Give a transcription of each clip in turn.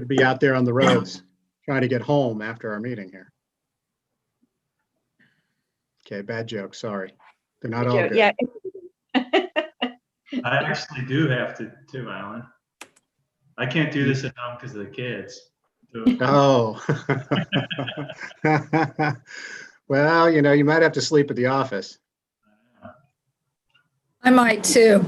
to be out there on the roads trying to get home after our meeting here. Okay, bad joke. Sorry. They're not all good. Yeah. I actually do have to too, Alan. I can't do this at home because of the kids. Oh. Well, you know, you might have to sleep at the office. I might too.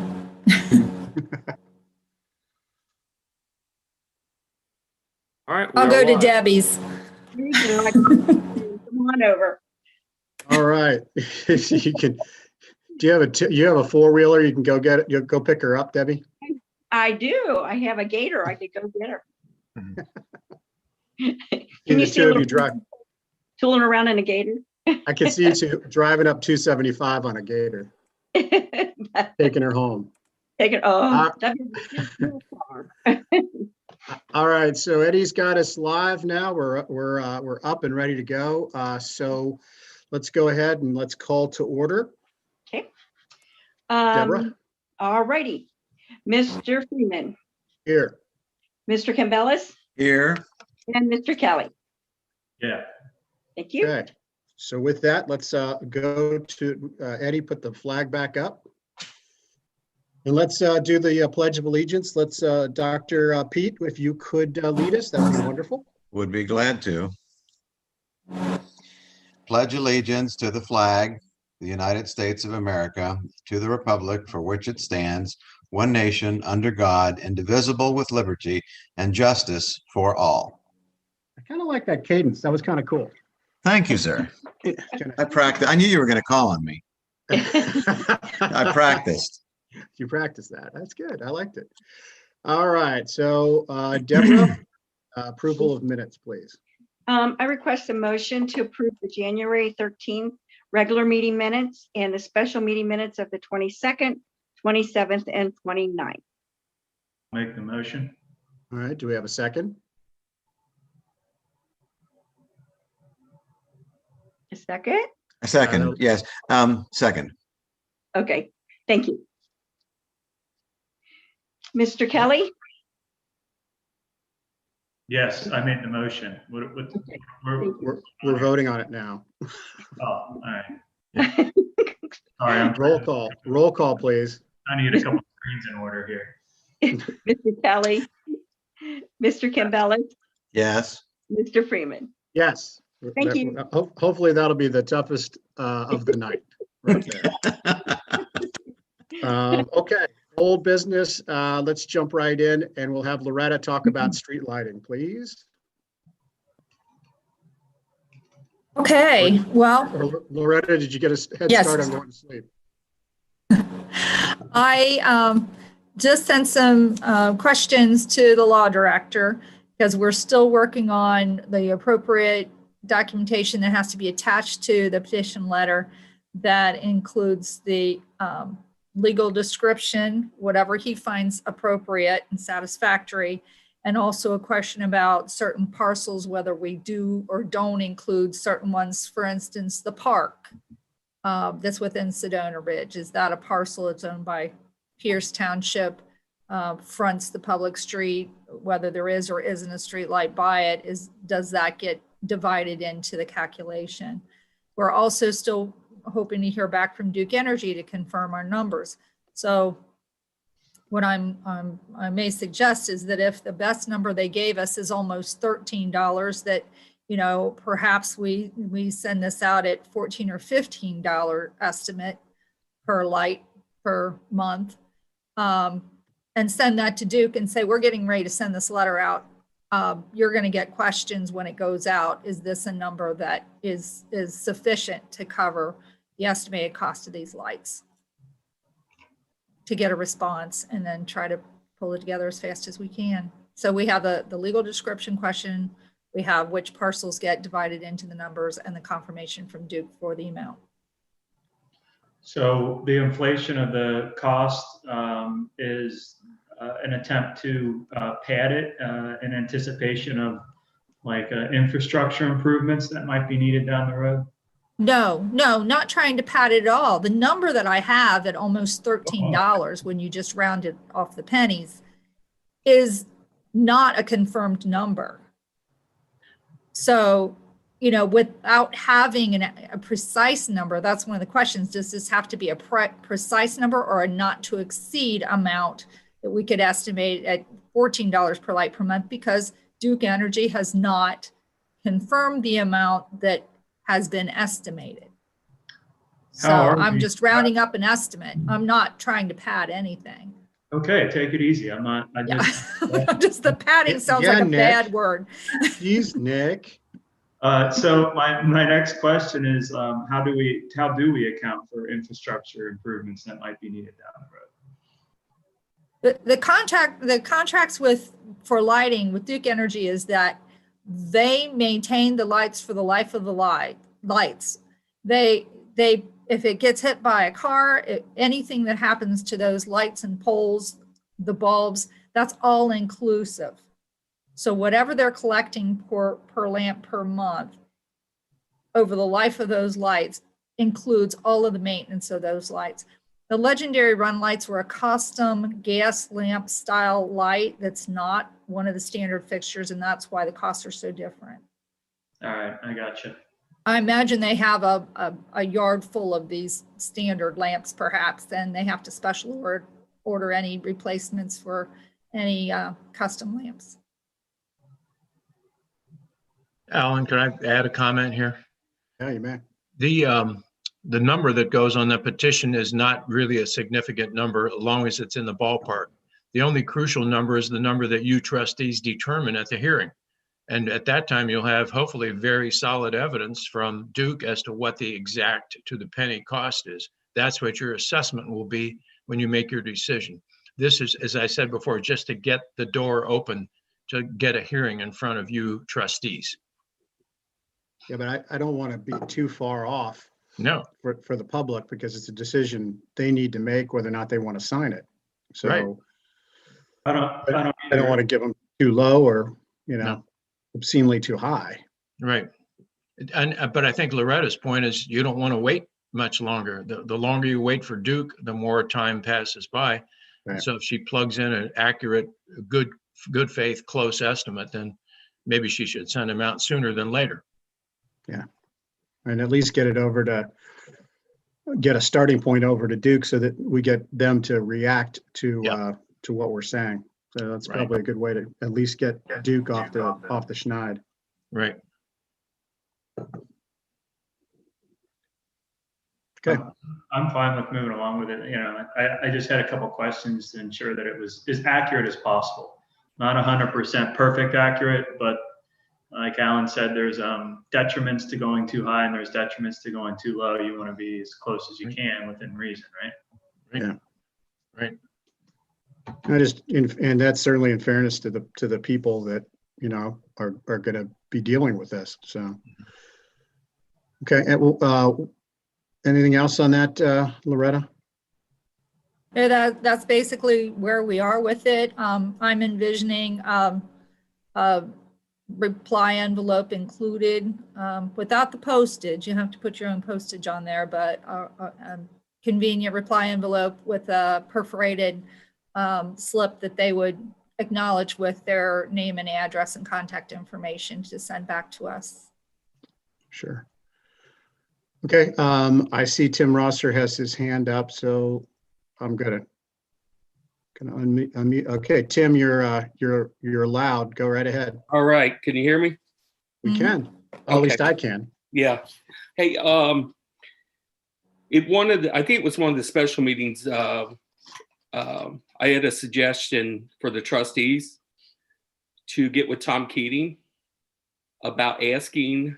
All right. I'll go to Debbie's. Come on over. All right. You can. Do you have a four-wheeler? You can go get it. You'll go pick her up, Debbie. I do. I have a gator. I could go get her. Can you see you drive? Tooling around in a gator? I can see you two driving up 275 on a gator, taking her home. Take it. That'd be too far. All right, so Eddie's got us live now. We're up and ready to go. So let's go ahead and let's call to order. Okay. Deborah? All righty. Mr. Freeman, Here. Mr. Campbellis, Here. and Mr. Kelly. Yeah. Thank you. Okay. So with that, let's go to Eddie, put the flag back up. And let's do the Pledge of Allegiance. Let's, Dr. Pete, if you could lead us, that would be wonderful. Would be glad to. Pledge allegiance to the flag, the United States of America, to the republic for which it stands, one nation, under God, indivisible, with liberty and justice for all. I kind of like that cadence. That was kind of cool. Thank you, sir. I practiced. I knew you were going to call on me. I practiced. You practiced that. That's good. I liked it. All right. So Deborah, approval of minutes, please. I request a motion to approve the January 13th regular meeting minutes and the special meeting minutes of the 22nd, 27th, and 29th. Make the motion. All right. Do we have a second? A second? A second. Yes. Second. Okay, thank you. Mr. Kelly? Yes, I made the motion. Okay. We're voting on it now. All right. Sorry, I'm Roll call, please. I need a couple of screens in order here. Mr. Kelly? Mr. Campbellis? Yes. Mr. Freeman? Yes. Thank you. Hopefully that'll be the toughest of the night right there. Okay, old business. Let's jump right in and we'll have Loretta talk about street lighting, please. Okay, well, Or Loretta, did you get a head Yes. start on going to sleep? I just sent some questions to the law director because we're still working on the appropriate documentation that has to be attached to the petition letter that includes the legal description, whatever he finds appropriate and satisfactory, and also a question about certain parcels, whether we do or don't include certain ones. For instance, the park that's within Sedona Ridge, is that a parcel that's owned by Pierce Township, fronts the public street, whether there is or isn't a street light by it, does that get divided into the calculation? We're also still hoping to hear back from Duke Energy to confirm our numbers. So what I may suggest is that if the best number they gave us is almost $13, that, you know, perhaps we send this out at $14 or $15 estimate per light per month, and send that to Duke and say, we're getting ready to send this letter out. You're going to get questions when it goes out. Is this a number that is sufficient to cover the estimated cost of these lights? To get a response and then try to pull it together as fast as we can. So we have the legal description question. We have which parcels get divided into the numbers and the confirmation from Duke for the amount. So the inflation of the cost is an attempt to pad it in anticipation of like infrastructure improvements that might be needed down the road? No, not trying to pad it at all. The number that I have at almost $13 when you just round it off the pennies is not a confirmed number. So, you know, without having a precise number, that's one of the questions. Does this have to be a precise number or a not to exceed amount that we could estimate at $14 per light per month? Because Duke Energy has not confirmed the amount that has been estimated. So I'm just rounding up an estimate. I'm not trying to pad anything. Okay, take it easy. I'm not, I just, Just the padding sounds Yeah, like a Nick. bad word. Geez, Nick. so my next question is, how do we account for infrastructure improvements that might be needed down the road? The contracts for lighting with Duke Energy is that they maintain the lights for the life of the lights. They if it gets hit by a car, anything that happens to those lights and poles, the bulbs, that's all inclusive. So whatever they're collecting per lamp per month over the life of those lights includes all of the maintenance of those lights. The legendary run lights were a custom gas lamp style light that's not one of the standard fixtures, and that's why the costs are so different. All right, I got you. I imagine they have a yard full of these standard lamps perhaps, and they have to special order any replacements for any custom lamps. Alan, can I add a comment here? Yeah, you may. The number that goes on the petition is not really a significant number, as long as it's in the ballpark. The only crucial number is the number that you trustees determine at the hearing. And at that time, you'll have hopefully very solid evidence from Duke as to what the exact to the penny cost is. That's what your assessment will be when you make your decision. This is, as I said before, just to get the door open to get a hearing in front of you trustees. Yeah, but I don't want to be too far off No, for the public, because it's a decision they need to make whether or not they want to sign it. So Right. I don't want to give them too low or, you know, No. obscenely too high. right. But I think Loretta's point is you don't want to wait much longer. The longer you wait for Duke, the more time passes by. Right. So if she plugs in an accurate, good faith, close estimate, then maybe she should send them out sooner than later. And at least get a starting point over to Duke so that we get them to react to what we're saying. So that's Right. probably a good way to at least get Duke off the schneid. Right. Okay. I'm fine with moving along with it. You know, I just had a couple questions to ensure that it was as accurate as possible. Not 100% perfect accurate, but like Alan said, there's detriments to going too high and there's detriments to going too low. You want to be as close as you can within reason, right? Right. Right. And that's certainly in fairness to the people that, you know, are going to be dealing with this. So, okay. And anything else on that, Loretta? Yeah, that's basically where we are with it. I'm envisioning a reply envelope included without the postage. You have to put your own postage on there, but a convenient reply envelope with a perforated slip that they would acknowledge with their name and address and contact information to send back to us. Sure. Okay. I see Tim Rosser has his hand up, so I'm gonna unmute. Okay, Tim, you're loud. Go right ahead. All right, can you hear me? We Mhm. can. At least I can. Yeah. Hey, I think it was one of the special meetings. I had a suggestion for the trustees to get with Tom Keating about asking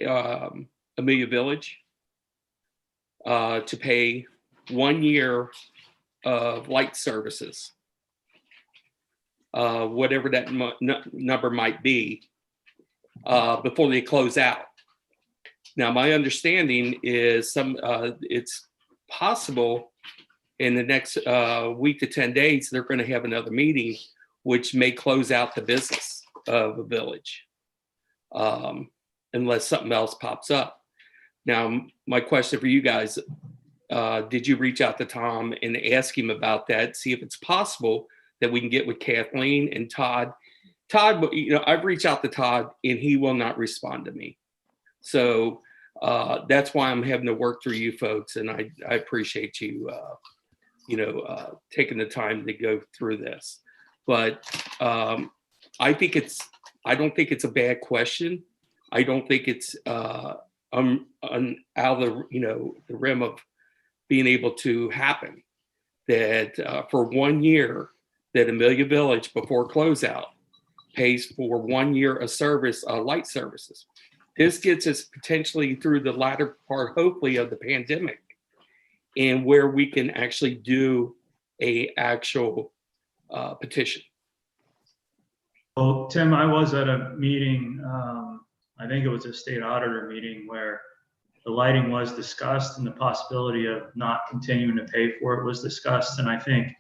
Amelia Village to pay 1 year of light services, whatever that number might be, before they close out. Now, my understanding is it's possible in the next week to 10 days, they're going to have another meeting, which may close out the business of a village, unless something else pops up. Now, my question for you guys, did you reach out to Tom and ask him about that, see if it's possible that we can get with Kathleen and Todd. Todd, I've reached out to Todd and he will not respond to me. So that's why I'm having to work through you folks. And I appreciate you, taking the time to go through this. But I don't think it's a bad question. I don't think it's out of the rim of being able to happen. That for 1 year, that Amelia Village before closeout pays for 1 year of service, light services. This gets us potentially through the latter part, hopefully, of the pandemic, and where we can actually do a actual petition. Well, Tim, I was at a meeting, I think it was a state auditor meeting, where the lighting was discussed and the possibility of not continuing to pay for it was discussed. And I think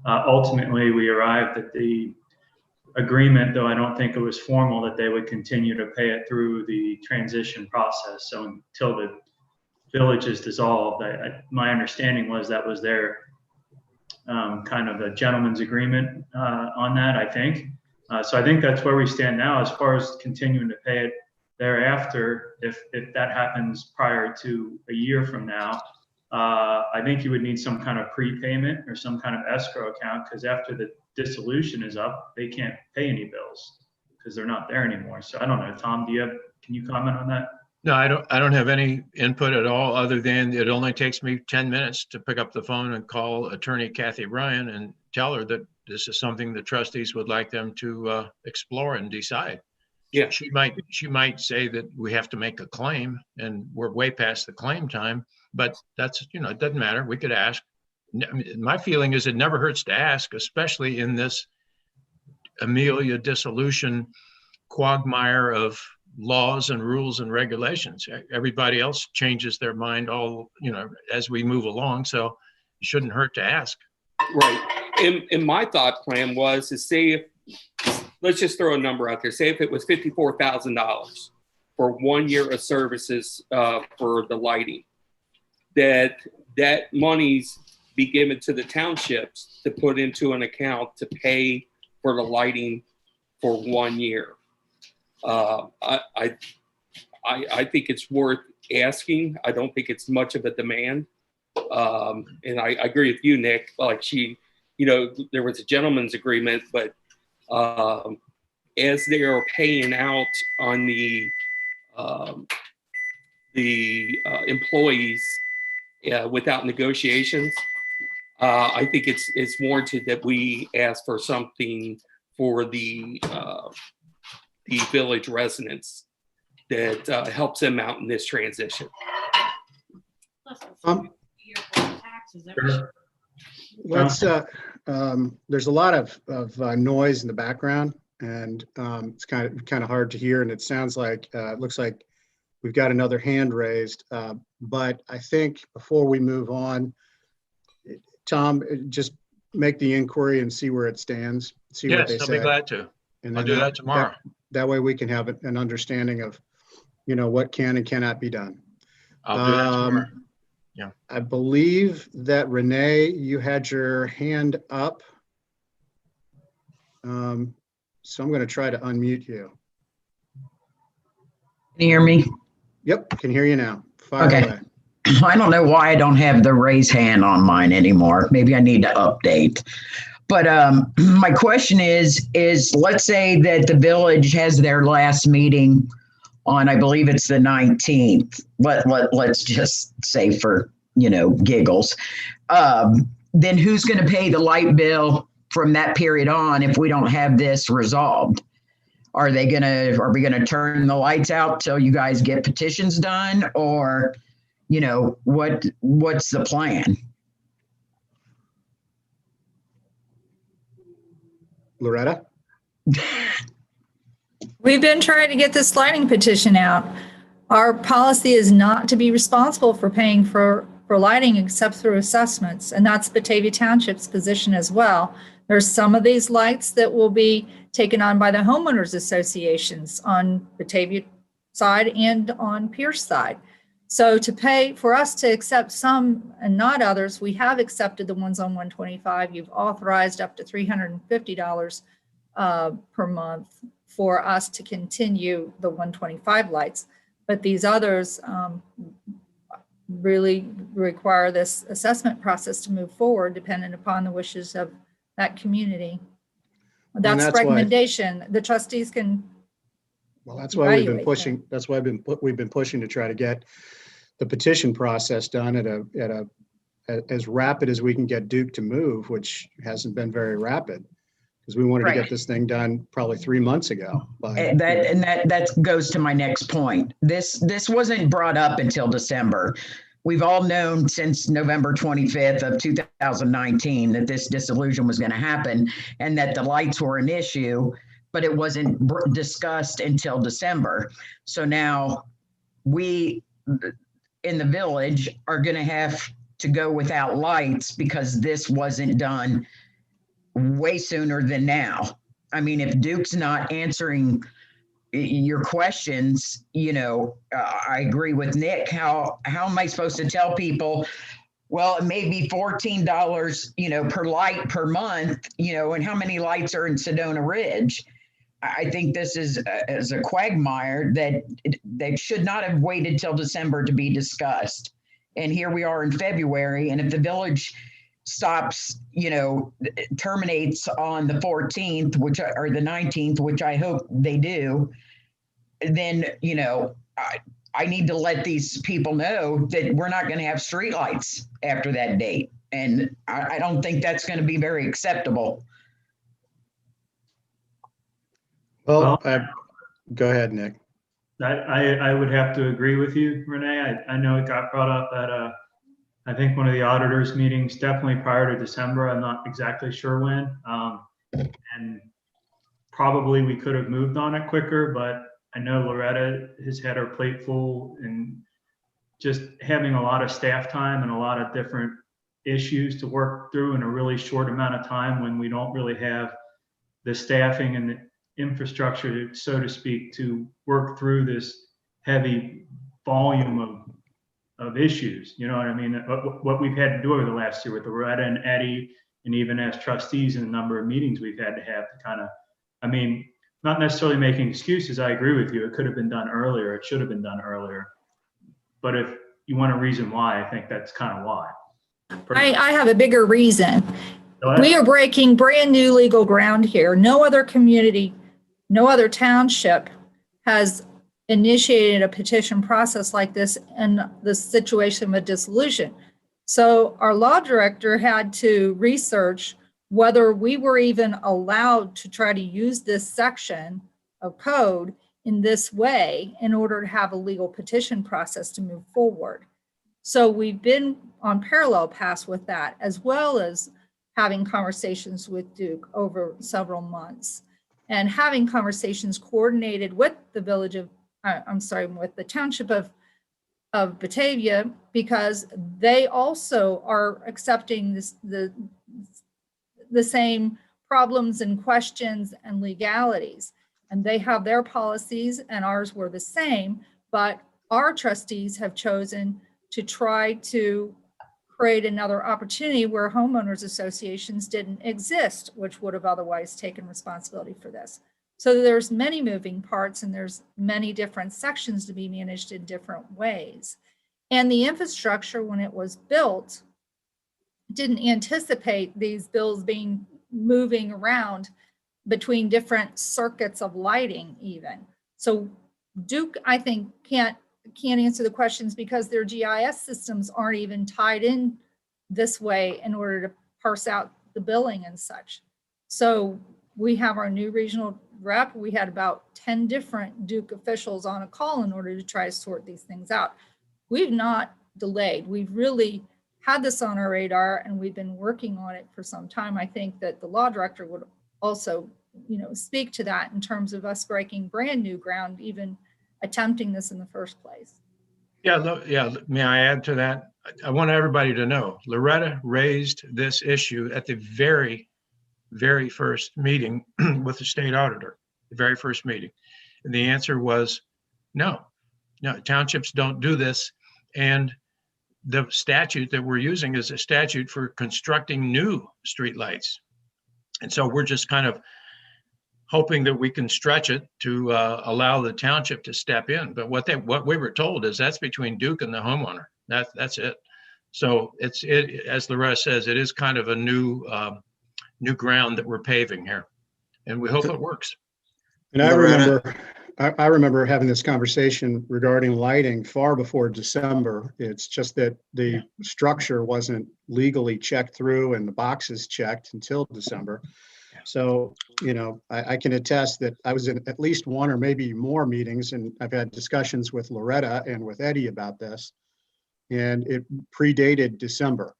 ultimately we arrived at the agreement, though I don't think it was formal, that they would continue to pay it through the transition process. So until the village is dissolved, my understanding was that was their kind of a gentleman's agreement on that, I think. So I think that's where we stand now. As far as continuing to pay it thereafter, if that happens prior to a year from now, I think you would need some kind of prepayment or some kind of escrow account, because after the dissolution is up, they can't pay any bills because they're not there anymore. So I don't know, Tom, can you comment on that? No, I don't have any input at all, other than it only takes me 10 minutes to pick up the phone and call Attorney Kathy Ryan and tell her that this is something the trustees would like them to explore and decide. Yeah, she might say that we have to make a claim, and we're way past the claim time, but that's, it doesn't matter. We could ask. My feeling is it never hurts to ask, especially in this Amelia dissolution quagmire of laws and rules and regulations. Everybody else changes their mind as we move along. So it shouldn't hurt to ask. Right. And my thought plan was to say, let's just throw a number out there. Say if it was $54,000 for 1 year of services for the lighting, that money's be given to the townships to put into an account to pay for the lighting for 1 year. I think it's worth asking. I don't think it's much of a demand. And I agree with you, Nick. Like there was a gentleman's agreement, but as they are paying out on the employees without negotiations, I think it's warranted that we ask for something for the village residents that helps them out in this transition. Let's, there's a lot of noise in the background, and it's kind of hard to hear, and it sounds like, it looks like we've got another hand raised, but I think before we move on, Tom, just make the inquiry and see where it stands, see what they say. Yes, I'll be glad to. And I'll do that tomorrow. That way we can have an understanding of, what can and cannot be done. I'll do that tomorrow. Yeah. I believe that Renee, you had your hand up. So I'm going to try to unmute you. Can you hear me? Yep, can hear you now. Fire Okay. away. I don't know why I don't have the raise hand on mine anymore. Maybe I need to update. But my question is let's say that the village has their last meeting on, I believe it's the 19th. Let's just say for, giggles. Then who's going to pay the light bill from that period on if we don't have this resolved? Are we going to turn the lights out till you guys get petitions done, or, what's the plan? Loretta? We've been trying to get this lighting petition out. Our policy is not to be responsible for paying for lighting except through assessments, and that's Batavia Township's position as well. There's some of these lights that will be taken on by the homeowners associations on Batavia side and on Pierce side. So for us to accept some and not others, we have accepted the ones on 125. You've authorized up to $350 per month for us to continue the 125 lights. But these others really require this assessment process to move forward, dependent upon the wishes of that community. That's that's why- recommendation. The trustees can. Well, that's why we've been evaluate pushing, that's why we've been pushing to try to get the petition process done as rapid as we can get Duke to move, which hasn't been very rapid. Because we wanted to Right. get this thing done probably 3 months ago. And that goes to my next point. This wasn't brought up until December. We've all known since November 25th of 2019 that this dissolution was going to happen and that the lights were an issue, but it wasn't discussed until December. So now we in the village are going to have to go without lights because this wasn't done way sooner than now. I mean, if Duke's not answering your questions, I agree with Nick. How am I supposed to tell people, well, it may be $14, per light per month, and how many lights are in Sedona Ridge? I think this is a quagmire that they should not have waited till December to be discussed. And here we are in February, and if the village stops, terminates on the 14th, or the 19th, which I hope they do, then, I need to let these people know that we're not going to have streetlights after that date. And I don't think that's going to be very acceptable. Well, go ahead, Nick. I would have to agree with you, Renee. I know it got brought up at I think one of the auditors meetings, definitely prior to December. I'm not exactly sure when. And probably we could have moved on it quicker, but I know Loretta has had her plate full and just having a lot of staff time and a lot of different issues to work through in a really short amount of time when we don't really have the staffing and the infrastructure, so to speak, to work through this heavy volume of issues. You know what I mean? What we've had to do over the last year with Loretta and Eddie, and even as trustees in a number of meetings we've had to kind of, not necessarily making excuses. I agree with you. It could have been done earlier. It should have been done earlier. But if you want a reason why, I think that's kind of why. I have a bigger reason. Go ahead. We are breaking brand new legal ground here. No other community, no other township has initiated a petition process like this in the situation of a dissolution. So our law director had to research whether we were even allowed to try to use this section of code in this way in order to have a legal petition process to move forward. So we've been on parallel paths with that, as well as having conversations with Duke over several months and having conversations coordinated with the village of, with the township of Batavia, because they also are accepting the same problems and questions and legalities. And they have their policies and ours were the same, but our trustees have chosen to try to create another opportunity where homeowners associations didn't exist, which would have otherwise taken responsibility for this. So there's many moving parts and there's many different sections to be managed in different ways. And the infrastructure, when it was built, didn't anticipate these bills being moving around between different circuits of lighting even. So Duke, I think, can't answer the questions because their GIS systems aren't even tied in this way in order to parse out the billing and such. So we have our new regional rep. We had about 10 different Duke officials on a call in order to try to sort these things out. We've not delayed. We've really had this on our radar and we've been working on it for some time. I think that the law director would also, speak to that in terms of us breaking brand new ground, even attempting this in the first place. Yeah. May I add to that? I want everybody to know Loretta raised this issue at the very, very first meeting with the state auditor, the very first meeting. And the answer was no, townships don't do this. And the statute that we're using is a statute for constructing new streetlights. And so we're just kind of hoping that we can stretch it to allow the township to step in. But what we were told is that's between Duke and the homeowner. That's it. So as Loretta says, it is kind of a new ground that we're paving here, and we hope it works. And I remember having this conversation regarding lighting far before December. It's just that the structure wasn't legally checked through and the boxes checked until December. So, I can attest that I was in at least one or maybe more meetings, and I've had discussions with Loretta and with Eddie about this, and it predated December.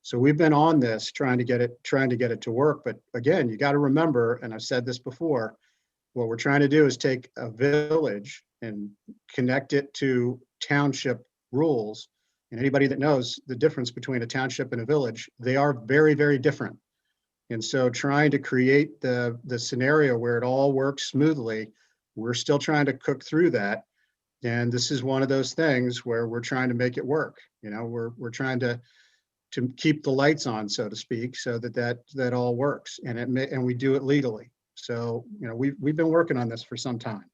So we've been on this trying to get it to work. But again, you got to remember, and I've said this before, what we're trying to do is take a village and connect it to township rules. And anybody that knows the difference between a township and a village, they are very, very different. And so trying to create the scenario where it all works smoothly, we're still trying to cook through that. And this is one of those things where we're trying to make it work. We're trying to keep the lights on, so to speak, so that all works, and we do it legally. So, we've been working on this for some time.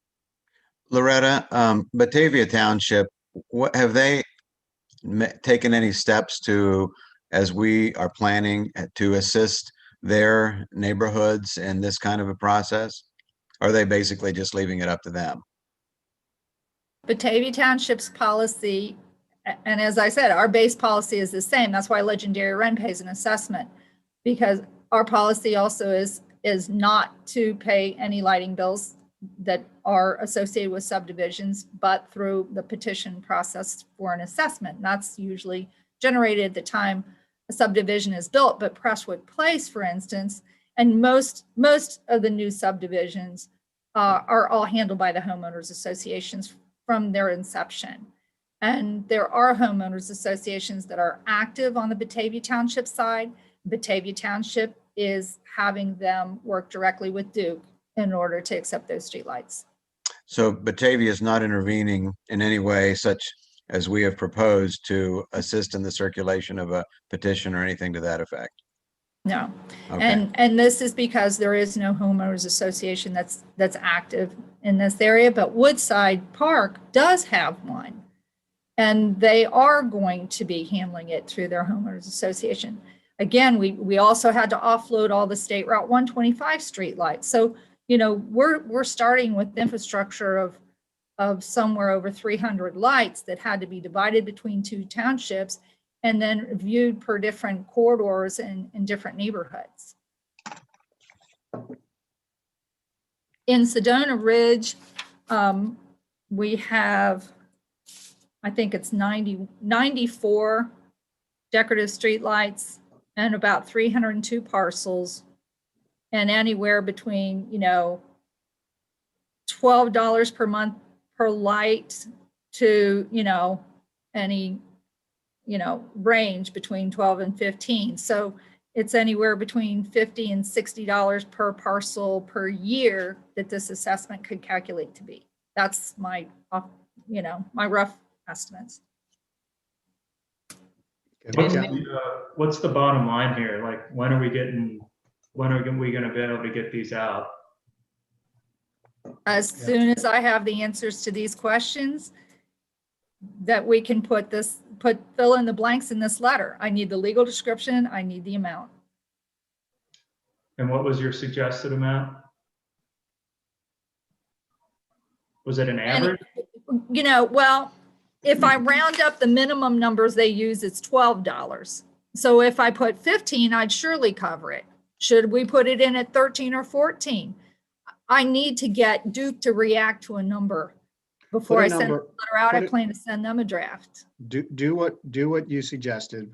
Loretta, Batavia Township, what have they taken any steps to, as we are planning to assist their neighborhoods in this kind of a process? Or are they basically just leaving it up to them? Batavia Township's policy, and as I said, our base policy is the same. That's why Legendary Run pays an assessment, because our policy also is not to pay any lighting bills that are associated with subdivisions, but through the petition process for an assessment. And that's usually generated at the time a subdivision is built. But Presswood Place, for instance, and most of the new subdivisions are all handled by the homeowners associations from their inception. And there are homeowners associations that are active on the Batavia Township side. Batavia Township is having them work directly with Duke in order to accept those streetlights. So Batavia is not intervening in any way such as we have proposed to assist in the circulation of a petition or anything to that effect? No. Okay. And this is because there is no homeowners association that's active in this area, but Woodside Park does have one. And they are going to be handling it through their homeowners association. Again, we also had to offload all the State Route 125 streetlights. So, we're starting with infrastructure of somewhere over 300 lights that had to be divided between two townships and then viewed per different corridors in different neighborhoods. In Sedona Ridge, we have, I think it's 94 decorative streetlights and about 302 parcels, and anywhere between, $12 per month per light to, any, range between 12 and 15. So it's anywhere between $50 and $60 per parcel per year that this assessment could calculate to be. That's my, my rough estimates. What's the bottom line here? Like, when are we going to be able to get these out? As soon as I have the answers to these questions, that we can fill in the blanks in this letter. I need the legal description. I need the amount. And what was your suggested amount? Was it an average? Well, if I round up the minimum numbers they use, it's $12. So if I put 15, I'd surely cover it. Should we put it in at 13 or 14? I need to get Duke to react to a number before I send the letter out. I plan to send them a draft. Do what you suggested.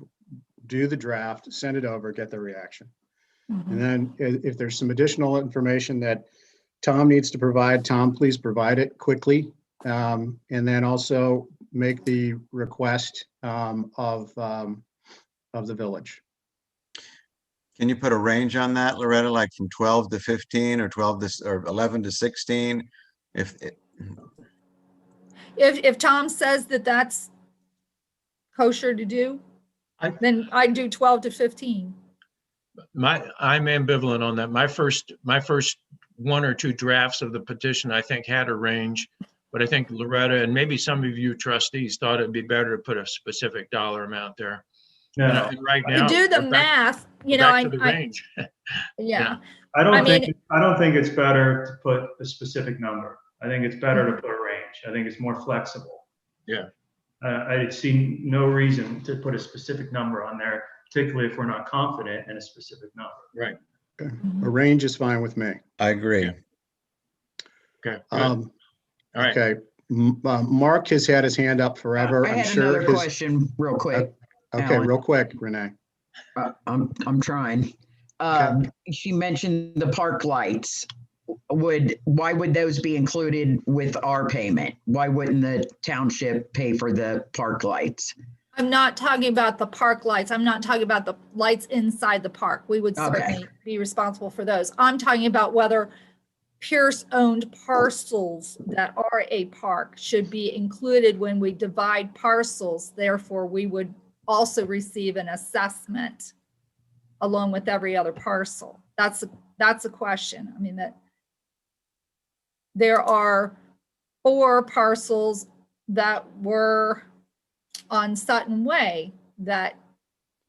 Do the draft, send it over, get the reaction. Mm-hmm. And then if there's some additional information that Tom needs to provide, Tom, please provide it quickly. And then also make the request of the village. Can you put a range on that, Loretta, like from 12 to 15 or 11 to 16? If Tom says that that's kosher to do, I- then I'd do 12 to 15. I'm ambivalent on that. My first one or two drafts of the petition, I think, had a range, but I think Loretta and maybe some of you trustees thought it'd be better to put a specific dollar amount there. No, And right To now, do the we're back- math, you we're know, back to the range. yeah. I don't I mean- think, I don't think it's better to put a specific number. I think it's better to put a range. I think it's more flexible. Yeah. I see no reason to put a specific number on there, particularly if we're not confident in a specific number. Right. A range is fine with me. I agree. Okay. Good. Um, All right. Okay, Mark has had his hand up forever. I I'm had sure another his. question real quick. Okay, Alan. real quick, Renee. I'm trying. She mentioned the park lights. Why would those be included with our payment? Why wouldn't the township pay for the park lights? I'm not talking about the park lights. I'm not talking about the lights inside the park. We would Okay. certainly be responsible for those. I'm talking about whether Pierce-owned parcels that are a park should be included when we divide parcels. Therefore, we would also receive an assessment along with every other parcel. That's a question. I mean, that there are 4 parcels that were on Sutton Way that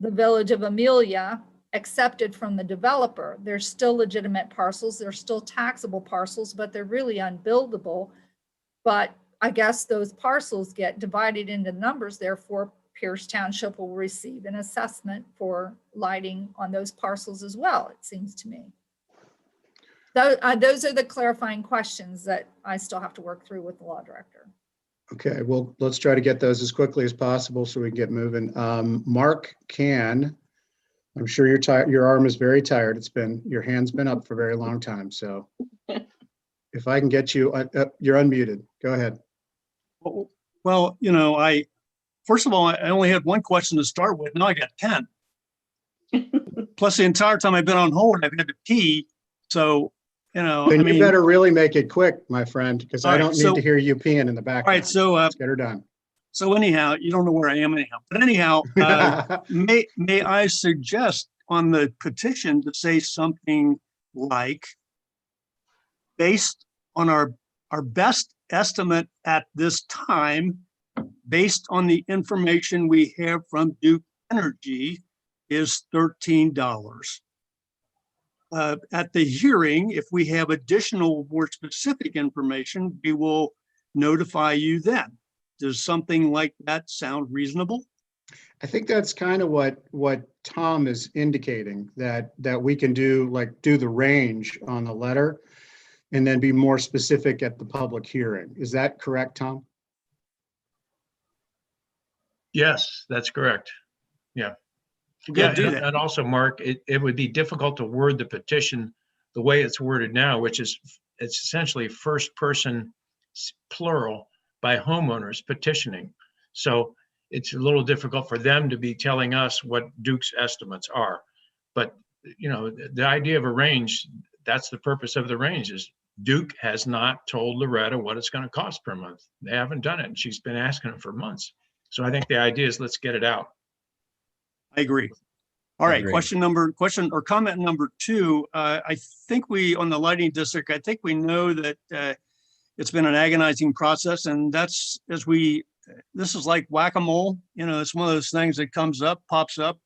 the Village of Amelia accepted from the developer. They're still legitimate parcels. They're still taxable parcels, but they're really unbuildable. But I guess those parcels get divided into numbers. Therefore, Pierce Township will receive an assessment for lighting on those parcels as well, it seems to me. Those are the clarifying questions that I still have to work through with the law director. Okay, well, let's try to get those as quickly as possible so we can get moving. Mark Can, I'm sure you're tired. Your arm is very tired. Your hand's been up for a very long time. So if I can get you, you're unmuted. Go ahead. Well, first of all, I only had one question to start with. Now I got 10. Plus the entire time I've been on hold, I've had to pee. So, Then you better really make it quick, my friend, because I All right, don't need so- to hear you peeing in the background. all right. So, Let's get her done. so anyhow, you don't know where I am anyhow. But anyhow, may I suggest on the petition to say something like, based on our best estimate at this time, based on the information we have from Duke Energy, is $13. At the hearing, if we have additional, more specific information, we will notify you then. Does something like that sound reasonable? I think that's kind of what Tom is indicating, that we can do the range on the letter and then be more specific at the public hearing. Is that correct, Tom? Yes, that's correct. Yeah. Yeah, do that. And also, Mark, it would be difficult to word the petition the way it's worded now, which is it's essentially first person plural by homeowners petitioning. So it's a little difficult for them to be telling us what Duke's estimates are. But, the idea of a range, that's the purpose of the range, is Duke has not told Loretta what it's going to cost per month. They haven't done it, and she's been asking them for months. So I think the idea is let's get it out. I agree. All right, Agreed. question or comment number 2. I think on the lighting district, I think we know that it's been an agonizing process, and this is like whack-a-mole. It's one of those things that comes up, pops up.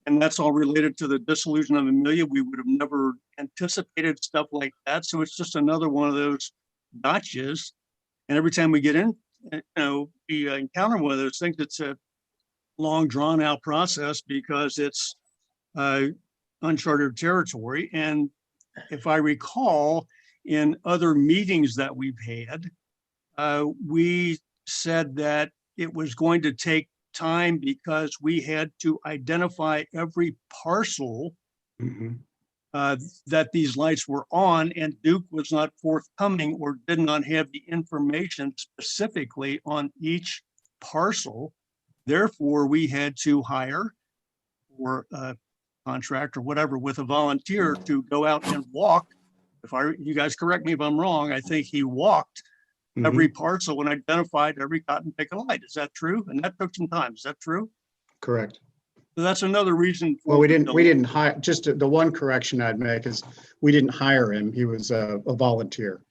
And that's all related to the dissolution of Amelia. We would have never anticipated stuff like that. So it's just another one of those gotchas. And every time we get in, we encounter one of those things. It's a long drawn out process because it's uncharted territory. And if I recall, in other meetings that we've had, we said that it was going to take time because we had to identify every parcel that these lights were on, and Duke was not forthcoming or did not have the information specifically on each parcel. Therefore, we had to hire or contract or whatever with a volunteer to go out and walk. You guys correct me if I'm wrong, I think he walked every parcel and identified every cotton picket light. Is that true? And that took some time. Is that true? Correct. So that's another reason. Well, we didn't delay. hire, just the one correction I'd make is we didn't hire him. He was a volunteer.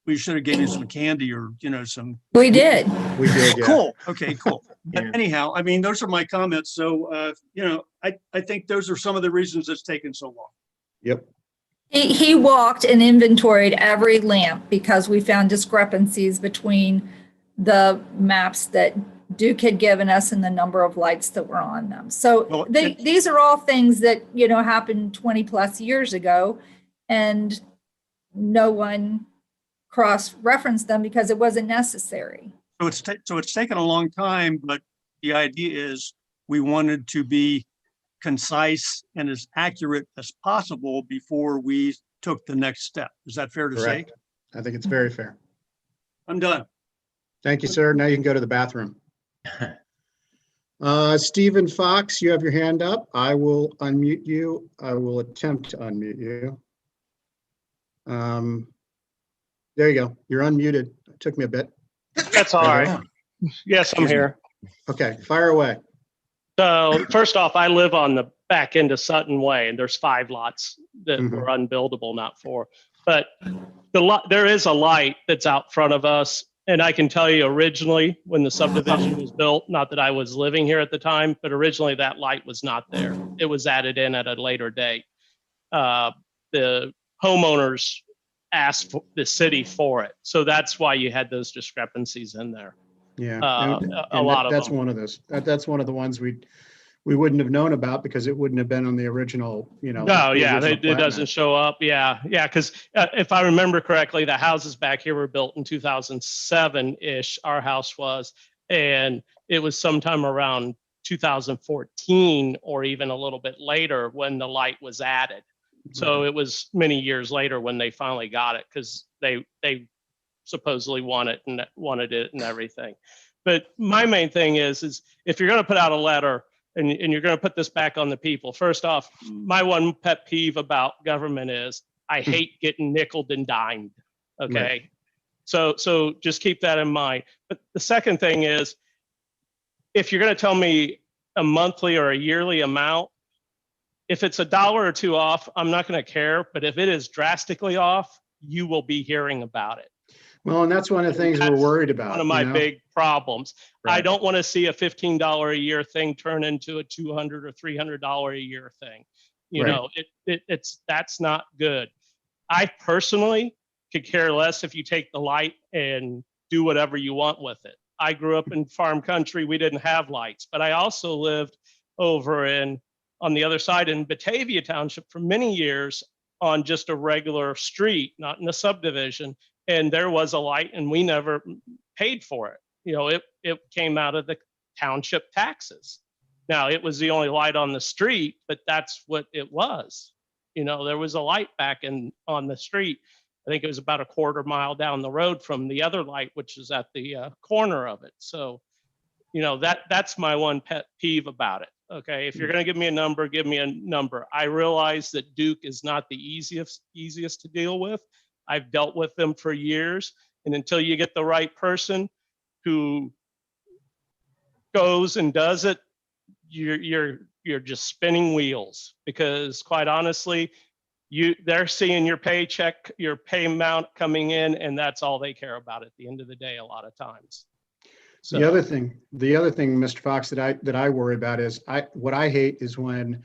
We should have given him some candy or, some. We did. We did, yeah. Cool. Okay, cool. But Yeah. anyhow, I mean, those are my comments. So, I think those are some of the reasons it's taken so long. Yep. He walked and inventoried every lamp because we found discrepancies between the maps that Duke had given us and the number of lights that were on them. So Well, these are all things that, happened 20 plus years ago, and no one cross-referenced them because it wasn't necessary. So it's taken a long time, but the idea is we wanted to be concise and as accurate as possible before we took the next step. Is that fair to say? Correct. I think it's very fair. I'm done. Thank you, sir. Now you can go to the bathroom. Stephen Fox, you have your hand up. I will unmute you. I will attempt to unmute you. There you go. You're unmuted. It took me a bit. That's all right. Yes, I'm here. Okay, fire away. So first off, I live on the back end of Sutton Way, and there's 5 lots that Mhm. were unbuildable, not 4. But there is a light that's out front of us, and I can tell you originally when the subdivision was built, not that I was living here at the time, but originally that light was not there. It was added in at a later date. The homeowners asked the city for it, so that's why you had those discrepancies in there. Yeah. A lot of That's them. one of those. That's one of the ones we wouldn't have known about because it wouldn't have been on the original, No, the yeah, original it plat doesn't map. show up. Yeah, because if I remember correctly, the houses back here were built in 2007-ish, our house was, and it was sometime around 2014 or even a little bit later when the light was added. So it was many years later when they finally got it because they supposedly wanted it and everything. But my main thing is if you're going to put out a letter and you're going to put this back on the people, first off, my one pet peeve about government is I hate getting nickeled and dimed. Okay. Right. So just keep that in mind. But the second thing is, if you're going to tell me a monthly or a yearly amount, if it's $1 or $2 off, I'm not going to care. But if it is drastically off, you will be hearing about it. Well, and that's one of the things we're That's worried about. One of my big problems. I Right. don't want to see a $15 a year thing turn into a $200 or $300 a year thing. That's not good. I personally could care less if you take the light and do whatever you want with it. I grew up in farm country. We didn't have lights, but I also lived over on the other side in Batavia Township for many years on just a regular street, not in a subdivision. And there was a light and we never paid for it. It came out of the township taxes. Now it was the only light on the street, but that's what it was. There was a light back on the street. I think it was about a quarter mile down the road from the other light, which is at the corner of it. So, that's my one pet peeve about it. Okay. If you're going to give me a number, give me a number. I realize that Duke is not the easiest to deal with. I've dealt with them for years. And until you get the right person who goes and does it, you're just spinning wheels, because quite honestly, they're seeing your paycheck, your pay amount coming in, and that's all they care about at the end of the day a lot of times. So The other thing, Mr. Fox, that I worry about is what I hate is when,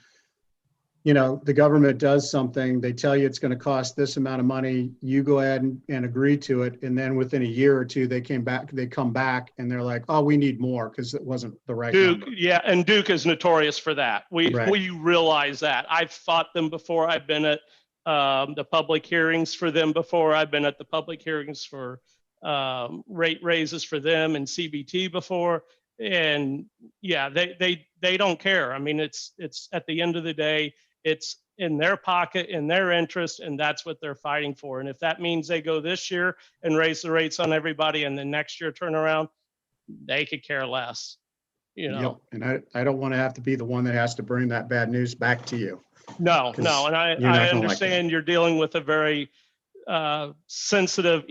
the government does something, they tell you it's going to cost this amount of money, you go ahead and agree to it, and then within a year or two, they come back and they're like, oh, we need more because it wasn't the right Duke, number. yeah, and Duke is notorious for that. We Right. realize that. I've fought them before. I've been at the public hearings for them before. I've been at the public hearings for rate raises for them and CBT before. And yeah, they don't care. I mean, it's at the end of the day, it's in their pocket, in their interest, and that's what they're fighting for. And if that means they go this year and raise the rates on everybody and then next year turn around, they could care less. Yep. And I don't want to have to be the one that has to bring that bad news back to you. No. 'Cause And I you're not gonna like understand you're dealing with a very sensitive,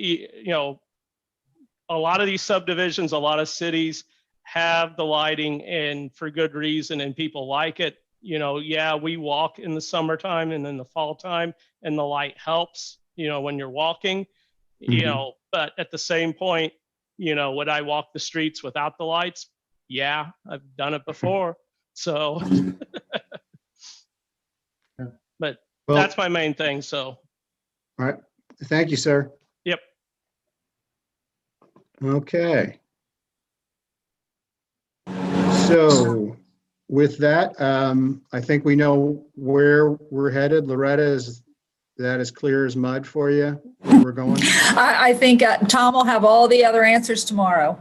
a lot of these subdivisions, a lot of cities have the lighting, and for good reason, and people like it. You know, yeah, we walk in the summertime and in the fall time, and the light helps, you know, when you're walking, you Mhm. know, but at the same point, you know, would I walk the streets without the lights? Yeah, I've done it before. So, but Well, that's my main thing. So, all right. Thank you, sir. yep. Okay. So with that, I think we know where we're headed. Loretta, is that as clear as mud for you, where we're going? I think Tom will have all the other answers tomorrow.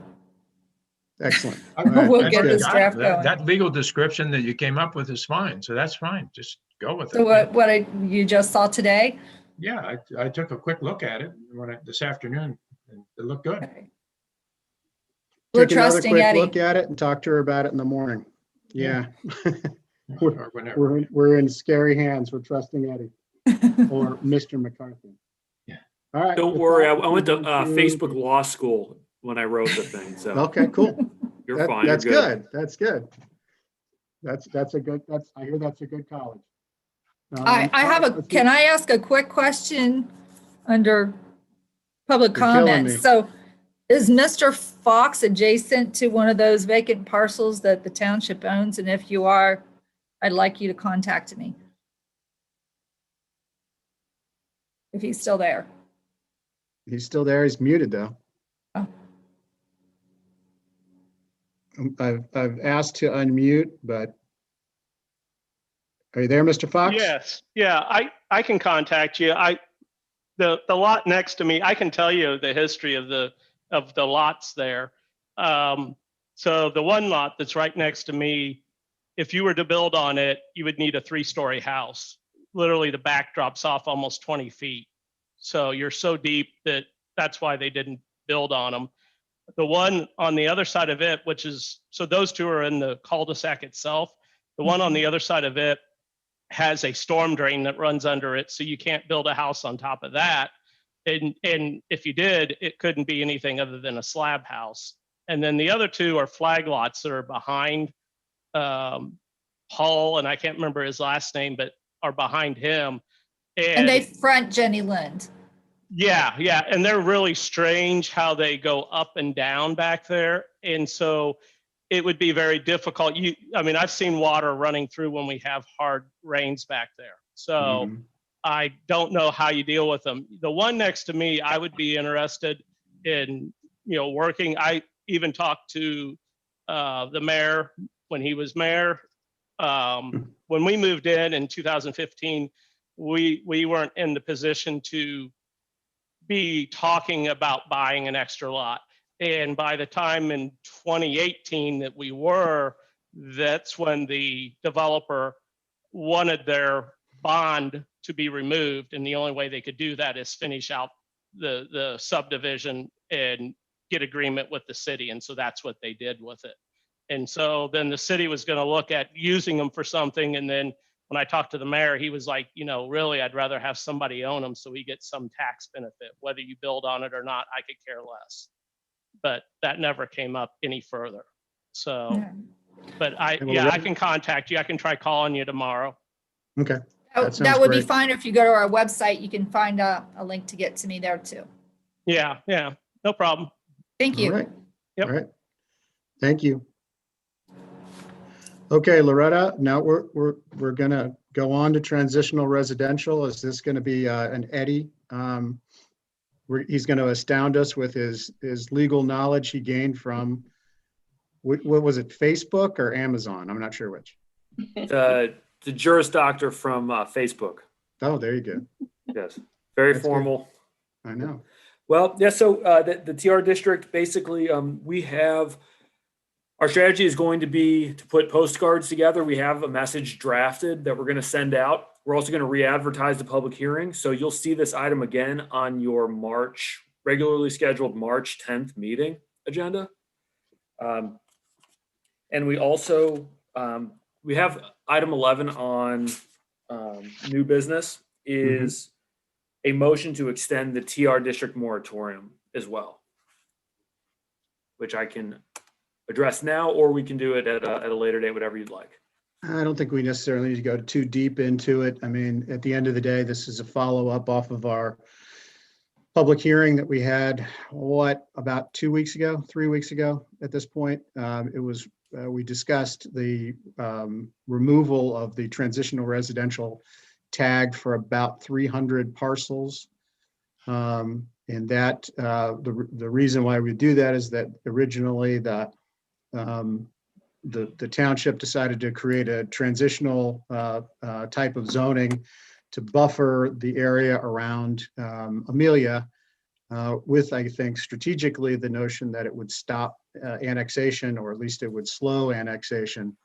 Excellent. All right, We'll that's get good. this draft That, going. that legal description that you came up with is fine, so that's fine. Just go with it. So you just saw today? Yeah, I took a quick look at it this afternoon, and it looked good. Okay. We're Take another trusting quick Eddie. look at it and talk to her about it in the morning. Yeah. Or whenever. We're in scary hands. We're trusting Eddie or Mr. McCarthy. Yeah. All right. Don't with worry, that, I went to we move Facebook law school when I wrote the thing, so Okay, cool. you're fine. You're That's good. That's good. That's a good, I hear that's a good college. I have all right, can I ask a quick question under public You're killing comment? me. So is Mr. Fox adjacent to one of those vacant parcels that the township owns? And if you are, I'd like you to contact me. If he's still there. He's still there. He's muted though. Oh. I've asked to unmute, but are you there, Mr. Fox? Yes. Yeah. I can contact you. The lot next to me, I can tell you the history of the lots there. So the one lot that's right next to me, if you were to build on it, you would need a 3-story house. Literally the back drops off almost 20 feet. So you're so deep that's why they didn't build on them. The one on the other side of it, which is, so those two are in the cul-de-sac itself. The one on the other side of it has a storm drain that runs under it. So you can't build a house on top of that. And if you did, it couldn't be anything other than a slab house. And then the other two are flag lots that are behind Paul, and I can't remember his last name, but are behind him. And they front Jenny Lind. Yeah, yeah. And they're really strange how they go up and down back there. And so it would be very difficult. I mean, I've seen water running through when we have hard rains back there. So Mhm. I don't know how you deal with them. The one next to me, I would be interested in, working. I even talked to the mayor when he was mayor. When we moved in 2015, we weren't in the position to be talking about buying an extra lot. And by the time in 2018 that we were, that's when the developer wanted their bond to be removed. And the only way they could do that is finish out the subdivision and get agreement with the city. And so that's what they did with it. And so then the city was going to look at using them for something. And then when I talked to the mayor, he was like, really, I'd rather have somebody own them so we get some tax benefit. Whether you build on it or not, I could care less. But that never came up any further. So, Yeah. but I Well, can contact you. I can try calling you tomorrow. Okay. That That sounds would be great. fine. If you go to our website, you can find a link to get to me there too. Yeah, no problem. Thank All you. right. Yep. All right. Thank you. Okay, Loretta, now we're gonna go on to transitional residential. Is this gonna be an Eddie? He's gonna astound us with his legal knowledge he gained from, what was it, Facebook or Amazon? I'm not sure which. The Juris Doctor from Facebook. Oh, there you go. Yes, very That's good. formal. I know. Well, yeah. So the TR district, basically, we have, our strategy is going to be to put postcards together. We have a message drafted that we're going to send out. We're also going to re-advertise the public hearing. So you'll see this item again on your regularly scheduled March 10th meeting agenda. And we also, we have item 11 on new business is a motion to extend the TR district moratorium as well. which I can address now, or we can do it at a later date, whatever you'd like. I don't think we necessarily need to go too deep into it. I mean, at the end of the day, this is a follow-up off of our public hearing that we had, about 2 weeks ago, 3 weeks ago at this point. We discussed the removal of the transitional residential tag for about 300 parcels. And that the reason why we do that is that originally the township decided to create a transitional type of zoning to buffer the area around Amelia with, I think, strategically the notion that it would stop annexation, or at least it would slow annexation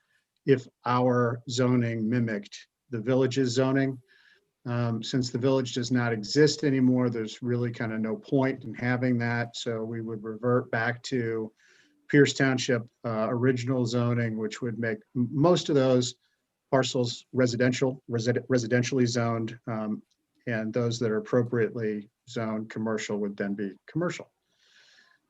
if our zoning mimicked the village's zoning. Since the village does not exist anymore, there's really kind of no point in having that. So we would revert back to Pierce Township original zoning, which would make most of those parcels residentially zoned, and those that are appropriately zoned commercial would then be commercial.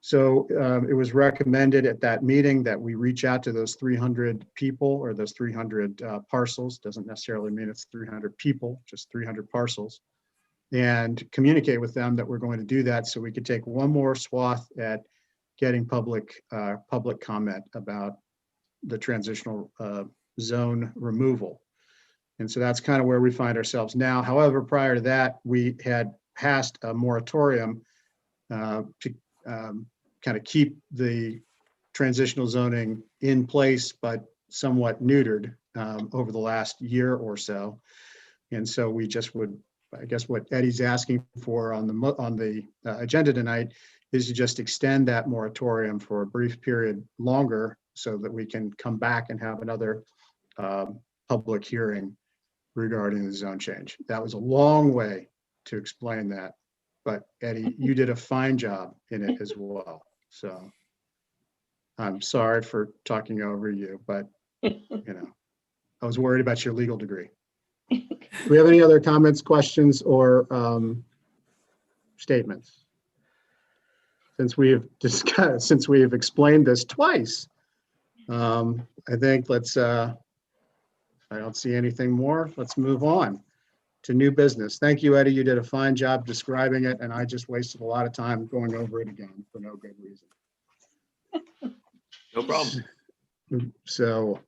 So it was recommended at that meeting that we reach out to those 300 people, or those 300 parcels. Doesn't necessarily mean it's 300 people, just 300 parcels, and communicate with them that we're going to do that, so we could take one more swath at getting public comment about the transitional zone removal. And so that's kind of where we find ourselves now. However, prior to that, we had passed a moratorium to kind of keep the transitional zoning in place, but somewhat neutered over the last year or so. And so we just would, I guess what Eddie's asking for on the agenda tonight is to just extend that moratorium for a brief period longer, so that we can come back and have another public hearing regarding the zone change. That was a long way to explain that, but Eddie, you did a fine job in it as well. So I'm sorry for talking over you, but I was worried about your legal degree. Do we have any other comments, questions, or statements? Since we have explained this twice, I think I don't see anything more. Let's move on to new business. Thank you, Eddie. You did a fine job describing it, and I just wasted a lot of time going over it again for no good reason. No problem. So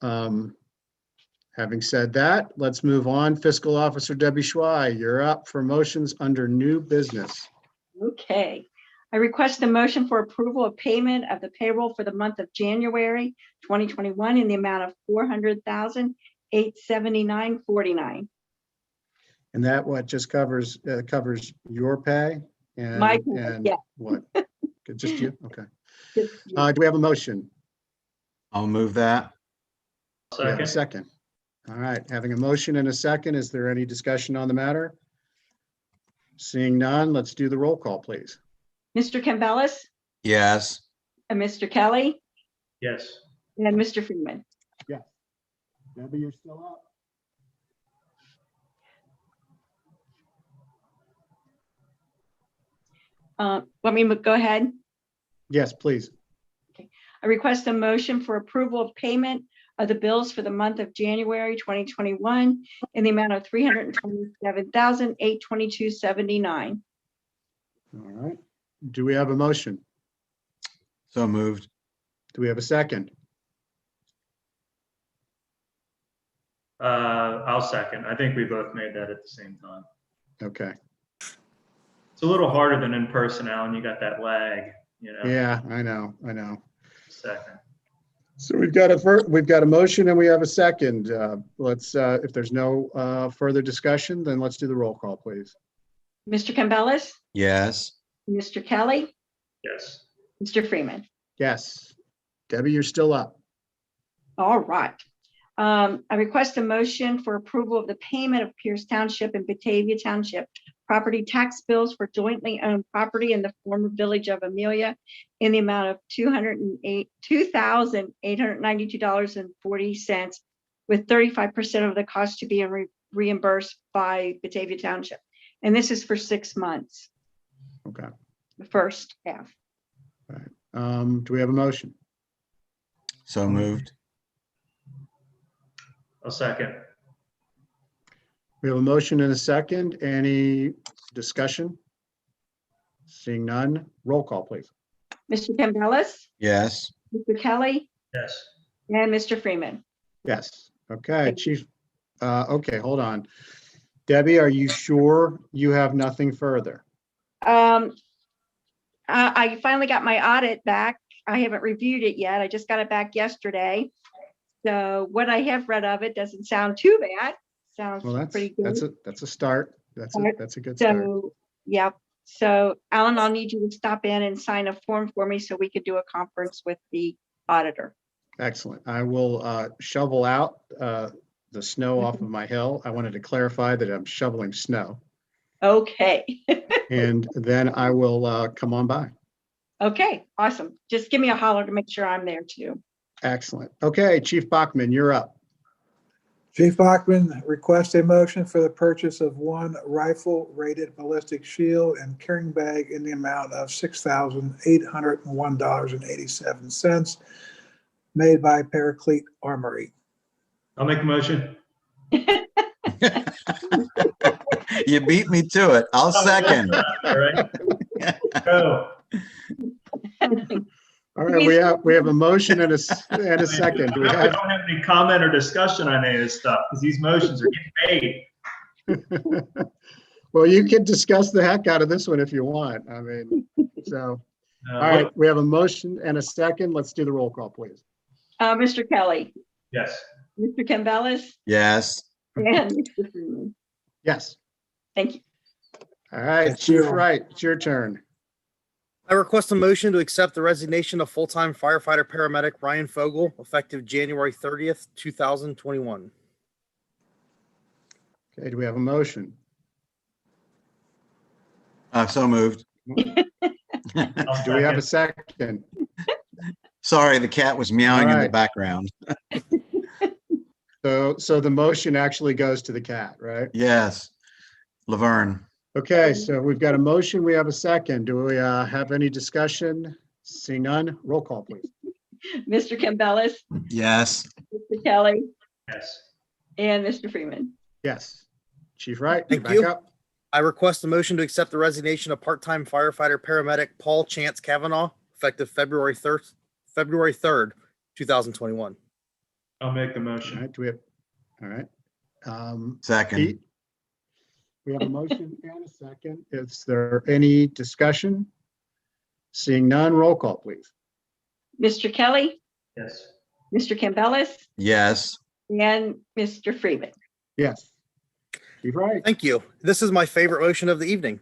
having said that, let's move on. Fiscal Officer Debbie Schwei, you're up for motions under new business. Okay. I request a motion for approval of payment of the payroll for the month of January 2021 in the amount of $400,879.49. And that what just covers your pay and My pay, and yeah. what? Just you? Okay. Just- Do we have a motion? I'll move that. We have a Second. second. All right, having a motion and a second, is there any discussion on the matter? Seeing none, let's do the roll call, please. Mr. Campbell Yes. and Mr. Kelly Yes. and Mr. Freeman. Debbie, you're still up. Want me to go ahead? Yes, please. I request a motion for approval of payment of the bills for the month of January 2021 in the amount of $327,822.79. All right. Do we have a motion? So moved. Do we have a second? I'll second. I think we both made that at the same time. Okay. It's a little harder than in person, Alan. You got that lag, Yeah, I know. Second. So we've got a motion and we have a second. Let's, if there's no further discussion, then let's do the roll call, please. Mr. Campbell, Yes. Mr. Kelly, Yes. Mr. Freeman. Yes. Debbie, you're still up. All right. I request a motion for approval of the payment of Pierce Township and Batavia Township property tax bills for jointly owned property in the former village of Amelia in the amount of $2,892.40, with 35% of the cost to be reimbursed by Batavia Township. And this is for 6 months, Okay. the first half. All right. Do we have a motion? So moved. I'll second. We have a motion and a second. Any discussion? Seeing none, roll call, please. Mr. Campbell, Yes. Mr. Kelly, Yes. and Mr. Freeman. Yes. Okay, Chief. Okay, hold on. Debbie, are you sure you have nothing further? I finally got my audit back. I haven't reviewed it yet. I just got it back yesterday. So what I have read of it doesn't sound too bad. Sounds Well, pretty good. that's a start. That's a good start. So, yeah. So Alan, I'll need you to stop in and sign a form for me so we could do a conference with the auditor. Excellent. I will shovel out the snow off of my hill. I wanted to clarify that I'm shoveling snow. Okay. And then I will come on by. Okay, awesome. Just give me a holler to make sure I'm there too. Excellent. Okay, Chief Bachman, you're up. Chief Bachman requests a motion for the purchase of one rifle-rated ballistic shield and carrying bag in the amount of $6,801.87, made by Paraclete Armory. I'll make a motion. You beat me to it. I'll second. All right. Go. All right, we have a motion and a second. Do we I have? don't have any comment or discussion on any of this stuff because these motions are getting made. Well, you can discuss the heck out of this one if you want. I mean, so, all right, we have a motion and a second. Let's do the roll call, please. Mr. Kelly, Yes. Mr. Campbell, Yes. and Mr. Freeman. Yes. Thank you. All right, Thank Chief you. Wright, it's your turn. I request a motion to accept the resignation of full-time firefighter paramedic Ryan Fogel effective January 30th, 2021. Okay, do we have a motion? So moved. Do we have a second? Sorry, the cat was meowing in the right. background. So the motion actually goes to the cat, right? Yes. Laverne. Okay, so we've got a motion, we have a second. Do we have any discussion? Seeing none, roll call, please. Mr. Campbell, Yes. Mr. Kelly, Yes. and Mr. Freeman. Yes. Chief Wright, Thank back you. up. I request a motion to accept the resignation of part-time firefighter paramedic Paul Chance Kavanaugh effective February 3rd, 2021. I'll make the All motion. right, do we have, all right. Second. Pete? We have a motion and a second. Is there any discussion? Seeing none, roll call, please. Mr. Kelly, Yes. Mr. Campbell, Yes. and Mr. Freeman. Yes. Chief Wright, Thank you. This is my favorite motion of the evening.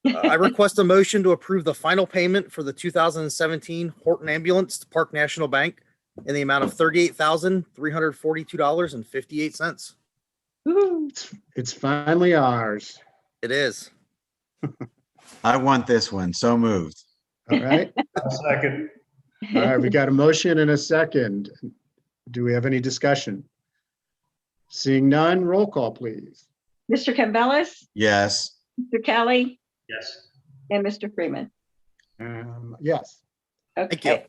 I request a motion to approve the final payment for the 2017 Horton ambulance to Park National Bank in the amount of $38,342.58. Woo. it's finally ours. It is. I want this one. So moved. All right. I'll second. All right, we got a motion and a second. Do we have any discussion? Seeing none, roll call, please. Mr. Campbell, Yes. Mr. Kelly, Yes. and Mr. Freeman. Yes. Thank you. Okay.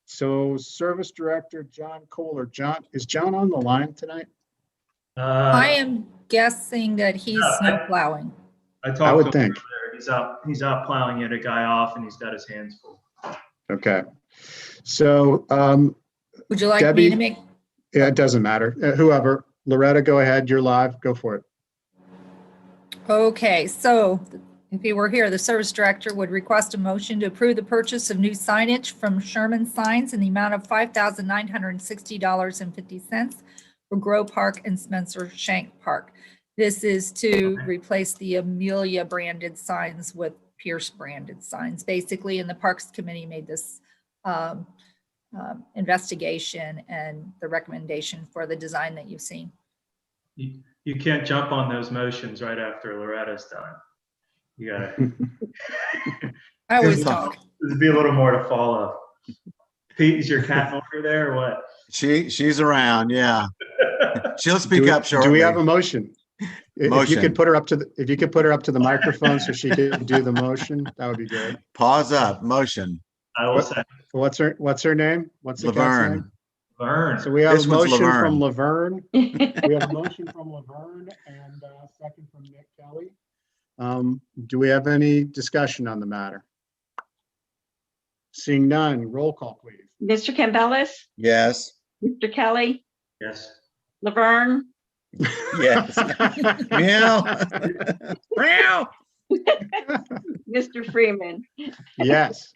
So Service Director John Kohler. John, is John on the line tonight? I am guessing that he's snow plowing. I talked I would to him think. earlier. He's out plowing yet a guy off and he's got his hands full. Okay. So, Would you like me Debbie? to make? yeah, it doesn't matter. Whoever. Loretta, go ahead. You're live. Go for it. Okay, so if you were here, the service director would request a motion to approve the purchase of new signage from Sherman Signs in the amount of $5,960.50 for Grove Park and Spencer Shank Park. This is to replace the Amelia branded signs with Pierce branded signs. Basically, and the Parks Committee made this investigation and the recommendation for the design that you've seen. You can't jump on those motions right after Loretta's done. You gotta, I always Good talk. there'd be a little more to follow. Pete, is your cat over there or what? She's around. Yeah. She'll speak Do we- up shortly. Do we have a motion? If you Motion. could put her up to the microphone so she could do the motion, that would be great. Pause up. Motion. I will say What's her name? What's the cat's name? Laverne. Vern. So we have This a one's motion from Laverne. Laverne. We have a motion from Laverne and a second from Nick Kelly. Do we have any discussion on the matter? Seeing none, roll call, please. Mr. Campbell, Yes. Mr. Kelly, Yes. Laverne, Yes. Meow. Meow. Mr. Freeman. Yes.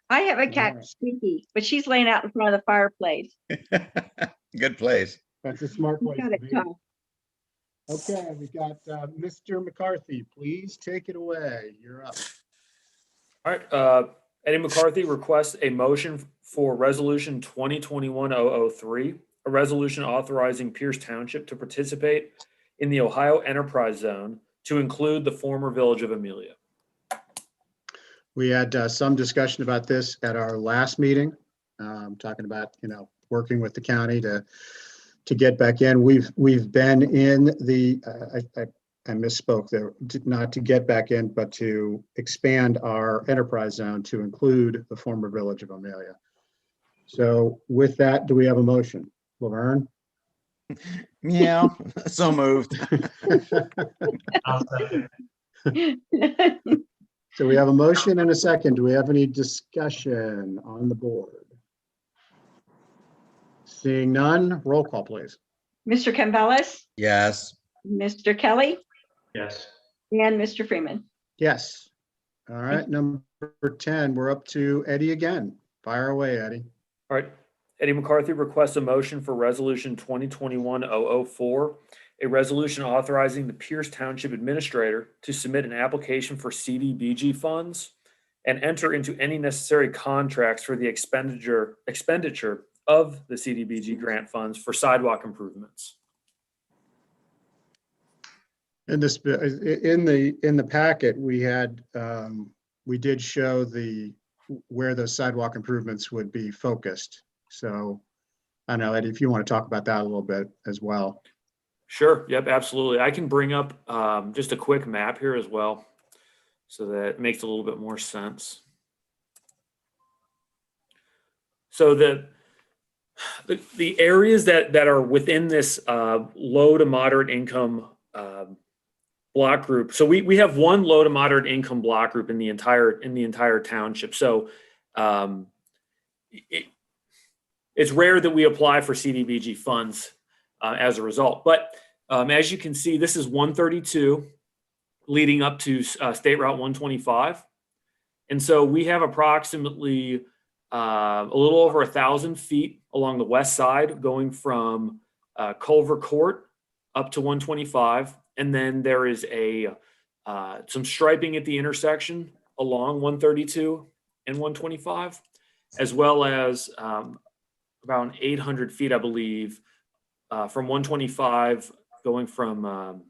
I have a cat, Squeaky, but she's laying out in front of the fireplace. Good place. That's a smart place Got to it, be. Tom. Okay, we got Mr. McCarthy. Please take it away. You're up. All right, Eddie McCarthy requests a motion for resolution 2021-003, a resolution authorizing Pierce Township to participate in the Ohio Enterprise Zone to include the former village of Amelia. We had some discussion about this at our last meeting, talking about, working with the county to get back in. We've been in the, I misspoke there, not to get back in, but to expand our enterprise zone to include the former village of Amelia. So with that, do we have a motion? Laverne? Meow. So moved. I'll second. So we have a motion and a second. Do we have any discussion on the board? Seeing none, roll call, please. Mr. Campbell, Yes. Mr. Kelly, Yes. and Mr. Freeman. Yes. All right, number 10, we're up to Eddie again. Fire away, Eddie. All right, Eddie McCarthy requests a motion for resolution 2021-004, a resolution authorizing the Pierce Township Administrator to submit an application for CDBG funds and enter into any necessary contracts for the expenditure of the CDBG grant funds for sidewalk improvements. In this, in the packet, we had, we did show where those sidewalk improvements would be focused. So I don't know, Eddie, if you want to talk about that a little bit as well. Sure. Yep. Absolutely. I can bring up just a quick map here as well, so that it makes a little bit more sense. So the areas that are within this low to moderate income block group. So we have one low to moderate income block group in the entire township. So it's rare that we apply for CDBG funds as a result. But as you can see, this is 132 leading up to State Route 125. And so we have approximately a little over 1,000 feet along the west side going from Culver Court up to 125. And then there is some striping at the intersection along 132 and 125, as well as about 800 feet, I believe, from 125 going from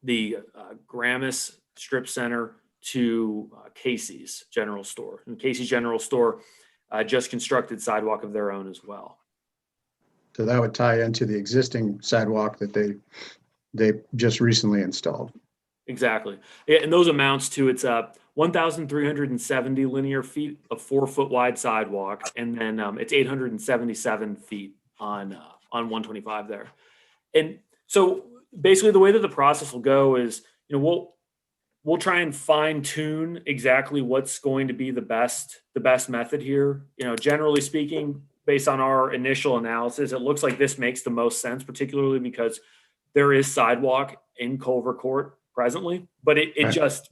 the Gramis Strip Center to Casey's General Store. And Casey's General Store just constructed sidewalk of their own as well. So that would tie into the existing sidewalk that they just recently installed. Exactly. Yeah, and those amounts to it's 1,370 linear feet of 4-foot wide sidewalk, and then it's 877 feet on 125 there. And so basically the way that the process will go is, we'll try and fine tune exactly what's going to be the best method here. Generally speaking, based on our initial analysis, it looks like this makes the most sense, particularly because there is sidewalk in Culver Court presently, but it just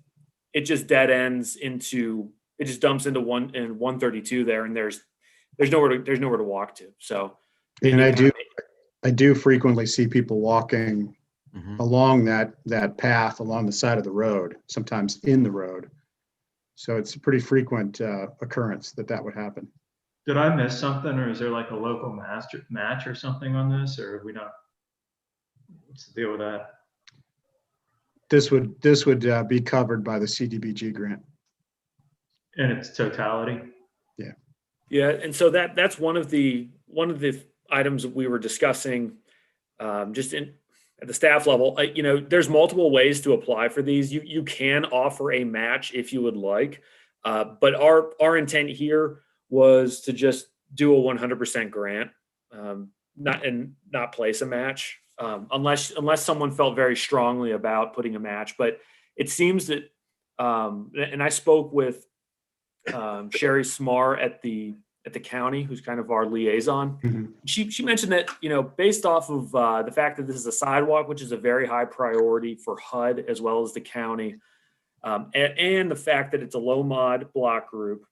dead ends into, it just dumps into 132 there, and there's nowhere to walk to. So, and I do frequently see people walking along that path along the side of the road, sometimes in the road. So it's a pretty frequent occurrence that would happen. Did I miss something, or is there like a local match or something on this, or are we not? What's the deal with that? This would be covered by the CDBG grant. In its totality? Yeah. Yeah, and so that's one of the items that we were discussing just at the staff level. There's multiple ways to apply for these. You can offer a match if you would like, but our intent here was to just do a 100% grant, not place a match, unless someone felt very strongly about putting a match. But it seems that, and I spoke with Sherry Smar at the county, who's kind of our liaison. Mhm. She mentioned that, based off of the fact that this is a sidewalk, which is a very high priority for HUD as well as the county, and the fact that it's a low mod block group,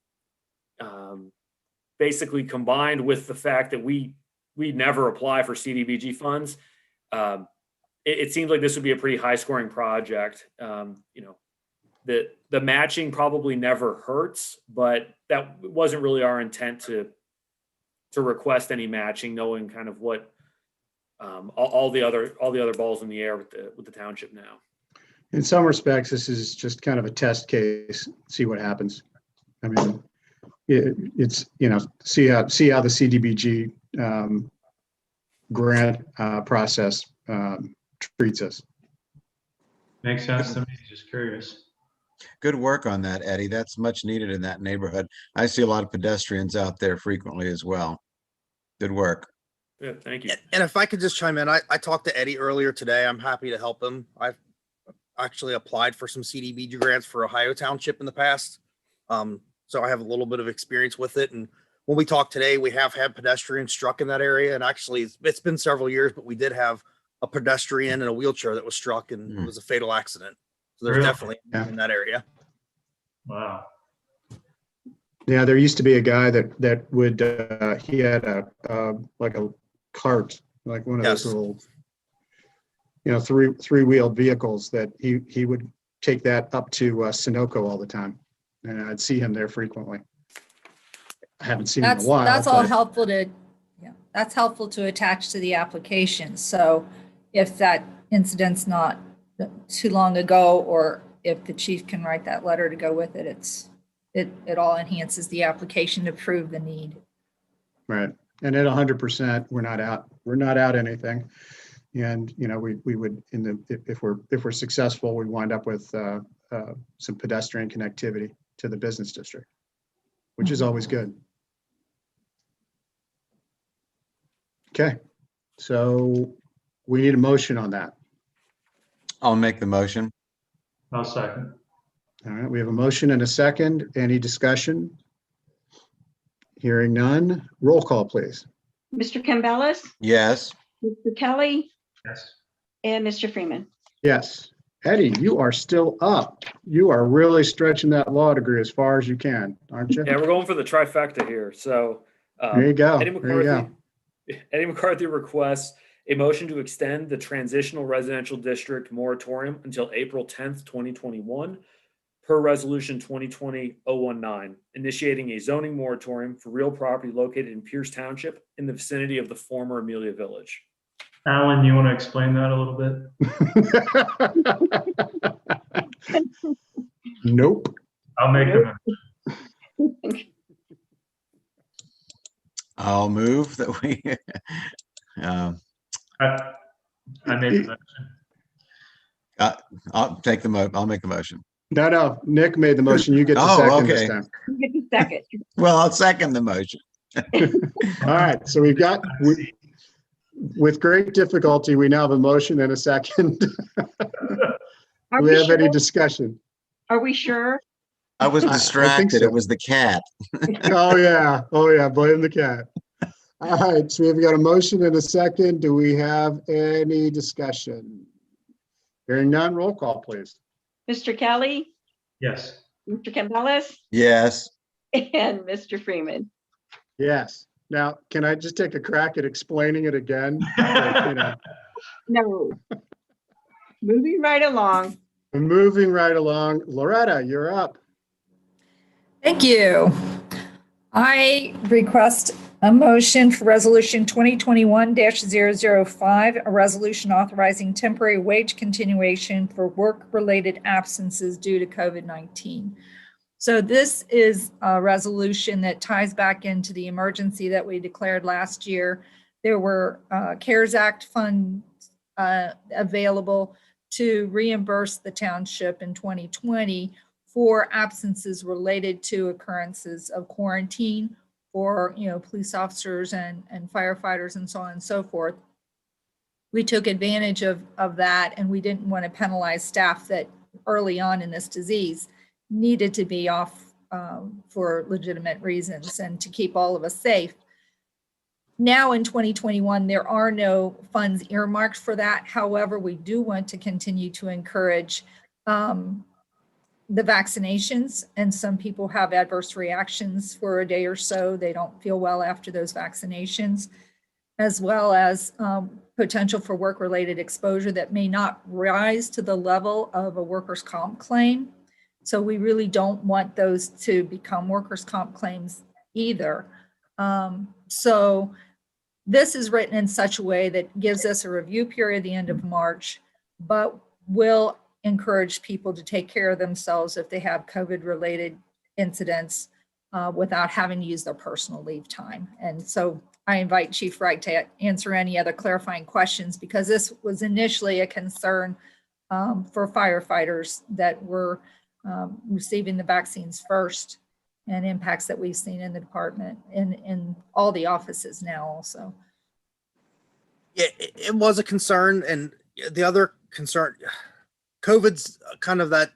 basically combined with the fact that we never apply for CDBG funds, it seems like this would be a pretty high scoring project. The matching probably never hurts, but that wasn't really our intent to request any matching, knowing kind of what all the other balls in the air with the township now. In some respects, this is just kind of a test case, see what happens. I mean, it's, see how the CDBG grant process treats us. Makes sense to me, just curious. Good work on that, Eddie. That's much needed in that neighborhood. I see a lot of pedestrians out there frequently as well. Good work. Yeah, thank you. And if I could just chime in, I talked to Eddie earlier today. I'm happy to help him. I've actually applied for some CDBG grants for Ohio Township in the past. So I have a little bit of experience with it. And when we talked today, we have had pedestrians struck in that area. And actually, it's been several years, but we did have a pedestrian in a wheelchair that was struck, and it was a fatal accident. So there's Really? definitely in that area. Wow. Yeah, there used to be a guy that would, he had like a cart, like one of those Yes. little, three-wheeled vehicles that he would take that up to Sunoco all the time. And I'd see him there frequently. I haven't seen him in a while. That's all but- helpful to, that's helpful to attach to the application. So if that incident's not too long ago, or if the chief can write that letter to go with it, it all enhances the application to prove the need. Right. And at 100%, we're not out anything. And, we would, if we're successful, we wind up with some pedestrian connectivity to the business district, which is always good. Okay. So we need a motion on that. I'll make the motion. I'll second. All right. We have a motion and a second. Any discussion? Hearing none. Roll call, please. Mr. Campbell, Yes. Mr. Kelly, Yes. and Mr. Freeman. Yes. Eddie, you are still up. You are really stretching that law degree as far as you can, aren't you? Yeah, we're going for the trifecta here. So There you go. Eddie There you go. McCarthy requests a motion to extend the transitional residential district moratorium until April 10th, 2021, per resolution 2020-019, initiating a zoning moratorium for real property located in Pierce Township in the vicinity of the former Amelia Village. Alan, you want to explain that a little bit? Nope. I'll make the I'll move that we, I made the motion. I'll make the motion. No, Nick made the motion. You get the Oh, second this okay. time. You get the second. Well, I'll second the motion. All right, so with great difficulty, we now have a motion and a second. Do Are we we have any sure? discussion? Are we sure? I was I think distracted. so. It was the cat. Oh, yeah, blame the cat. All right, so we've got a motion and a second. Do we have any discussion? Hearing none, roll call, please. Mr. Kelly, Yes. Mr. Campbell, Yes. and Mr. Freeman. Yes. Now, can I just take a crack at explaining it again? Like, No. Moving right along. moving right along. Loretta, you're up. Thank you. I request a motion for resolution 2021-005, a resolution authorizing temporary wage continuation for work-related absences due to COVID-19. So this is a resolution that ties back into the emergency that we declared last year. There were CARES Act funds available to reimburse the township in 2020 for absences related to occurrences of quarantine for, police officers and firefighters and so on and so forth. We took advantage of that, and we didn't want to penalize staff that early on in this disease needed to be off for legitimate reasons and to keep all of us safe. Now in 2021, there are no funds earmarked for that. However, we do want to continue to encourage the vaccinations, and some people have adverse reactions for a day or so. They don't feel well after those vaccinations, as well as potential for work-related exposure that may not rise to the level of a workers' comp claim. So we really don't want those to become workers' comp claims either. So this is written in such a way that gives us a review period at the end of March, but will encourage people to take care of themselves if they have COVID-related incidents without having to use their personal leave time. And so I invite Chief Wright to answer any other clarifying questions, because this was initially a concern for firefighters that were receiving the vaccines first, and impacts that we've seen in the department and in all the offices now also. Yeah, it was a concern. And the other concern, COVID's kind of that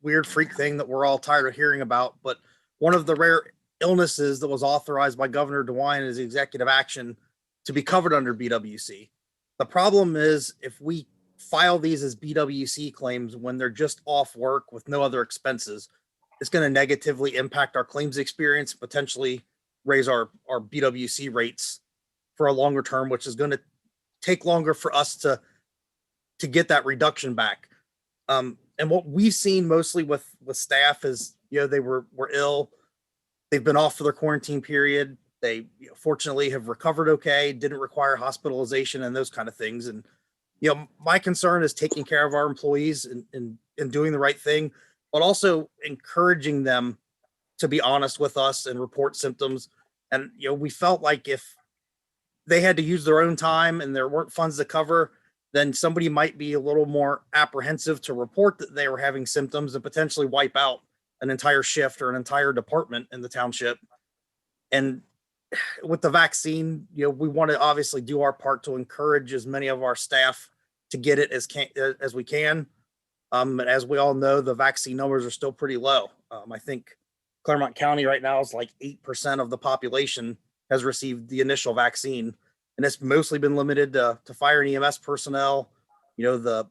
weird freak thing that we're all tired of hearing about, but one of the rare illnesses that was authorized by Governor DeWine as executive action to be covered under BWC. The problem is, if we file these as BWC claims when they're just off work with no other expenses, it's going to negatively impact our claims experience, potentially raise our BWC rates for a longer term, which is going to take longer for us to get that reduction back. And what we've seen mostly with staff is, they were ill. They've been off for their quarantine period. They fortunately have recovered okay, didn't require hospitalization and those kind of things. And, my concern is taking care of our employees and doing the right thing, but also encouraging them to be honest with us and report symptoms. And, we felt like if they had to use their own time and there weren't funds to cover, then somebody might be a little more apprehensive to report that they were having symptoms and potentially wipe out an entire shift or an entire department in the township. And with the vaccine, we want to obviously do our part to encourage as many of our staff to get it as we can. But as we all know, the vaccine numbers are still pretty low. I think Claremont County right now is like 8% of the population has received the initial vaccine, and it's mostly been limited to fire and EMS personnel, the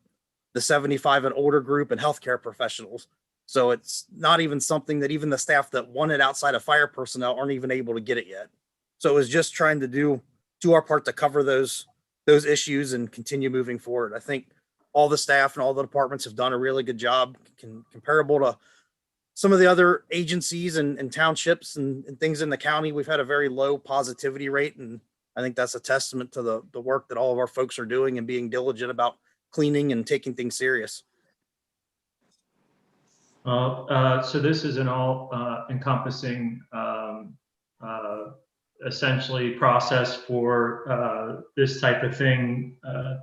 75 and older group, and healthcare professionals. So it's not even something that even the staff that wanted outside of fire personnel aren't even able to get it yet. So it was just trying to do our part to cover those issues and continue moving forward. I think all the staff and all the departments have done a really good job, comparable to some of the other agencies and townships and things in the county. We've had a very low positivity rate, and I think that's a testament to the work that all of our folks are doing and being diligent about cleaning and taking things serious. So this is an all encompassing essentially process for this type of thing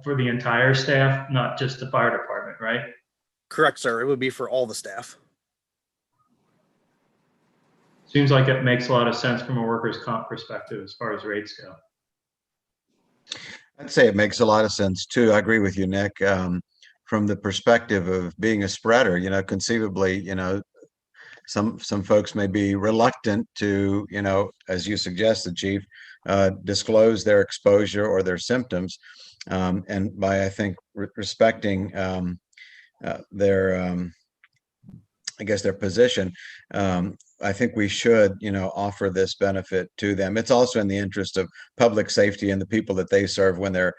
for the entire staff, not just the fire department, right? Correct, sir. It would be for all the staff. Seems like it makes a lot of sense from a workers' comp perspective as far as rates go. I'd say it makes a lot of sense too. I agree with you, Nick. From the perspective of being a spreader, conceivably, some folks may be reluctant to, as you suggested, Chief, disclose their exposure or their symptoms. And by, I think, respecting their, their position, I think we should, offer this benefit to them. It's also in the interest of public safety and the people that they serve when they're,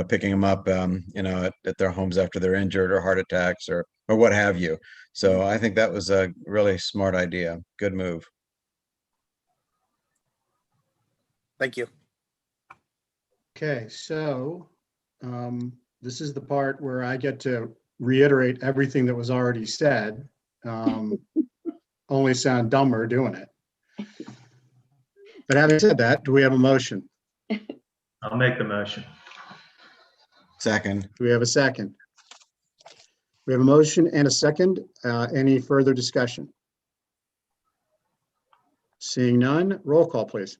picking them up, at their homes after they're injured or heart attacks or what have you. So I think that was a really smart idea. Good move. Thank you. Okay, so this is the part where I get to reiterate everything that was already said. Only sound dumber doing it. But having said that, do we have a motion? I'll make the motion. Second. Do we have a second? We have a motion and a second. Any further discussion? Seeing none, roll call, please.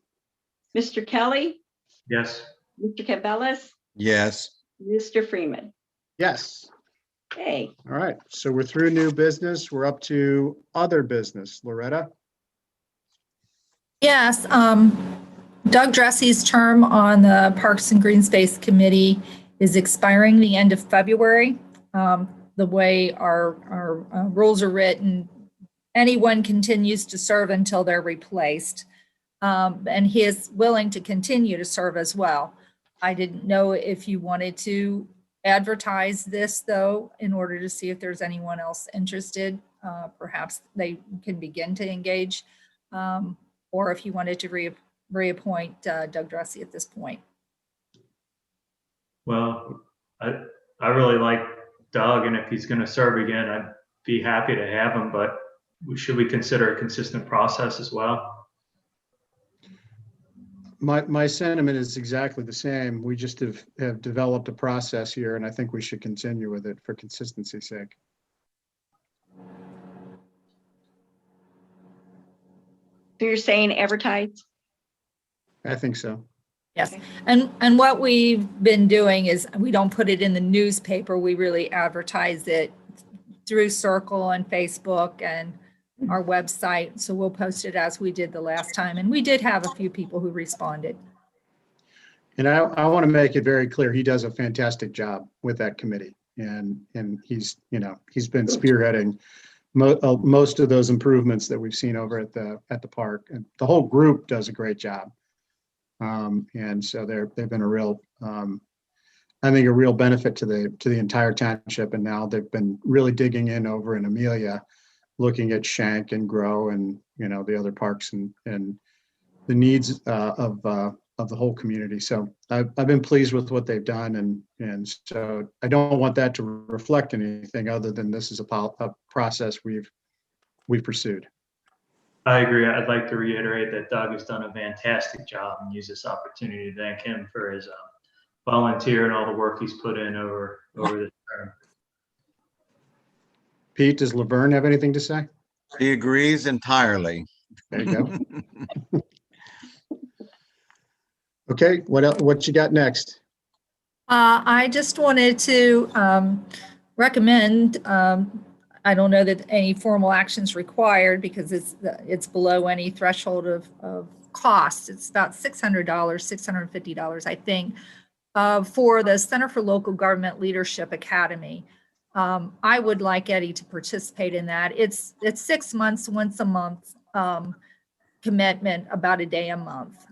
Mr. Kelly, Yes. Mr. Campbell, Yes. Mr. Freeman. Yes. Okay, All right. So we're through new business. We're up to other business. Loretta? Yes, Doug Dressy's term on the Parks and Green Space Committee is expiring the end of February. The way our rules are written, anyone continues to serve until they're replaced. And he is willing to continue to serve as well. I didn't know if you wanted to advertise this, though, in order to see if there's anyone else interested. Perhaps they can begin to engage, or if you wanted to reappoint Doug Dressy at this point. Well, I really like Doug, and if he's going to serve again, I'd be happy to have him, but should we consider a consistent process as well? My sentiment is exactly the same. We just have developed a process here, and I think we should continue with it for consistency's sake. so you're saying advertise? I think so. Yes, and what we've been doing is we don't put it in the newspaper. We really advertise it through Circle and Facebook and our website. So we'll post it as we did the last time. And we did have a few people who responded. And I want to make it very clear, he does a fantastic job with that committee. And he's been spearheading most of those improvements that we've seen over at the park. And the whole group does a great job. And so they've been a real, I think a real benefit to the entire township. And now they've been really digging in over in Amelia, looking at Shank and Grow and, the other parks and the needs of the whole community. So I've been pleased with what they've done. And so I don't want that to reflect anything other than this is a process we've pursued. I agree. I'd like to reiterate that Doug has done a fantastic job and use this opportunity to thank him for his volunteer and all the work he's put in over this term. Pete, does Laverne have anything to say? He agrees entirely. There you go. Okay, what you got next? I just wanted to recommend, I don't know that any formal action is required because it's below any threshold of cost. It's about $600, $650, I think, for the Center for Local Government Leadership Academy. I would like Eddie to participate in that. It's 6 months, once a month commitment, about a day a month.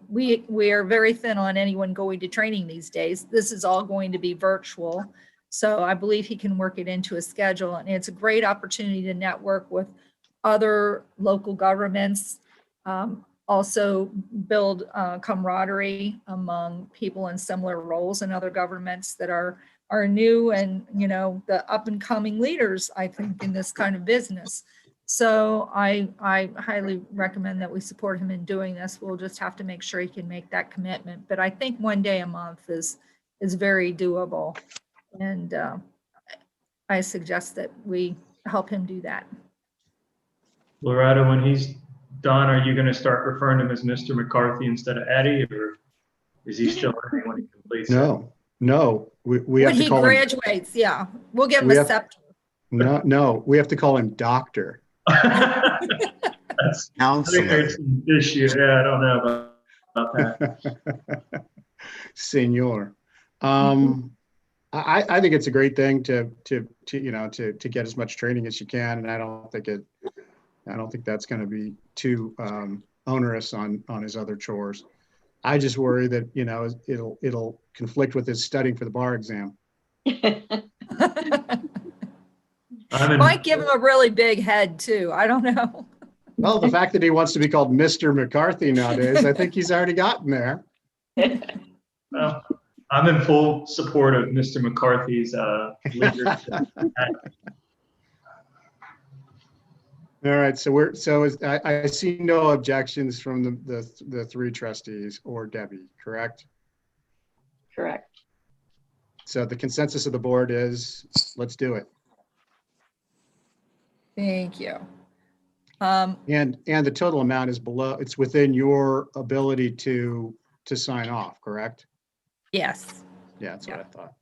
We are very thin on anyone going to training these days. This is all going to be virtual. So I believe he can work it into a schedule, and it's a great opportunity to network with other local governments, also build camaraderie among people in similar roles in other governments that are new and, the up and coming leaders, I think, in this kind of business. So I highly recommend that we support him in doing this. We'll just have to make sure he can make that commitment. But I think one day a month is very doable. And I suggest that we help him do that. Loretta, when he's done, are you going to start referring to him as Mr. McCarthy instead of Eddie, or is he still learning when he completes? No. We have When to he call graduates, yeah, we'll give him We a have- scepter. No, we have to call him Doctor. That's I think there's an issue. Yeah, I don't know about that. Senor. I think it's a great thing to get as much training as you can, and I don't think that's going to be too onerous on his other chores. I just worry that it'll conflict with his studying for the bar exam. Might give him a really big head too. I don't know. Well, the fact that he wants to be called Mr. McCarthy nowadays, I think he's already gotten there. Well, I'm in full support of Mr. McCarthy's leadership. All right, I see no objections from the three trustees or Debbie, correct? Correct. So the consensus of the board is, let's do it. Thank you. And the total amount is below, it's within your ability to sign off, correct? Yes. Yeah, that's what I thought.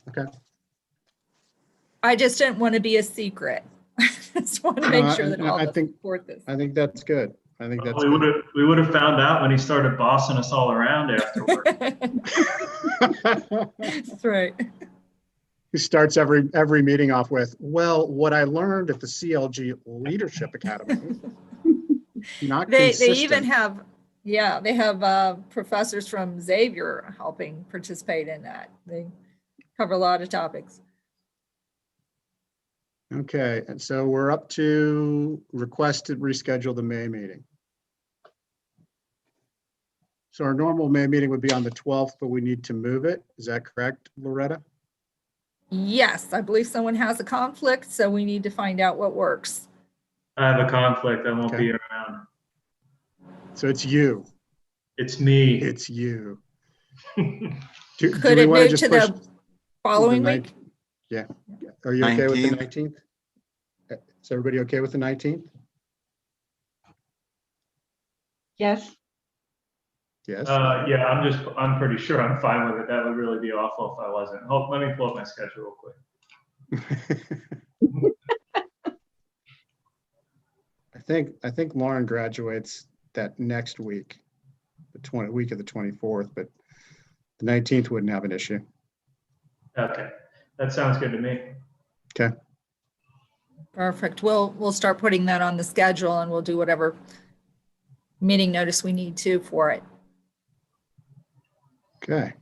Okay. I just didn't want to be a secret. Just want to make sure that all I the think- support this. I think that's good. I think that's We good. would have found out when he started bossing us all around afterward. That's right. He starts every meeting off with, well, what I learned at the CLG Leadership Academy. Not They consistent. even have, yeah, they have professors from Xavier helping participate in that. They cover a lot of topics. Okay, and so we're up to request to reschedule the May meeting. So our normal May meeting would be on the 12th, but we need to move it. Is that correct, Loretta? Yes, I believe someone has a conflict, so we need to find out what works. I have a conflict. I won't Okay. be around. So it's you. It's me. It's you. Do Could we it wanna move just to push the following the week? Yeah. Are you okay with the 19th? 19th? Is everybody okay with the 19th? Yes, Yes. Yeah, I'm pretty sure I'm fine with it. That would really be awful if I wasn't. Hold, let me pull up my schedule real quick. I think Lauren graduates that next week, week of the 24th, but the 19th wouldn't have an issue. Okay, that sounds good to me. Okay. Perfect. We'll start putting that on the schedule and we'll do whatever meeting notice we need to for it. Okay.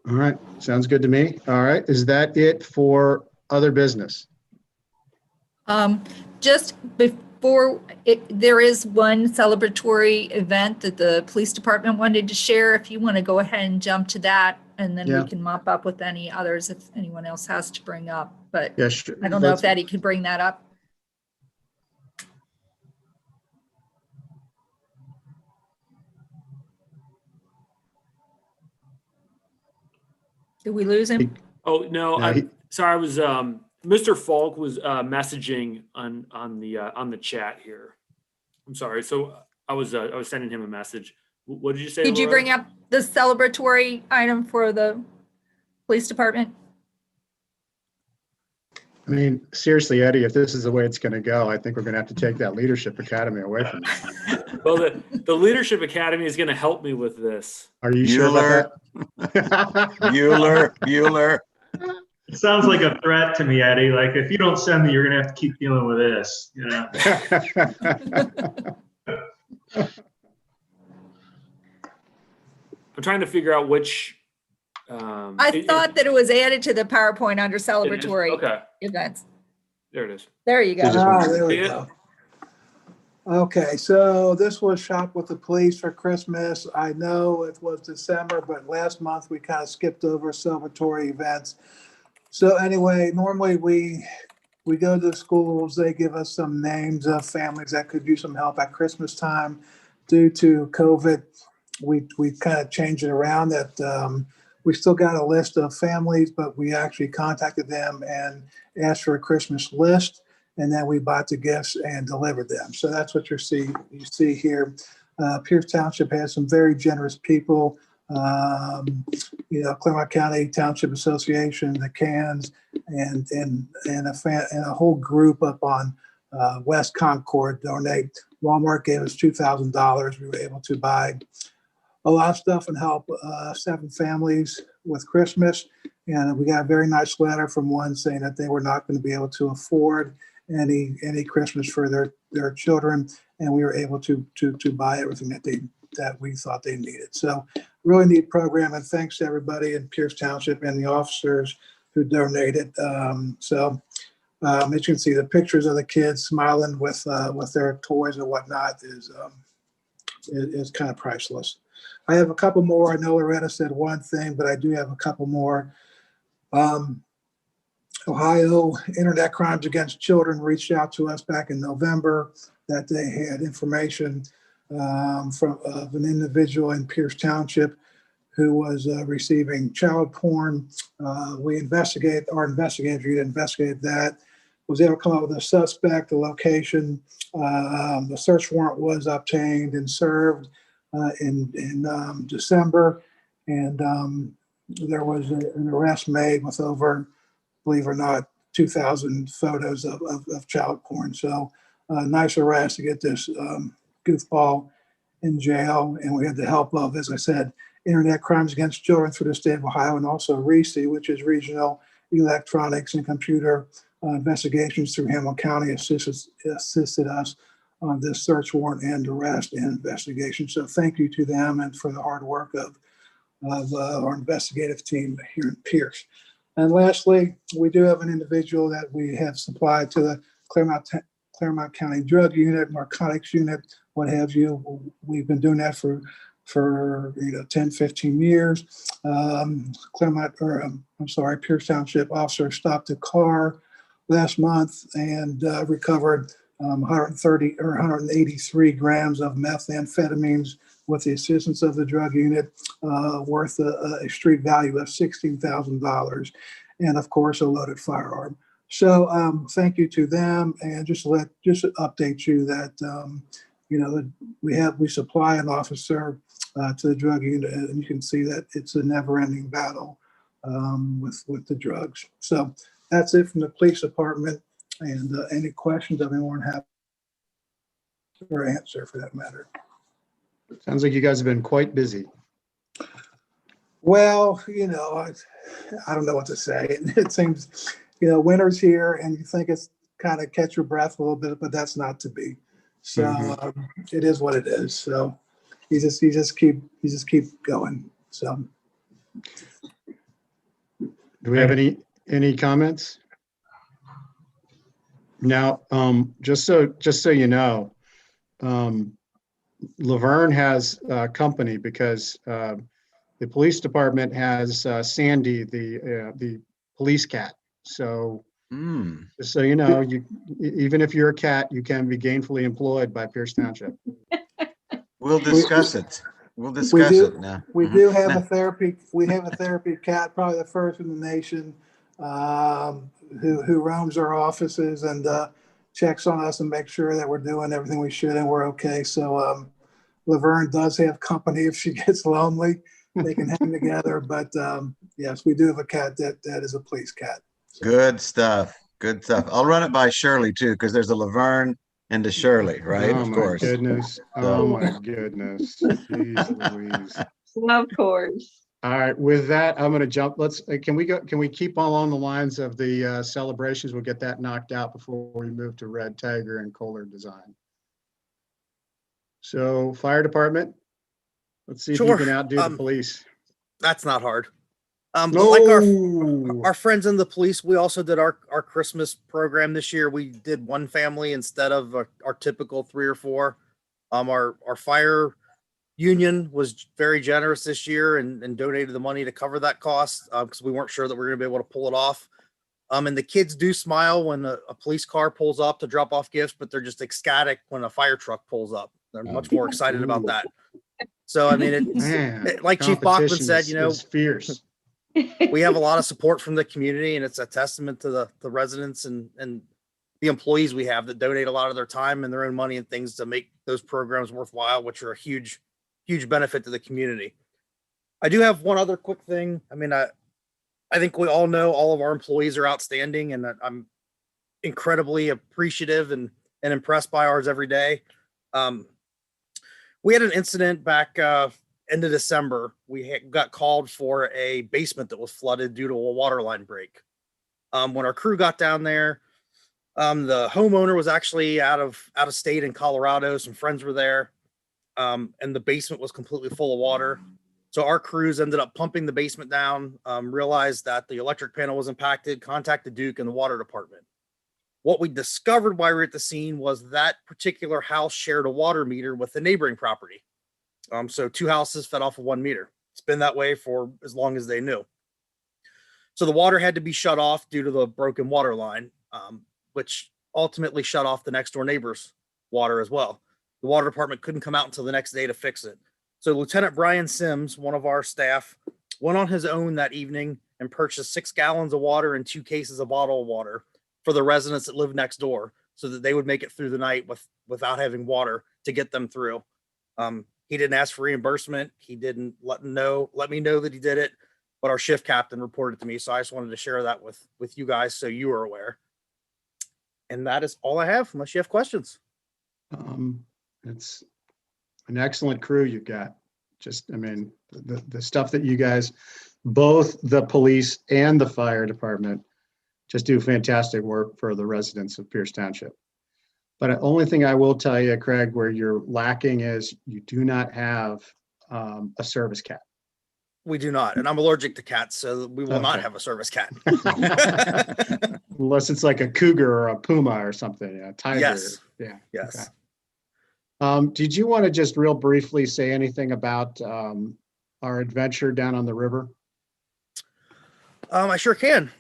All right, sounds good to me. All right, is that it for other business? Just before, there is one celebratory event that the police department wanted to share. If you want to go ahead and jump to that, and then Yeah. we can mop up with any others if anyone else has to bring up. But Yeah, sure. I don't know if Eddie could bring that up. Did we lose him? Oh, no, No, I'm sorry. I was, Mr. Falk was messaging on the chat here. I'm sorry. So I was sending him a message. What did you say? Did you Laura? bring up the celebratory item for the police department? I mean, seriously, Eddie, if this is the way it's going to go, I think we're going to have to take that Leadership Academy away from you. Well, the Leadership Academy is going to help me with this. Are you sure about that? Bueller. It sounds like a threat to me, Eddie. Like, if you don't send me, you're gonna have to keep dealing with this, you know? I'm trying to figure out which. I thought that it was added to the PowerPoint under celebratory Okay, events. there it is. There you go. There we Yeah. go. Okay, so this was Shop with the Police for Christmas. I know it was December, but last month we kind of skipped over celebratory events. So anyway, normally we go to the schools, they give us some names of families that could use some help at Christmas time. Due to COVID, we kind of changed it around that we still got a list of families, but we actually contacted them and asked for a Christmas list. And then we bought the gifts and delivered them. So that's what you see here. Pierce Township has some very generous people. Claremont County Township Association, the Cans, and a whole group up on West Concord donate. Walmart gave us $2,000. We were able to buy a lot of stuff and help 7 families with Christmas. And we got a very nice letter from one saying that they were not going to be able to afford any Christmas for their children, and we were able to buy everything that we thought they needed. So really neat program, and thanks to everybody in Pierce Township and the officers who donated. As you can see, the pictures of the kids smiling with their toys and whatnot is kind of priceless. I have a couple more. I know Loretta said one thing, but I do have a couple more. Ohio Internet Crimes Against Children reached out to us back in November that they had information from an individual in Pierce Township who was receiving child porn. Our investigators investigated that. was able to come up with a suspect, the location. The search warrant was obtained and served in December. And there was an arrest made with over, believe it or not, 2,000 photos of child porn. So nice arrest to get this goofball in jail. And we had the help of, as I said, Internet Crimes Against Children through the state of Ohio, and also RECE, which is Regional Electronics and Computer Investigations through Hamilton County, assisted us on this search warrant and arrest and investigation. So thank you to them and for the hard work of our investigative team here in Pierce. And lastly, we do have an individual that we have supplied to the Claremont County Drug Unit, Narcotics Unit, what have you. We've been doing that for 10, 15 years. Pierce Township officer stopped a car last month and recovered 130 or 183 grams of methamphetamines with the assistance of the drug unit, worth a street value of $16,000, and of course a loaded firearm. So thank you to them, and just to update you that we supply an officer to the drug unit, and you can see that it's a never-ending battle with the drugs. So that's it from the police department. And any questions that anyone have or answer for that matter. Sounds like you guys have been quite busy. Well, I don't know what to say. It seems, winter's here, and you think it's kind of catch your breath a little bit, but that's not to be. So it is what it is. So you just keep going. So do we have any comments? Now, just so you know, Laverne has company because the police department has Sandy, the police cat. So just so you know, even if you're a cat, you can be gainfully employed by Pierce Township. We'll discuss it. We'll discuss it now. We do have a therapy. We have a therapy cat, probably the first in the nation, who roams our offices and checks on us and makes sure that we're doing everything we should and we're okay. So Laverne does have company if she gets lonely. They can hang together. But yes, we do have a cat that is a police cat. So. Good stuff. Good stuff. I'll run it by Shirley too, because there's a Laverne and a Shirley, right? Oh, of course. Goodness. Oh my goodness. Jeez Louise. Of course. All right, with that, I'm going to jump. Can we keep along the lines of the celebrations? We'll get that knocked out before we move to Red Tiger and Kohler Design. So fire department, let's see if you can outdo the police. That's not hard. No. Like our friends in the police, we also did our Christmas program this year. We did one family instead of our typical 3 or 4. Our fire union was very generous this year and donated the money to cover that cost because we weren't sure that we were going to be able to pull it off. And the kids do smile when a police car pulls up to drop off gifts, but they're just ecstatic when a fire truck pulls up. They're much more excited about that. So, I mean, like Chief Bachman said, it's fierce. We have a lot of support from the community, and it's a testament to the residents and the employees we have that donate a lot of their time and their own money and things to make those programs worthwhile, which are a huge benefit to the community. I do have one other quick thing. I mean, I think we all know all of our employees are outstanding, and I'm incredibly appreciative and impressed by ours every day. We had an incident back end of December. We got called for a basement that was flooded due to a water line break. When our crew got down there, the homeowner was actually out of state in Colorado. Some friends were there. And the basement was completely full of water. So our crews ended up pumping the basement down, realized that the electric panel was impacted, contacted Duke and the water department. What we discovered while we were at the scene was that particular house shared a water meter with the neighboring property. So 2 houses fed off of 1 meter. It's been that way for as long as they knew. So the water had to be shut off due to the broken water line, which ultimately shut off the next door neighbor's water as well. The water department couldn't come out until the next day to fix it. So Lieutenant Brian Sims, one of our staff, went on his own that evening and purchased 6 gallons of water and 2 cases of bottled water for the residents that live next door so that they would make it through the night without having water to get them through. He didn't ask for reimbursement. He didn't let me know that he did it, but our shift captain reported to me. So I just wanted to share that with you guys so you are aware. And that is all I have, unless you have questions. It's an excellent crew you've got. Just, I mean, the stuff that you guys, both the police and the fire department, just do fantastic work for the residents of Pierce Township. But the only thing I will tell you, Craig, where you're lacking is you do not have a service cat. We do not, and I'm allergic to cats, so we will not Okay. have a service cat. Unless it's like a cougar or a puma or something, a tiger. Yes. Yeah. Yes. Okay. Did you want to just real briefly say anything about our adventure down on the river? I sure can.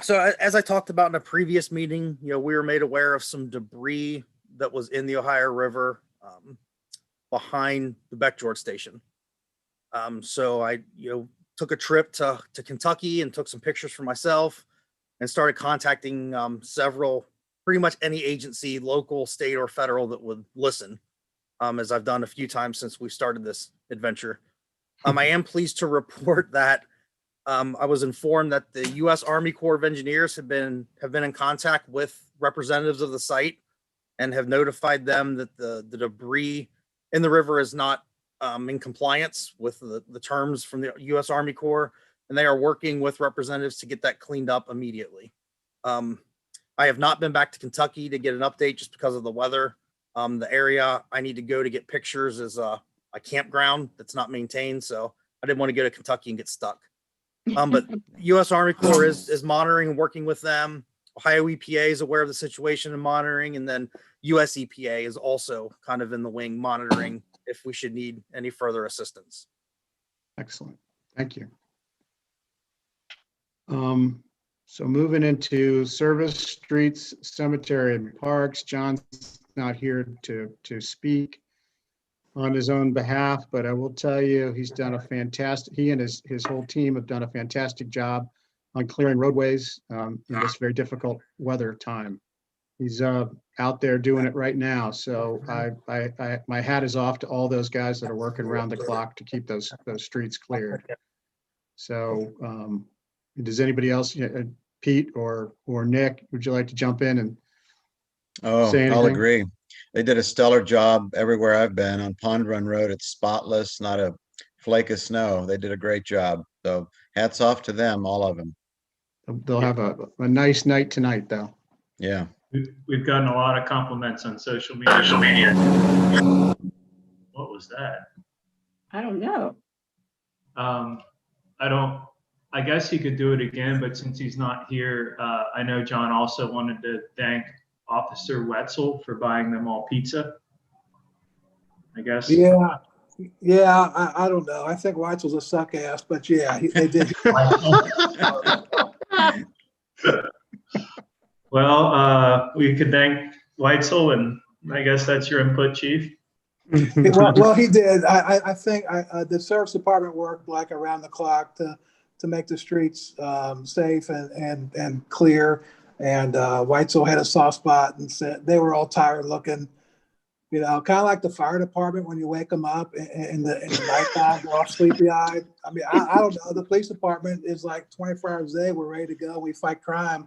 So as I talked about in a previous meeting, we were made aware of some debris that was in the Ohio River behind the Beck George station. So I, took a trip to Kentucky and took some pictures for myself and started contacting pretty much any agency, local, state, or federal that would listen, as I've done a few times since we started this adventure. I am pleased to report that I was informed that the U.S. Army Corps of Engineers have been in contact with representatives of the site and have notified them that the debris in the river is not in compliance with the terms from the U.S. Army Corps, and they are working with representatives to get that cleaned up immediately. I have not been back to Kentucky to get an update just because of the weather. The area I need to go to get pictures is a campground that's not maintained, so I didn't want to go to Kentucky and get stuck. But U.S. Army Corps is monitoring and working with them. Ohio EPA is aware of the situation and monitoring, and then US EPA is also kind of in the wing monitoring if we should need any further assistance. Excellent. Thank you. So moving into service streets, cemetery, and parks. John's not here to speak on his own behalf, but I will tell you, he and his whole team have done a fantastic job on clearing roadways in this very difficult weather time. He's out there doing it right now. So my hat is off to all those guys that are working around the clock to keep those streets cleared. So does anybody else, Pete or Nick, would you like to jump in and say anything? I'll agree. They did a stellar job everywhere I've been. On Pond Run Road, it's spotless, not a flake of snow. They did a great job. So hats off to them, all of them. They'll have a nice night tonight, though. Yeah. We've gotten a lot of compliments on social media. What was that? I don't know. I guess he could do it again, but since he's not here, I know John also wanted to thank Officer Wetzel for buying them all pizza. I guess. Yeah, I don't know. I think Weitzel's a suck ass, but yeah, they did. Well, we could thank Weitzel, and I guess that's your input, Chief. well, he did. I think the service department worked like around the clock to make the streets safe and clear. And Weitzel had a soft spot and said they were all tired looking, kind of like the fire department when you wake them up in the nighttime, they're all sleepy eyed. I mean, I don't know. The police department is like 24 hours a day. We're ready to go. We fight crime.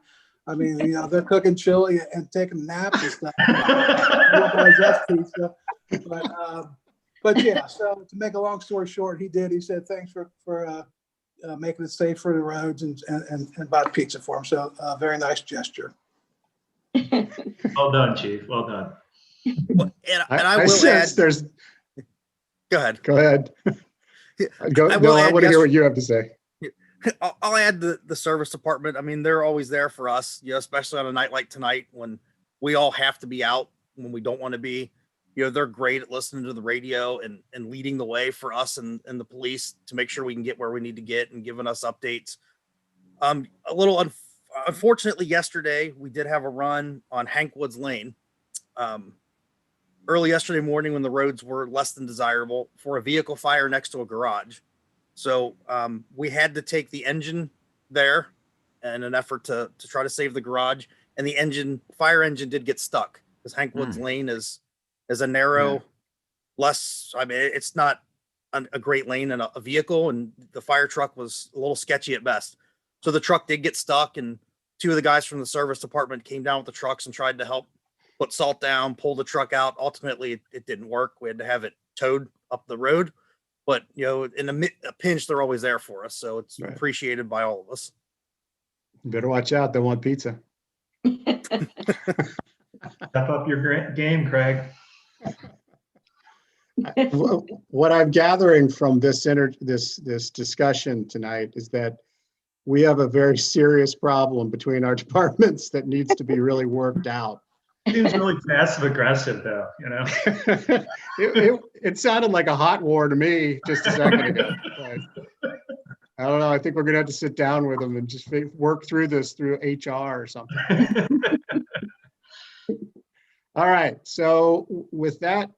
I mean, they're cooking chili and taking naps and stuff. But yeah, so to make a long story short, he did. He said, thanks for making it safe for the roads and bought pizza for him. So very nice gesture. Well done, Chief. Well done. And I will add. Go ahead. Go ahead. I want to hear what you have to say. I'll add the service department. I mean, they're always there for us, especially on a night like tonight when we all have to be out when we don't want to be. They're great at listening to the radio and leading the way for us and the police to make sure we can get where we need to get and giving us updates. Unfortunately, yesterday we did have a run on Hank Woods Lane. Early yesterday morning when the roads were less than desirable for a vehicle fire next to a garage. So we had to take the engine there in an effort to try to save the garage. And the fire engine did get stuck because Hank Woods Lane is a narrow, less, I mean, it's not a great lane in a vehicle, and the fire truck was a little sketchy at best. So the truck did get stuck, and two of the guys from the service department came down with the trucks and tried to help put salt down, pull the truck out. Ultimately, it didn't work. We had to have it towed up the road. But, you know, in a pinch, they're always there for us. So it's appreciated by all of us. You better watch out. They want pizza. Step up your game, Craig. What I'm gathering from this discussion tonight is that we have a very serious problem between our departments that needs to be really worked out. Seems really passive aggressive, though. You know, it sounded like a hot war to me just a second ago. But I don't know. I think we're gonna have to sit down with them and just work through this through HR or something. All right. So with that,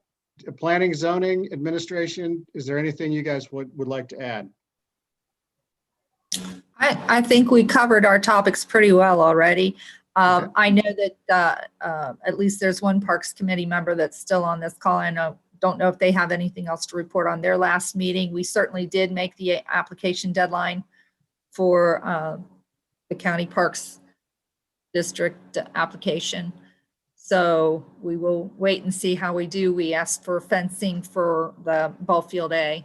planning, zoning, administration, is there anything you guys would like to add? I think we covered our topics pretty well already. Okay. I know that at least there's one Parks Committee member that's still on this call. I don't know if they have anything else to report on their last meeting. We certainly did make the application deadline for the County Parks District application. So we will wait and see how we do. We asked for fencing for the ball field A.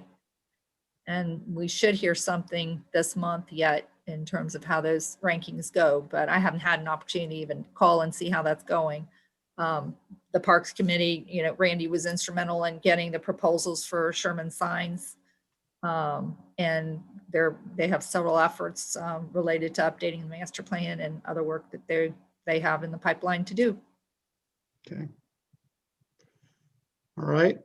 And we should hear something this month yet in terms of how those rankings go, but I haven't had an opportunity to even call and see how that's going. The Parks Committee, you know, Randy was instrumental in getting the proposals for Sherman signs. And they have several efforts related to updating the master plan and other work that they have in the pipeline to do. Okay. All right.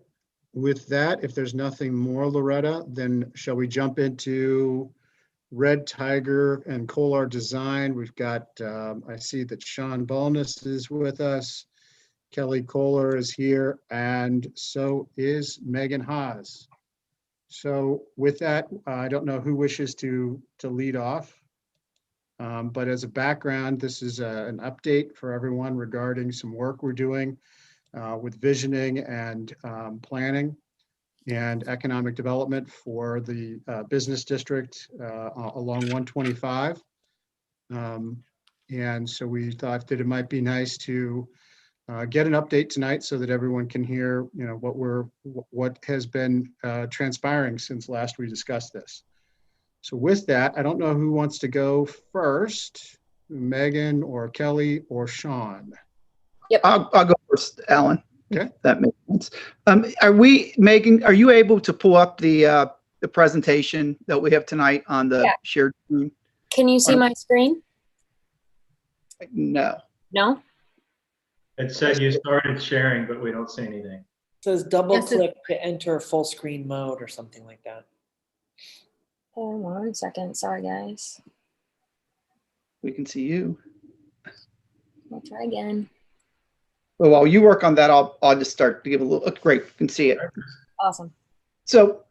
With that, if there's nothing more, Loretta, then shall we jump into Red Tiger and Kolar Design? We've got, I see that Sean Balness is with us. Kelly Kohler is here, and so is Megan Haas. So with that, I don't know who wishes to lead off. But as a background, this is an update for everyone regarding some work we're doing with visioning and planning and economic development for the business district along 125. And so we thought that it might be nice to get an update tonight so that everyone can hear, you know, what has been transpiring since last we discussed this. So with that, I don't know who wants to go first, Megan or Kelly or Sean. Yep. I'll go first, Alan. Okay. That makes sense. Are you able to pull up the presentation that we have tonight on the shared screen? Can you see my screen? No. No? It said you started sharing, but we don't see anything. It says double click to enter full screen mode or something like that. 1 second. Sorry, guys. We can see you. I'll try again. Well, while you work on that, I'll just start to give a little. Oh, great, you can see it. Awesome. So,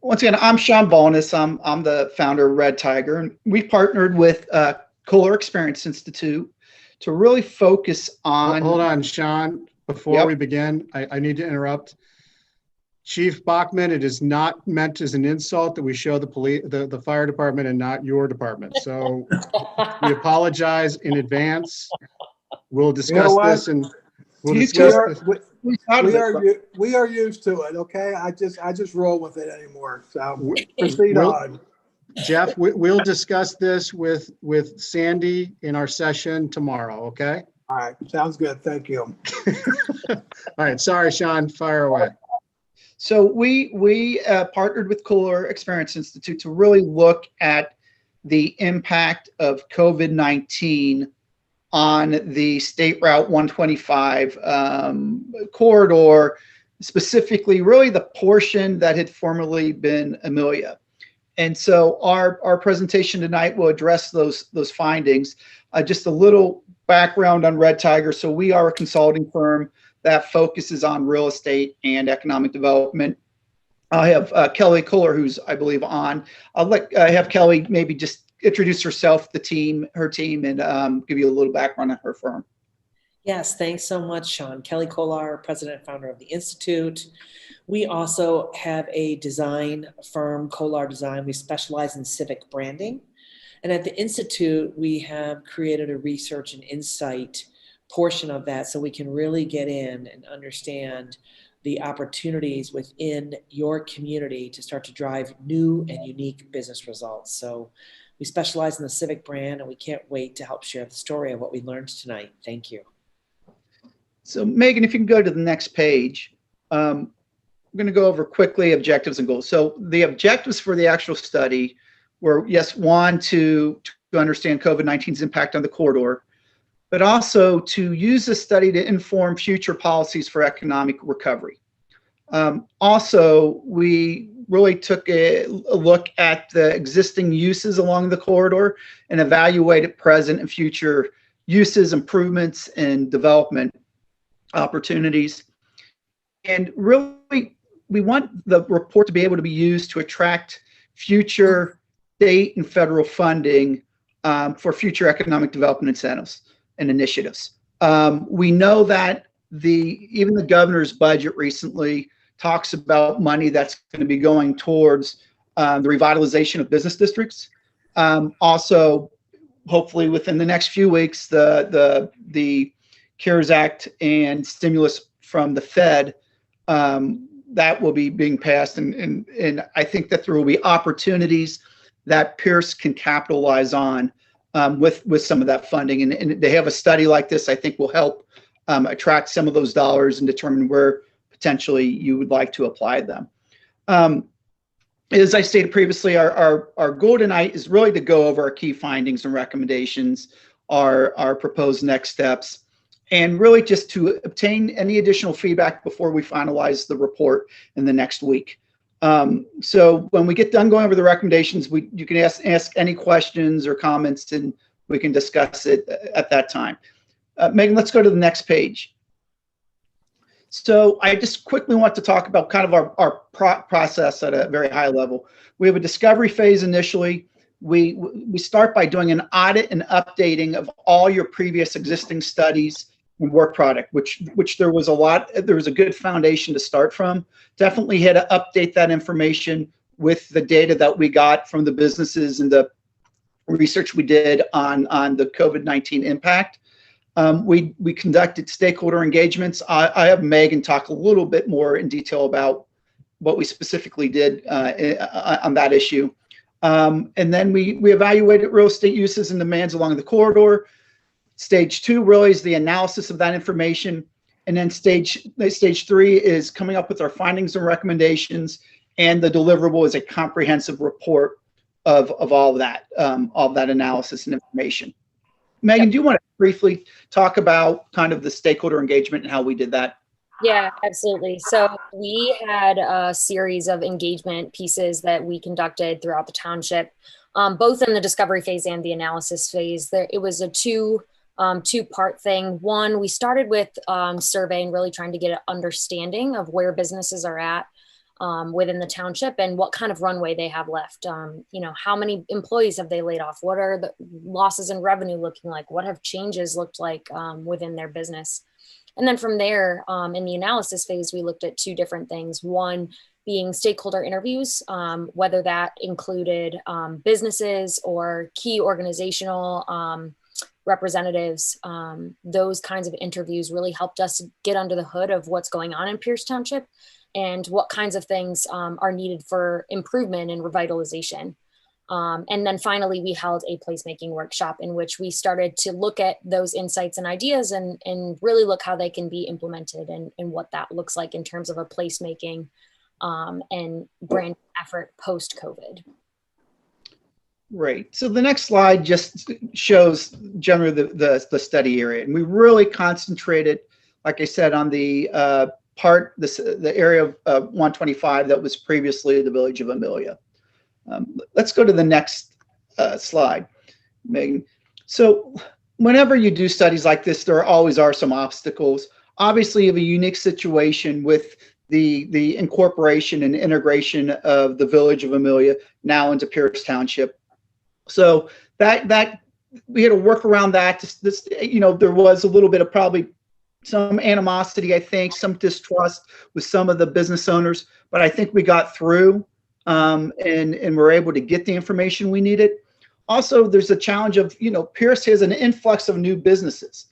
once again, I'm Sean Balness. I'm the founder of Red Tiger, and we partnered with Kohler Experience Institute to really focus on. Hold on, Sean. Before we begin, I need to interrupt. Chief Bachman, it is not meant as an insult that we show the fire department and not your department. So we apologize in advance. We'll discuss this and we'll discuss this. We are used to it. Okay, I just roll with it anymore. So proceed on. Jeff, we'll discuss this with Sandy in our session tomorrow. Okay. All right. Sounds good. Thank you. All right. Sorry, Sean. Fire away. So we partnered with Kohler Experience Institute to really look at the impact of COVID-19 on the State Route 125 corridor, specifically really the portion that had formerly been Amelia. And so our presentation tonight will address those findings. Just a little background on Red Tiger. So we are a consulting firm that focuses on real estate and economic development. I have Kelly Kohler, who's I believe on. I'll have Kelly maybe just introduce herself, her team, and give you a little background on her firm. Yes, thanks so much, Sean. Kelly Kolar, president and founder of the Institute. We also have a design firm, Kolar Design. We specialize in civic branding. And at the Institute, we have created a research and insight portion of that so we can really get in and understand the opportunities within your community to start to drive new and unique business results. So we specialize in the civic brand, and we can't wait to help share the story of what we learned tonight. Thank you. So Megan, if you can go to the next page, I'm going to go over quickly objectives and goals. So the objectives for the actual study were, yes, one, to understand COVID-19's impact on the corridor, but also to use the study to inform future policies for economic recovery. Also, we really took a look at the existing uses along the corridor and evaluated present and future uses, improvements, and development opportunities. And really, we want the report to be able to be used to attract future state and federal funding for future economic development incentives and initiatives. We know that even the governor's budget recently talks about money that's going to be going towards the revitalization of business districts. Also, hopefully within the next few weeks, the CARES Act and stimulus from the Fed, that will be being passed. And I think that there will be opportunities that Pierce can capitalize on with some of that funding. And they have a study like this, I think will help attract some of those dollars and determine where potentially you would like to apply them. As I stated previously, our goal tonight is really to go over our key findings and recommendations, our proposed next steps, and really just to obtain any additional feedback before we finalize the report in the next week. So when we get done going over the recommendations, you can ask any questions or comments, and we can discuss it at that time. Megan, let's go to the next page. So I just quickly want to talk about kind of our process at a very high level. We have a discovery phase initially. We start by doing an audit and updating of all your previous existing studies and work product, which there was a good foundation to start from. Definitely had to update that information with the data that we got from the businesses and the research we did on the COVID-19 impact. We conducted stakeholder engagements. I have Megan talk a little bit more in detail about what we specifically did on that issue. And then we evaluated real estate uses and demands along the corridor. Stage 2 really is the analysis of that information. And then stage 3 is coming up with our findings and recommendations. And the deliverable is a comprehensive report of all that analysis and information. Megan, do you want to briefly talk about kind of the stakeholder engagement and how we did that? Yeah, absolutely. So we had a series of engagement pieces that we conducted throughout the township, both in the discovery phase and the analysis phase. It was a two-part thing. One, we started with surveying, really trying to get an understanding of where businesses are at within the township and what kind of runway they have left. How many employees have they laid off? What are the losses in revenue looking like? What have changes looked like within their business? And then from there, in the analysis phase, we looked at two different things. One being stakeholder interviews, whether that included businesses or key organizational representatives. Those kinds of interviews really helped us get under the hood of what's going on in Pierce Township and what kinds of things are needed for improvement and revitalization. And then finally, we held a placemaking workshop in which we started to look at those insights and ideas and really look how they can be implemented and what that looks like in terms of a placemaking and brand effort post-COVID. Right. So the next slide just shows generally the study area. And we really concentrated, like I said, on the area of 125 that was previously the village of Amelia. Let's go to the next slide, Megan. So whenever you do studies like this, there always are some obstacles. Obviously, you have a unique situation with the incorporation and integration of the village of Amelia now into Pierce Township. So that we had to work around that. This, you know, there was a little bit of probably some animosity, I think, some distrust with some of the business owners, but I think we got through and we're able to get the information we needed. Also, there's a challenge of, you know, Pierce has an influx of new businesses.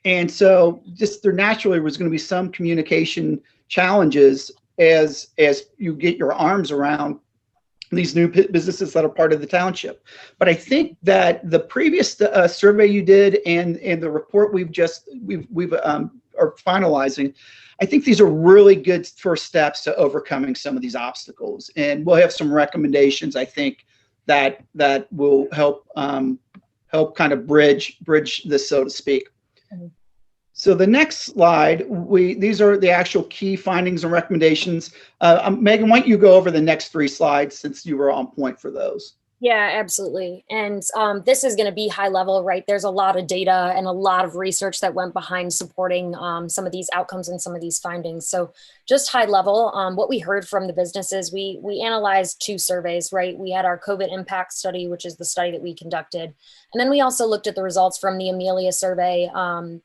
And so just there naturally was going to be some communication challenges as you get your arms around these new businesses that are part of the township. But I think that the previous survey you did and the report we've are finalizing, I think these are really good first steps to overcoming some of these obstacles. And we'll have some recommendations, I think, that will help help kind of bridge this, so to speak. So the next slide, these are the actual key findings and recommendations. Megan, why don't you go over the next 3 slides since you were on point for those? Yeah, absolutely. And this is going to be high level, right? There's a lot of data and a lot of research that went behind supporting some of these outcomes and some of these findings. So just high level, what we heard from the businesses, we analyzed 2 surveys, right? We had our COVID impact study, which is the study that we conducted. And then we also looked at the results from the Amelia survey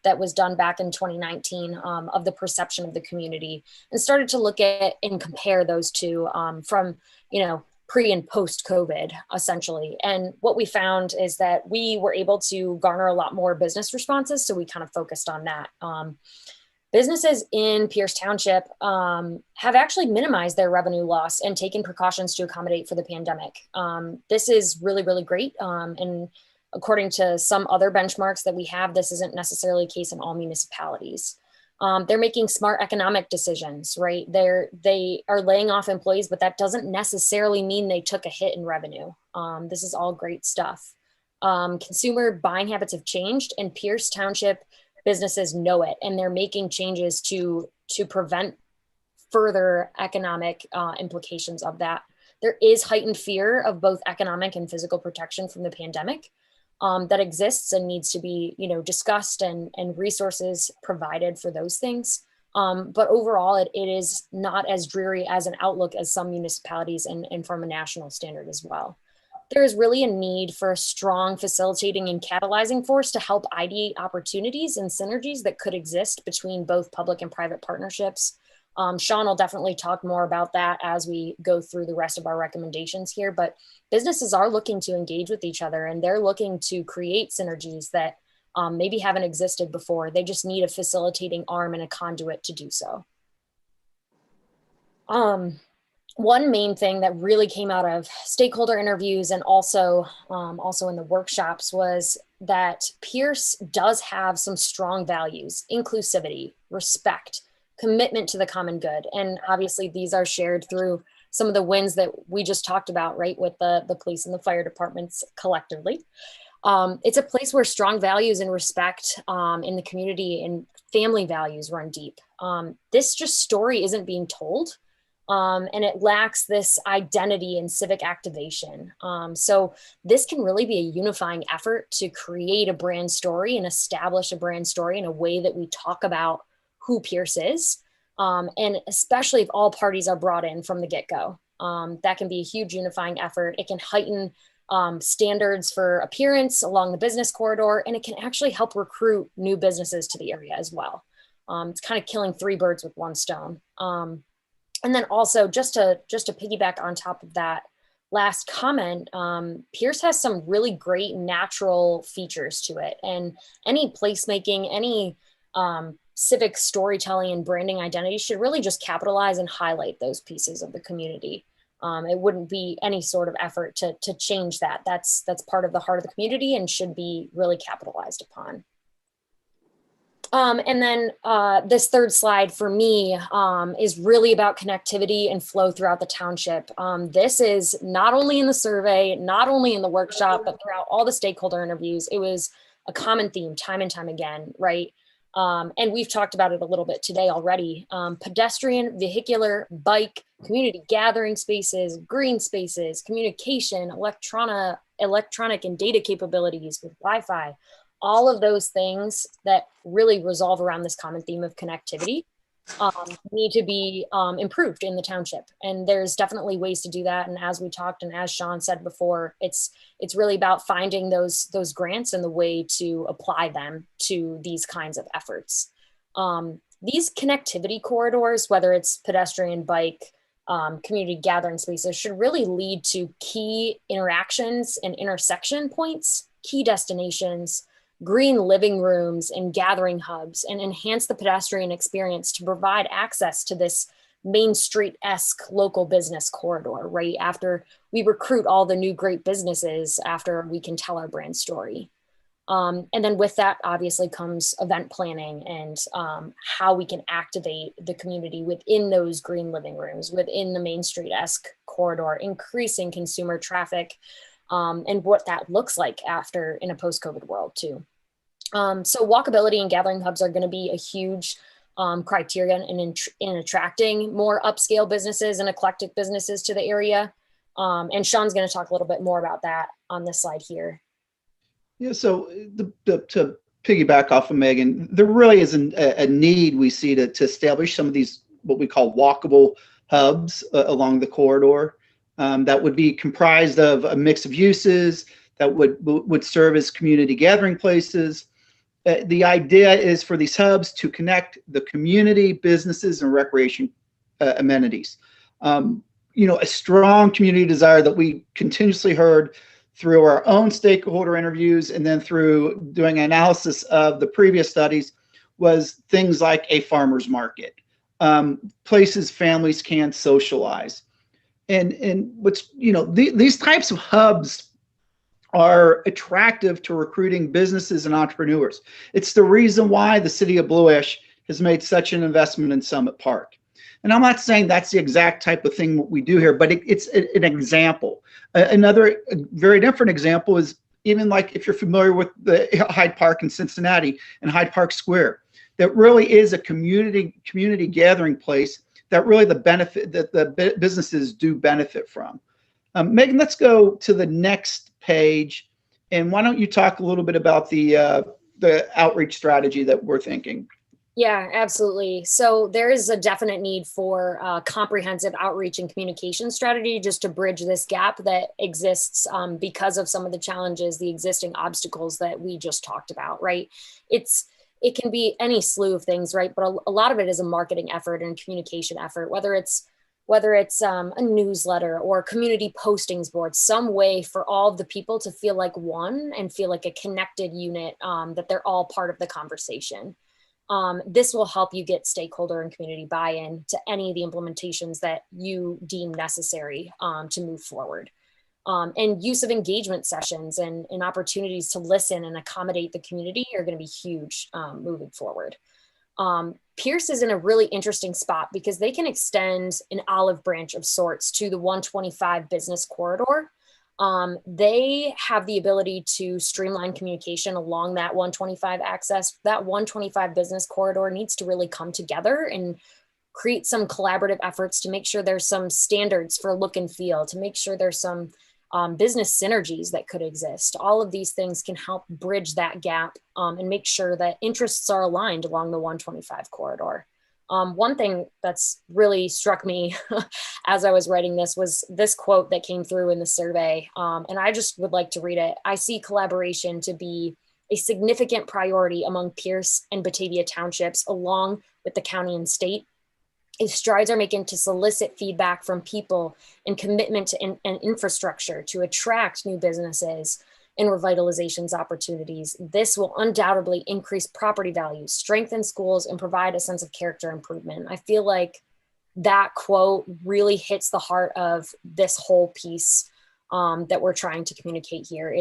that was done back in 2019 of the perception of the community, and started to look at and compare those 2 from, you know, pre and post COVID, essentially. And what we found is that we were able to garner a lot more business responses. So we kind of focused on that. Businesses in Pierce Township have actually minimized their revenue loss and taken precautions to accommodate for the pandemic. This is really, really great. And according to some other benchmarks that we have, this isn't necessarily a case in all municipalities. They're making smart economic decisions, right? They are laying off employees, but that doesn't necessarily mean they took a hit in revenue. This is all great stuff. Consumer buying habits have changed, and Pierce Township businesses know it, and they're making changes to prevent further economic implications of that. There is heightened fear of both economic and physical protection from the pandemic. That exists and needs to be, you know, discussed and resources provided for those things. But overall, it is not as dreary as an outlook as some municipalities and from a national standard as well. There is really a need for a strong facilitating and catalyzing force to help ideate opportunities and synergies that could exist between both public and private partnerships. Sean will definitely talk more about that as we go through the rest of our recommendations here, but businesses are looking to engage with each other, and they're looking to create synergies that maybe haven't existed before. They just need a facilitating arm and a conduit to do so. One main thing that really came out of stakeholder interviews and also in the workshops was that Pierce does have some strong values: inclusivity, respect, commitment to the common good. And obviously these are shared through some of the wins that we just talked about, right, with the police and the fire departments collectively. It's a place where strong values and respect in the community and family values run deep. This just story isn't being told, and it lacks this identity and civic activation. So this can really be a unifying effort to create a brand story and establish a brand story in a way that we talk about who Pierce is, and especially if all parties are brought in from the get-go. That can be a huge unifying effort. It can heighten standards for appearance along the business corridor, and it can actually help recruit new businesses to the area as well. It's kind of killing 3 birds with 1 stone. And then also, just to piggyback on top of that last comment, Pierce has some really great natural features to it, and any placemaking, any civic storytelling and branding identity should really just capitalize and highlight those pieces of the community. It wouldn't be any sort of effort to change that. That's part of the heart of the community and should be really capitalized upon. And then this 3rd slide for me is really about connectivity and flow throughout the township. This is not only in the survey, not only in the workshop, but throughout all the stakeholder interviews. It was a common theme time and time again, right? And we've talked about it a little bit today already. Pedestrian, vehicular, bike, community gathering spaces, green spaces, communication, electronic and data capabilities with Wi-Fi, all of those things that really resolve around this common theme of connectivity. need to be improved in the township. And there's definitely ways to do that. And as we talked, and as Sean said before, it's really about finding those grants and the way to apply them to these kinds of efforts. These connectivity corridors, whether it's pedestrian, bike, community gathering spaces, should really lead to key interactions and intersection points, key destinations, green living rooms and gathering hubs, and enhance the pedestrian experience to provide access to this Main Street-esque local business corridor, right? After we recruit all the new great businesses, after we can tell our brand story. And then with that, obviously, comes event planning and how we can activate the community within those green living rooms, within the Main Street-esque corridor, increasing consumer traffic, and what that looks like after in a post-COVID world too. So walkability and gathering hubs are going to be a huge criterion in attracting more upscale businesses and eclectic businesses to the area. And Sean's going to talk a little bit more about that on this slide here. Yeah, so to piggyback off of Megan, there really is a need we see to establish some of these what we call walkable hubs along the corridor. That would be comprised of a mix of uses that would serve as community gathering places. The idea is for these hubs to connect the community, businesses, and recreation amenities. A strong community desire that we continuously heard through our own stakeholder interviews and then through doing analysis of the previous studies was things like a farmer's market, places families can socialize. And what's, these types of hubs are attractive to recruiting businesses and entrepreneurs. It's the reason why the city of Blue Ash has made such an investment in Summit Park. And I'm not saying that's the exact type of thing we do here, but it's an example. Another very different example is even like if you're familiar with the Hyde Park in Cincinnati and Hyde Park Square, that really is a community gathering place that really the businesses do benefit from. Megan, let's go to the next page. And why don't you talk a little bit about the outreach strategy that we're thinking? Yeah, absolutely. So there is a definite need for a comprehensive outreach and communication strategy just to bridge this gap that exists because of some of the challenges, the existing obstacles that we just talked about, right? It can be any slew of things, right? But a lot of it is a marketing effort and communication effort, whether it's a newsletter or community postings board, some way for all of the people to feel like one and feel like a connected unit, that they're all part of the conversation. This will help you get stakeholder and community buy-in to any of the implementations that you deem necessary to move forward. And use of engagement sessions and opportunities to listen and accommodate the community are going to be huge moving forward. Pierce is in a really interesting spot because they can extend an olive branch of sorts to the 125 business corridor. They have the ability to streamline communication along that 125 access. That 125 business corridor needs to really come together and create some collaborative efforts to make sure there's some standards for look and feel, to make sure there's some business synergies that could exist. All of these things can help bridge that gap and make sure that interests are aligned along the 125 corridor. One thing that's really struck me as I was writing this was this quote that came through in the survey. And I just would like to read it. I see collaboration to be a significant priority among Pierce and Batavia townships, along with the county and state. If strides are making to solicit feedback from people and commitment to and infrastructure to attract new businesses and revitalizations opportunities, this will undoubtedly increase property values, strengthen schools, and provide a sense of character improvement. I feel like that quote really hits the heart of this whole piece that we're trying to communicate here.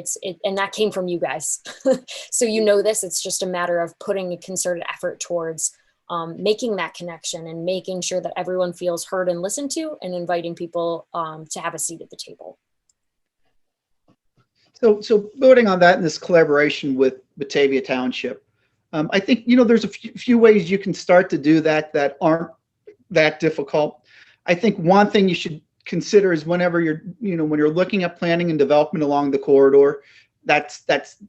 And that came from you guys. So you know this, it's just a matter of putting a concerted effort towards making that connection and making sure that everyone feels heard and listened to, and inviting people to have a seat at the table. So building on that in this collaboration with Batavia Township, I think, there's a few ways you can start to do that aren't that difficult. I think one thing you should consider is whenever when you're looking at planning and development along the corridor, that's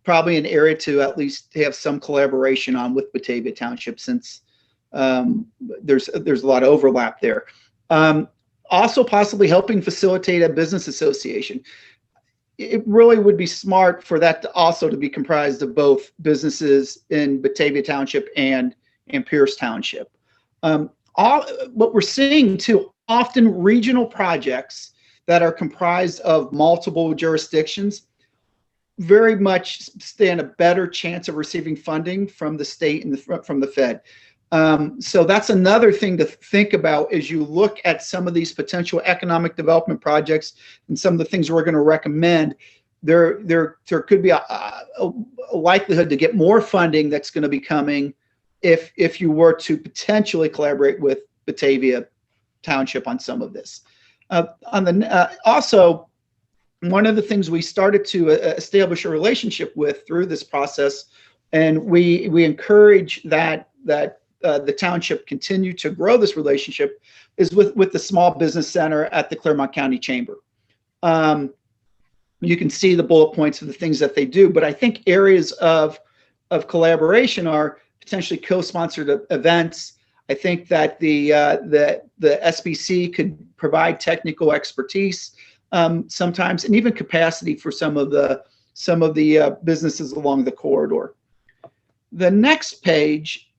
probably an area to at least have some collaboration on with Batavia Township, since there's a lot of overlap there. Also possibly helping facilitate a business association. It really would be smart for that to also to be comprised of both businesses in Batavia Township and Pierce Township. What we're seeing too, often regional projects that are comprised of multiple jurisdictions very much stand a better chance of receiving funding from the state and from the Fed. So that's another thing to think about as you look at some of these potential economic development projects and some of the things we're going to recommend. There could be a likelihood to get more funding that's going to be coming if you were to potentially collaborate with Batavia Township on some of this. Also, one of the things we started to establish a relationship with through this process, and we encourage that the township continue to grow this relationship, is with the Small Business Center at the Clermont County Chamber. You can see the bullet points of the things that they do, but I think areas of collaboration are potentially co-sponsored events. I think that the SBC could provide technical expertise sometimes, and even capacity for some of the businesses along the corridor. The next page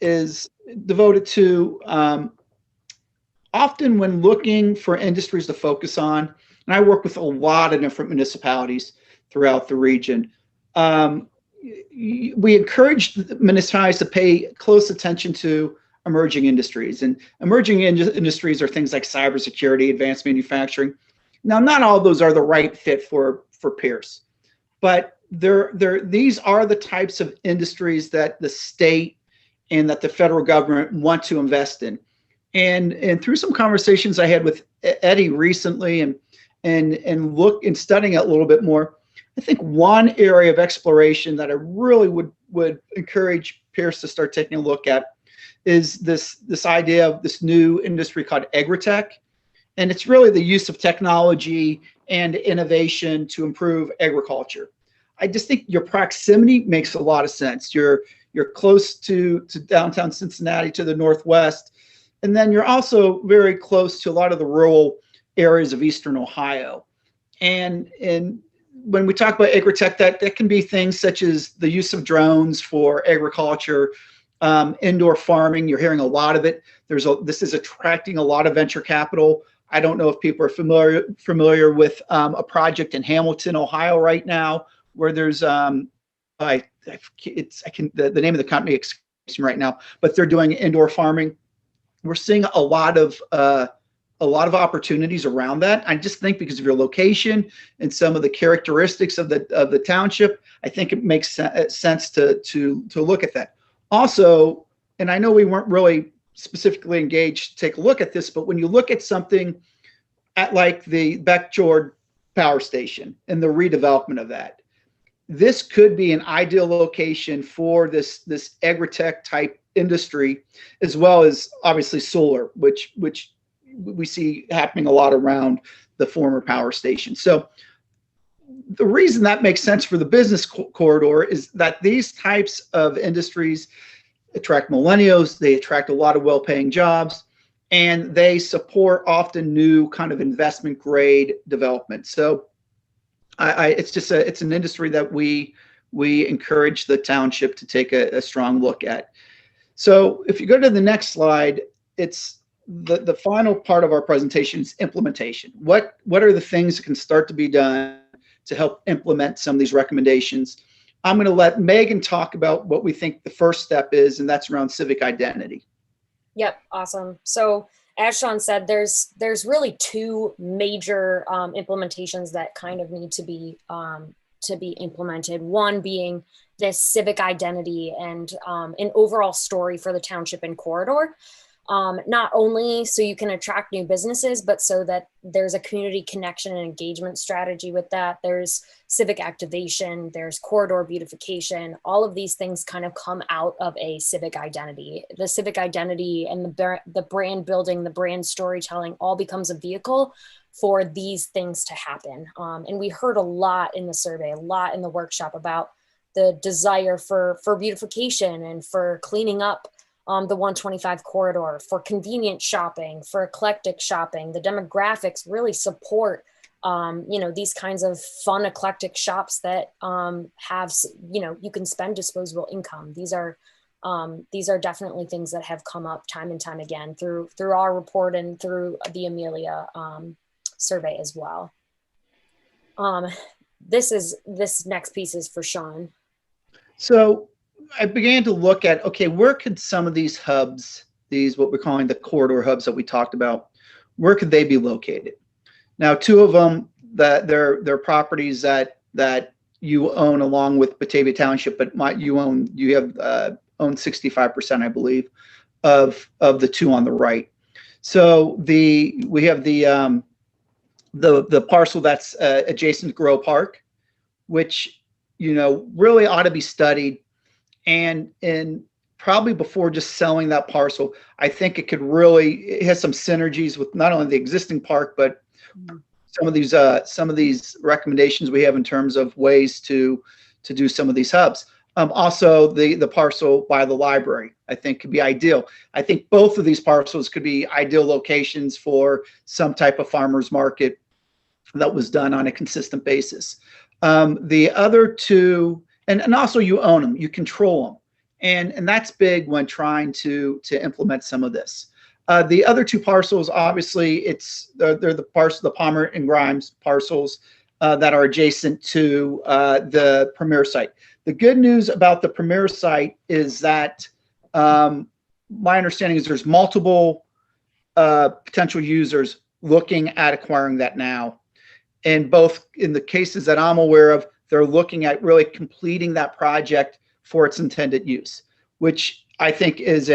is devoted to often when looking for industries to focus on, and I work with a lot of different municipalities throughout the region. We encourage municipalities to pay close attention to emerging industries, and emerging industries are things like cybersecurity, advanced manufacturing. Now, not all of those are the right fit for Pierce, but these are the types of industries that the state and that the federal government want to invest in. And through some conversations I had with Eddie recently and studying it a little bit more, I think one area of exploration that I really would encourage Pierce to start taking a look at is this idea of this new industry called agritech. And it's really the use of technology and innovation to improve agriculture. I just think your proximity makes a lot of sense. You're close to downtown Cincinnati, to the northwest, and then you're also very close to a lot of the rural areas of eastern Ohio. And when we talk about agritech, that can be things such as the use of drones for agriculture, indoor farming. You're hearing a lot of it. This is attracting a lot of venture capital. I don't know if people are familiar with a project in Hamilton, Ohio right now, where there's the name of the company escapes me right now, but they're doing indoor farming. We're seeing a lot of opportunities around that. I just think because of your location and some of the characteristics of the township, I think it makes sense to look at that. Also, and I know we weren't really specifically engaged to take a look at this, but when you look at something at like the Beckjord Power Station and the redevelopment of that, this could be an ideal location for this agritech type industry, as well as obviously solar, which we see happening a lot around the former power station. So the reason that makes sense for the business corridor is that these types of industries attract millennials, they attract a lot of well-paying jobs, and they support often new kind of investment grade development. So it's an industry that we encourage the township to take a strong look at. So if you go to the next slide, it's the final part of our presentation is implementation. What are the things that can start to be done to help implement some of these recommendations? I'm going to let Megan talk about what we think the first step is, and that's around civic identity. Yep, awesome. So as Sean said, there's really two major implementations that kind of need to be implemented. One being this civic identity and an overall story for the township and corridor. Not only so you can attract new businesses, but so that there's a community connection and engagement strategy with that. There's civic activation, there's corridor beautification. All of these things kind of come out of a civic identity. The civic identity and the brand building, the brand storytelling all becomes a vehicle for these things to happen. And we heard a lot in the survey, a lot in the workshop about the desire for beautification and for cleaning up the 125 corridor, for convenient shopping, for eclectic shopping. The demographics really support, these kinds of fun, eclectic shops that have, you can spend disposable income. These are definitely things that have come up time and time again through our report and through the Amelia survey as well. This next piece is for Sean. So I began to look at, okay, where could some of these hubs, what we're calling the corridor hubs that we talked about, where could they be located? Now, two of them, that they're properties that you own along with Batavia Township, but you own 65%, I believe, of the two on the right. So we have the parcel that's adjacent to Grow Park, which really ought to be studied, and probably before just selling that parcel, I think it has some synergies with not only the existing park, but some of these recommendations we have in terms of ways to do some of these hubs. Also, the parcel by the library, I think, could be ideal. I think both of these parcels could be ideal locations for some type of farmer's market that was done on a consistent basis. The other two, and also you own them, you control them. And that's big when trying to implement some of this. The other two parcels, obviously, they're the Palmer and Grimes parcels that are adjacent to the Premier site. The good news about the Premier site is that my understanding is there's multiple potential users looking at acquiring that now. And both in the cases that I'm aware of, they're looking at really completing that project for its intended use, which I think is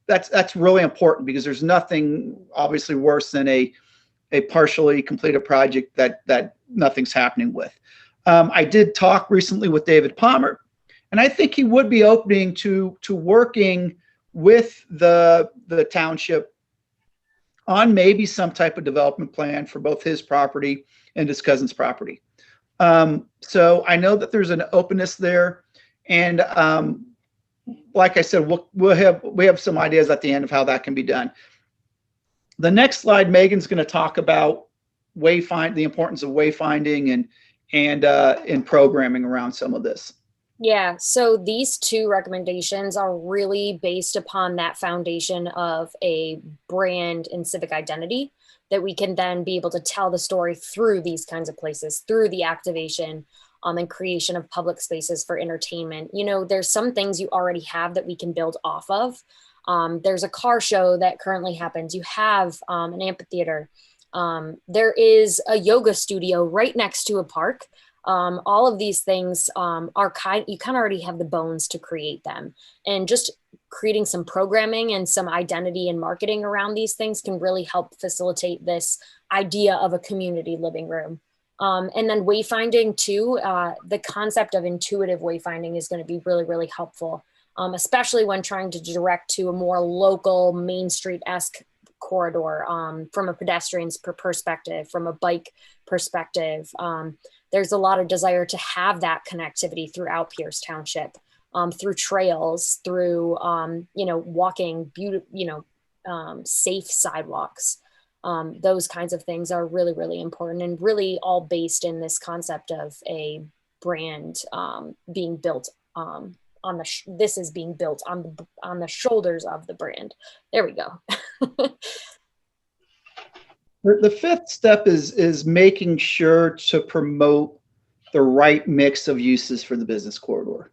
that's really important, because there's nothing obviously worse than a partially completed project that nothing's happening with. I did talk recently with David Palmer, and I think he would be opening to working with the township on maybe some type of development plan for both his property and his cousin's property. So I know that there's an openness there, and like I said, we have some ideas at the end of how that can be done. The next slide, Megan's going to talk about the importance of wayfinding and programming around some of this. Yeah, so these two recommendations are really based upon that foundation of a brand and civic identity that we can then be able to tell the story through these kinds of places, through the activation and creation of public spaces for entertainment. There's some things you already have that we can build off of. There's a car show that currently happens. You have an amphitheater. There is a yoga studio right next to a park. All of these things you kind of already have the bones to create them, and just creating some programming and some identity and marketing around these things can really help facilitate this idea of a community living room. And then wayfinding too, the concept of intuitive wayfinding is going to be really, really helpful, especially when trying to direct to a more local Main Street-esque corridor from a pedestrian's perspective, from a bike perspective. There's a lot of desire to have that connectivity throughout Pierce Township, through trails, through walking, safe sidewalks. Those kinds of things are really, really important, and really all based in this concept of a brand being built this is being built on the shoulders of the brand. There we go. The fifth step is making sure to promote the right mix of uses for the business corridor.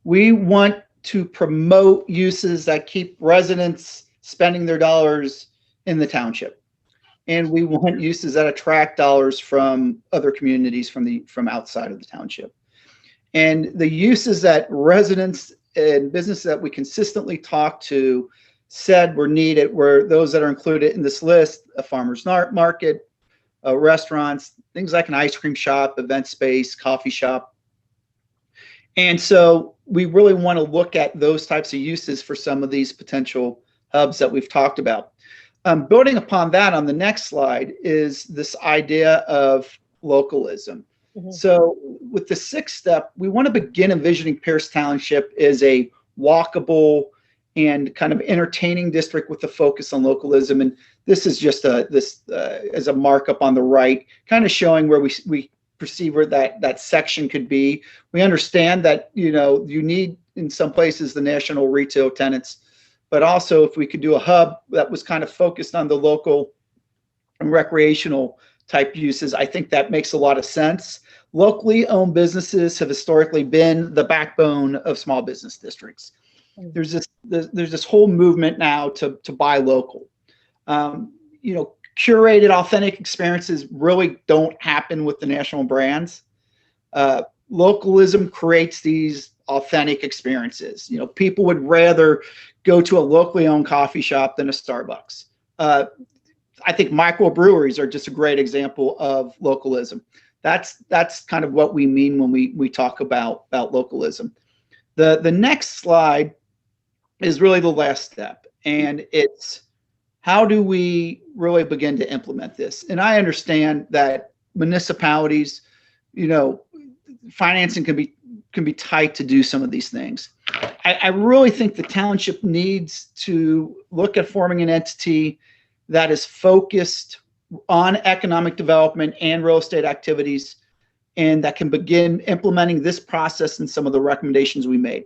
We want to promote uses that keep residents spending their dollars in the township, and we want uses that attract dollars from other communities from outside of the township. And the uses that residents and businesses that we consistently talk to said were needed were those that are included in this list: a farmer's market, restaurants, things like an ice cream shop, event space, coffee shop. And so we really want to look at those types of uses for some of these potential hubs that we've talked about. Building upon that, on the next slide is this idea of localism. Mm-hmm. So with the sixth step, we want to begin envisioning Pierce Township as a walkable and kind of entertaining district with a focus on localism. And this is just as a markup on the right, kind of showing where we perceive where that section could be. We understand that, you know, you need in some places the national retail tenants, but also if we could do a hub that was kind of focused on the local and recreational type uses, I think that makes a lot of sense. Locally owned businesses have historically been the backbone of small business districts. There's this whole movement now to buy local. You know, curated, authentic experiences really don't happen with the national brands. Localism creates these authentic experiences. You know, people would rather go to a locally owned coffee shop than a Starbucks. I think microbreweries are just a great example of localism. That's kind of what we mean when we talk about localism. The next slide is really the last step, and it's how do we really begin to implement this? And I understand that municipalities, you know, financing can be tight to do some of these things. I really think the township needs to look at forming an entity that is focused on economic development and real estate activities, and that can begin implementing this process and some of the recommendations we made.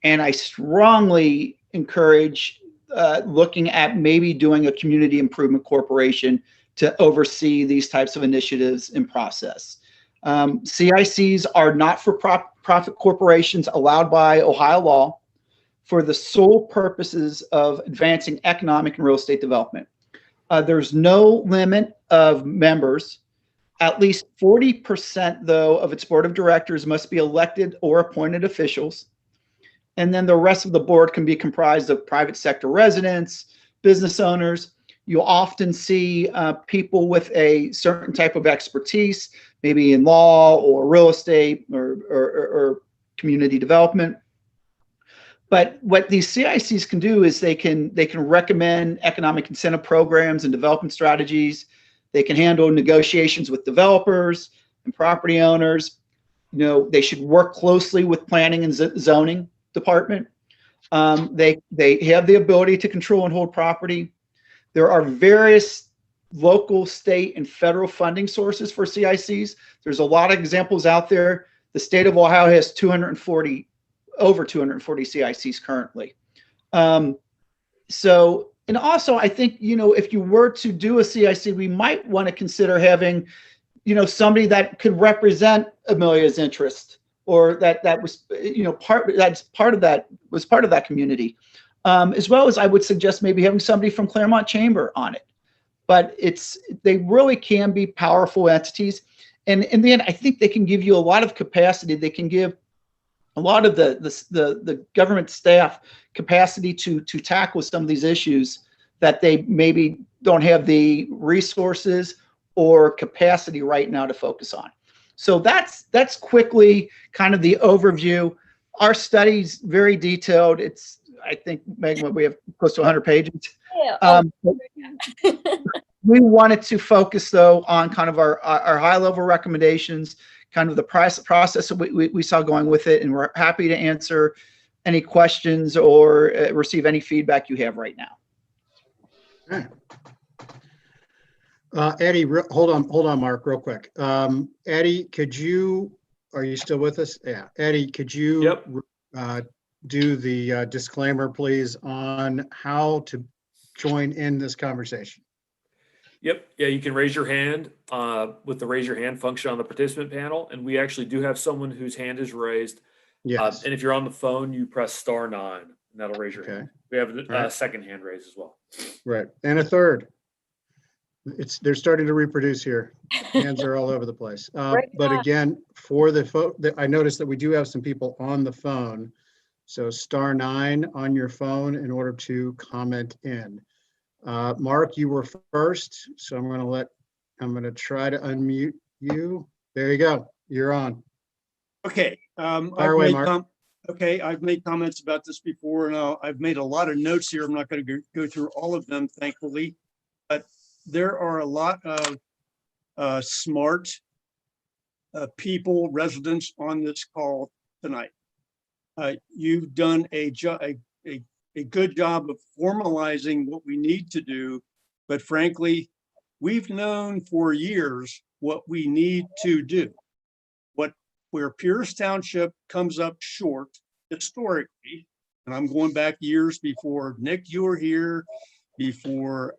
And I strongly encourage looking at maybe doing a community improvement corporation to oversee these types of initiatives and process. CICs are not-for-profit corporations allowed by Ohio law for the sole purposes of advancing economic and real estate development. There's no limit of members. At least 40%, though, of its board of directors must be elected or appointed officials. And then the rest of the board can be comprised of private sector residents, business owners. You'll often see people with a certain type of expertise, maybe in law or real estate or community development. But what these CICs can do is they can recommend economic incentive programs and development strategies. They can handle negotiations with developers and property owners. You know, they should work closely with planning and zoning department. They have the ability to control and hold property. There are various local, state, and federal funding sources for CICs. There's a lot of examples out there. The state of Ohio has over 240 CICs currently. So, and also I think, you know, if you were to do a CIC, we might want to consider having, you know, somebody that could represent Amelia's interest, or that was, you know, part of that community. As well as I would suggest maybe having somebody from Claremont Chamber on it. But they really can be powerful entities. And in the end, I think they can give you a lot of capacity. They can give a lot of the government staff capacity to tackle some of these issues that they maybe don't have the resources or capacity right now to focus on. So that's quickly kind of the overview. Our study's very detailed. It's, I think, Megan, we have close to 100 pages. Yeah. We wanted to focus, though, on kind of our high-level recommendations, kind of the process that we saw going with it, and we're happy to answer any questions or receive any feedback you have right now. Okay. Eddie, hold on, Mark, real quick. Eddie, are you still with us? Yeah. Eddie, could you do the disclaimer, please, on how to join in this conversation? Yep. Yeah, you can raise your hand with the raise your hand function on the participant panel. And we actually do have someone whose hand is raised. Yes. And if you're on the phone, you press *9 and that'll raise your hand. We have a second hand raised as well. Right. And a third. They're starting to reproduce here. Hands are all over the place. But again, for I noticed that we do have some people on the phone. So *9 on your phone in order to comment in. Mark, you were first, so I'm going to try to unmute you. There you go. You're on. Okay. I've made comments about this before, and I've made a lot of notes here. I'm not going to go through all of them, thankfully, but there are a lot of smart people, residents on this call tonight. You've done a a good job of formalizing what we need to do. But frankly, we've known for years what we need to do. Where Pierce Township comes up short historically, and I'm going back years before Nick, you were here, before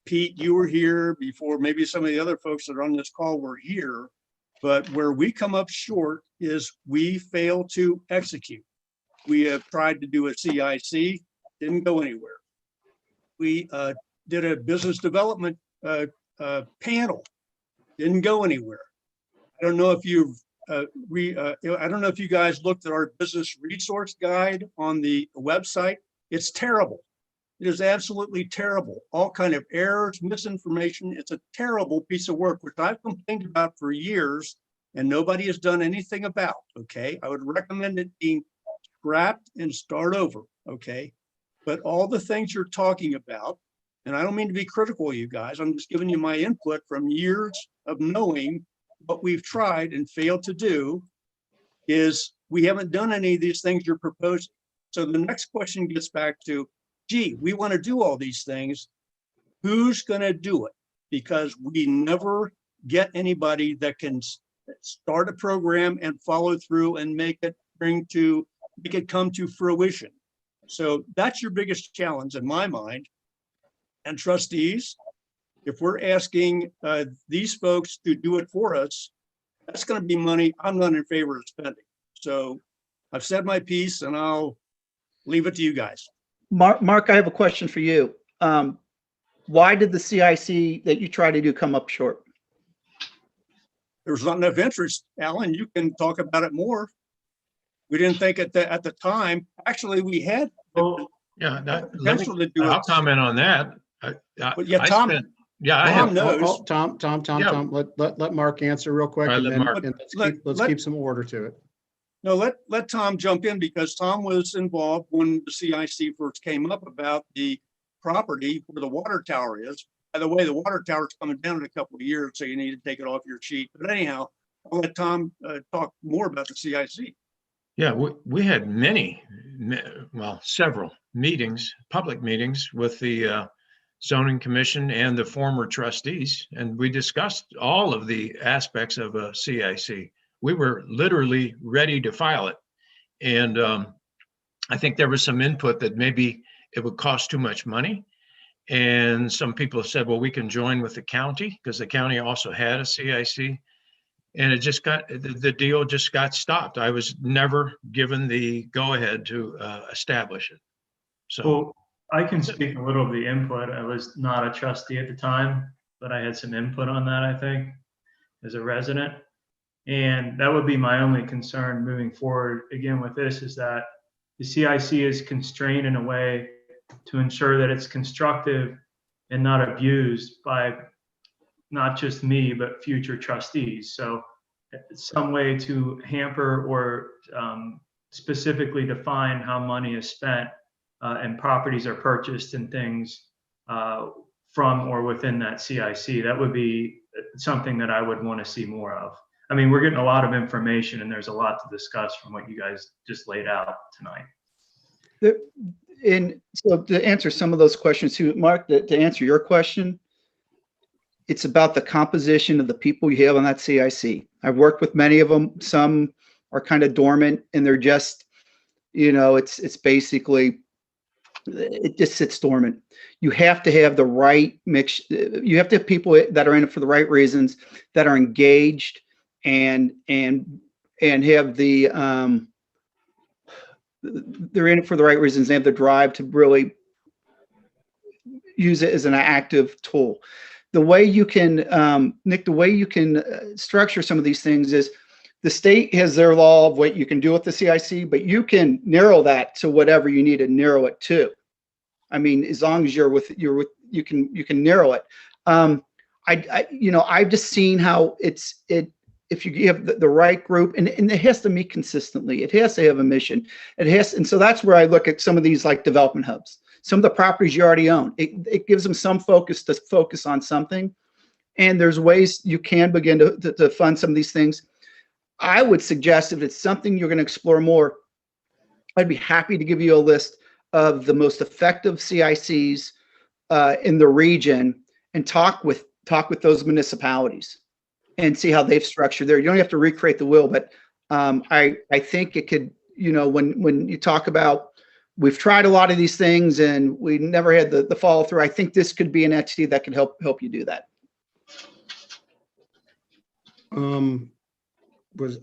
Pete, you were here, before maybe some of the other folks that are on this call were here. But where we come up short is we fail to execute. We have tried to do a CIC, didn't go anywhere. We did a business development panel, didn't go anywhere. I don't know if you've I don't know if you guys looked at our business resource guide on the website. It's terrible. It is absolutely terrible. All kind of errors, misinformation. It's a terrible piece of work, which I've complained about for years and nobody has done anything about. Okay. I would recommend it being scrapped and start over. Okay. But all the things you're talking about, and I don't mean to be critical of you guys, I'm just giving you my input from years of knowing what we've tried and failed to do, is we haven't done any of these things you're proposing. So the next question gets back to, gee, we want to do all these things. Who's going to do it? Because we never get anybody that can start a program and follow through and make it come to fruition. So that's your biggest challenge in my mind. And trustees, if we're asking these folks to do it for us, that's going to be money I'm not in favor of spending. So I've said my piece and I'll leave it to you guys. Mark, I have a question for you. Why did the CIC that you try to do come up short? There was not enough interest. Alan, you can talk about it more. We didn't think at the time. Actually, we had Yeah, potential to do I'll it. comment on that. But yeah, Tom. I Tom have. knows. Tom, let Mark answer real quick, All right, and let then Mark. and let's keep some order to it. No, let Tom jump in, because Tom was involved when the CIC first came up about the property where the water tower is. By the way, the water tower's coming down in a couple of years, so you need to take it off your sheet. But anyhow, I'll let Tom talk more about the CIC. Yeah, we had several meetings, public meetings with the zoning commission and the former trustees, and we discussed all of the aspects of a CIC. We were literally ready to file it. And I think there was some input that maybe it would cost too much money. And some people said, well, we can join with the county, because the county also had a CIC. And it just the deal just got stopped. I was never given the go-ahead to establish it. So Well, I can speak a little of the input. I was not a trustee at the time, but I had some input on that, I think, as a resident. And that would be my only concern moving forward, again, with this, is that the CIC is constrained in a way to ensure that it's constructive and not abused by not just me, but future trustees. So some way to hamper or specifically define how money is spent and properties are purchased and things from or within that CIC. That would be something that I would want to see more of. I mean, we're getting a lot of information and there's a lot to discuss from what you guys just laid out tonight. And so to answer some of those questions too, Mark, to answer your question, it's about the composition of the people you have on that CIC. I've worked with many of them. Some are kind of dormant and they're just, it's basically, it just sits dormant. You have to have the right mix. You have to have people that are in it for the right reasons, that are engaged and have the, they're in it for the right reasons. They have the drive to really use it as an active tool. The way you can, Nick, the way you can structure some of these things is the state has their law of what you can do with the CIC, but you can narrow that to whatever you need to narrow it to. I mean, as long as you can narrow it. I've just seen how if you have the right group, and it has to meet consistently, it has to have a mission. And so that's where I look at some of these like development hubs. Some of the properties you already own, it gives them some focus to focus on something. And there's ways you can begin to fund some of these things. I would suggest if it's something you're going to explore more, I'd be happy to give you a list of the most effective CICs in the region and talk with those municipalities and see how they've structured there. You don't have to recreate the wheel, but I think it could, when you talk about, we've tried a lot of these things and we never had the follow through. I think this could be an entity that can help you do that.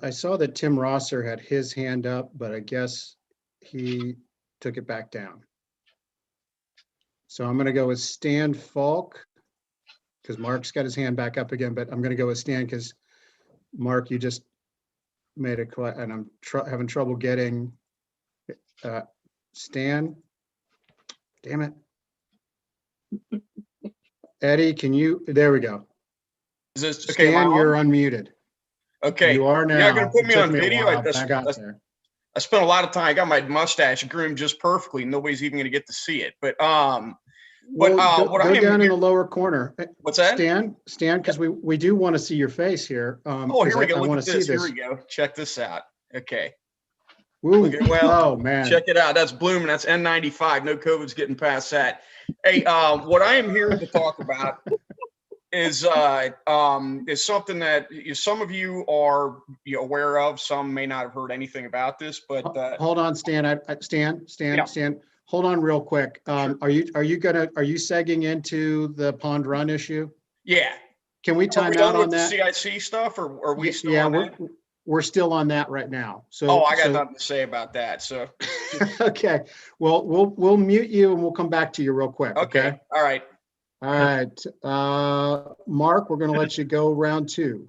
I saw that Tim Rosser had his hand up, but I guess he took it back down. So I'm going to go with Stan Falk because Mark's got his hand back up again, but I'm going to go with Stan because Mark, you just made it, and I'm having trouble getting Stan. Damn it. Eddie, can you, there we go. Is this okay? Stan, you're unmuted. Okay. You are now. You're not going to put It me took on me a video. while, but I got there. I spent a lot of time. I got my mustache groomed just perfectly. Nobody's even going to get to see it. But Go I down in the lower corner. What's that? Stan, because we do want to see your face here. Oh, here we go. I Look want at to see this. Here this. we go. Check this out. Okay. Ooh, Well, oh man. Check it out. That's blooming. That's N95. No COVID's getting past that. Hey, what I am here to talk about is something that some of you are aware of. Some may not have heard anything about this, but hold on, Stan. Stan. Hold on, real quick. Sure. Are you segging into the Pond Run issue? Yeah. Can we time out on that? The CIC stuff, or are we still yeah, on that? We're still on that right now. So oh, I got nothing to say about that. So okay. Well, we'll mute you and we'll come back to you real quick. Okay. All right. All right. Mark, we're going to let you go round two.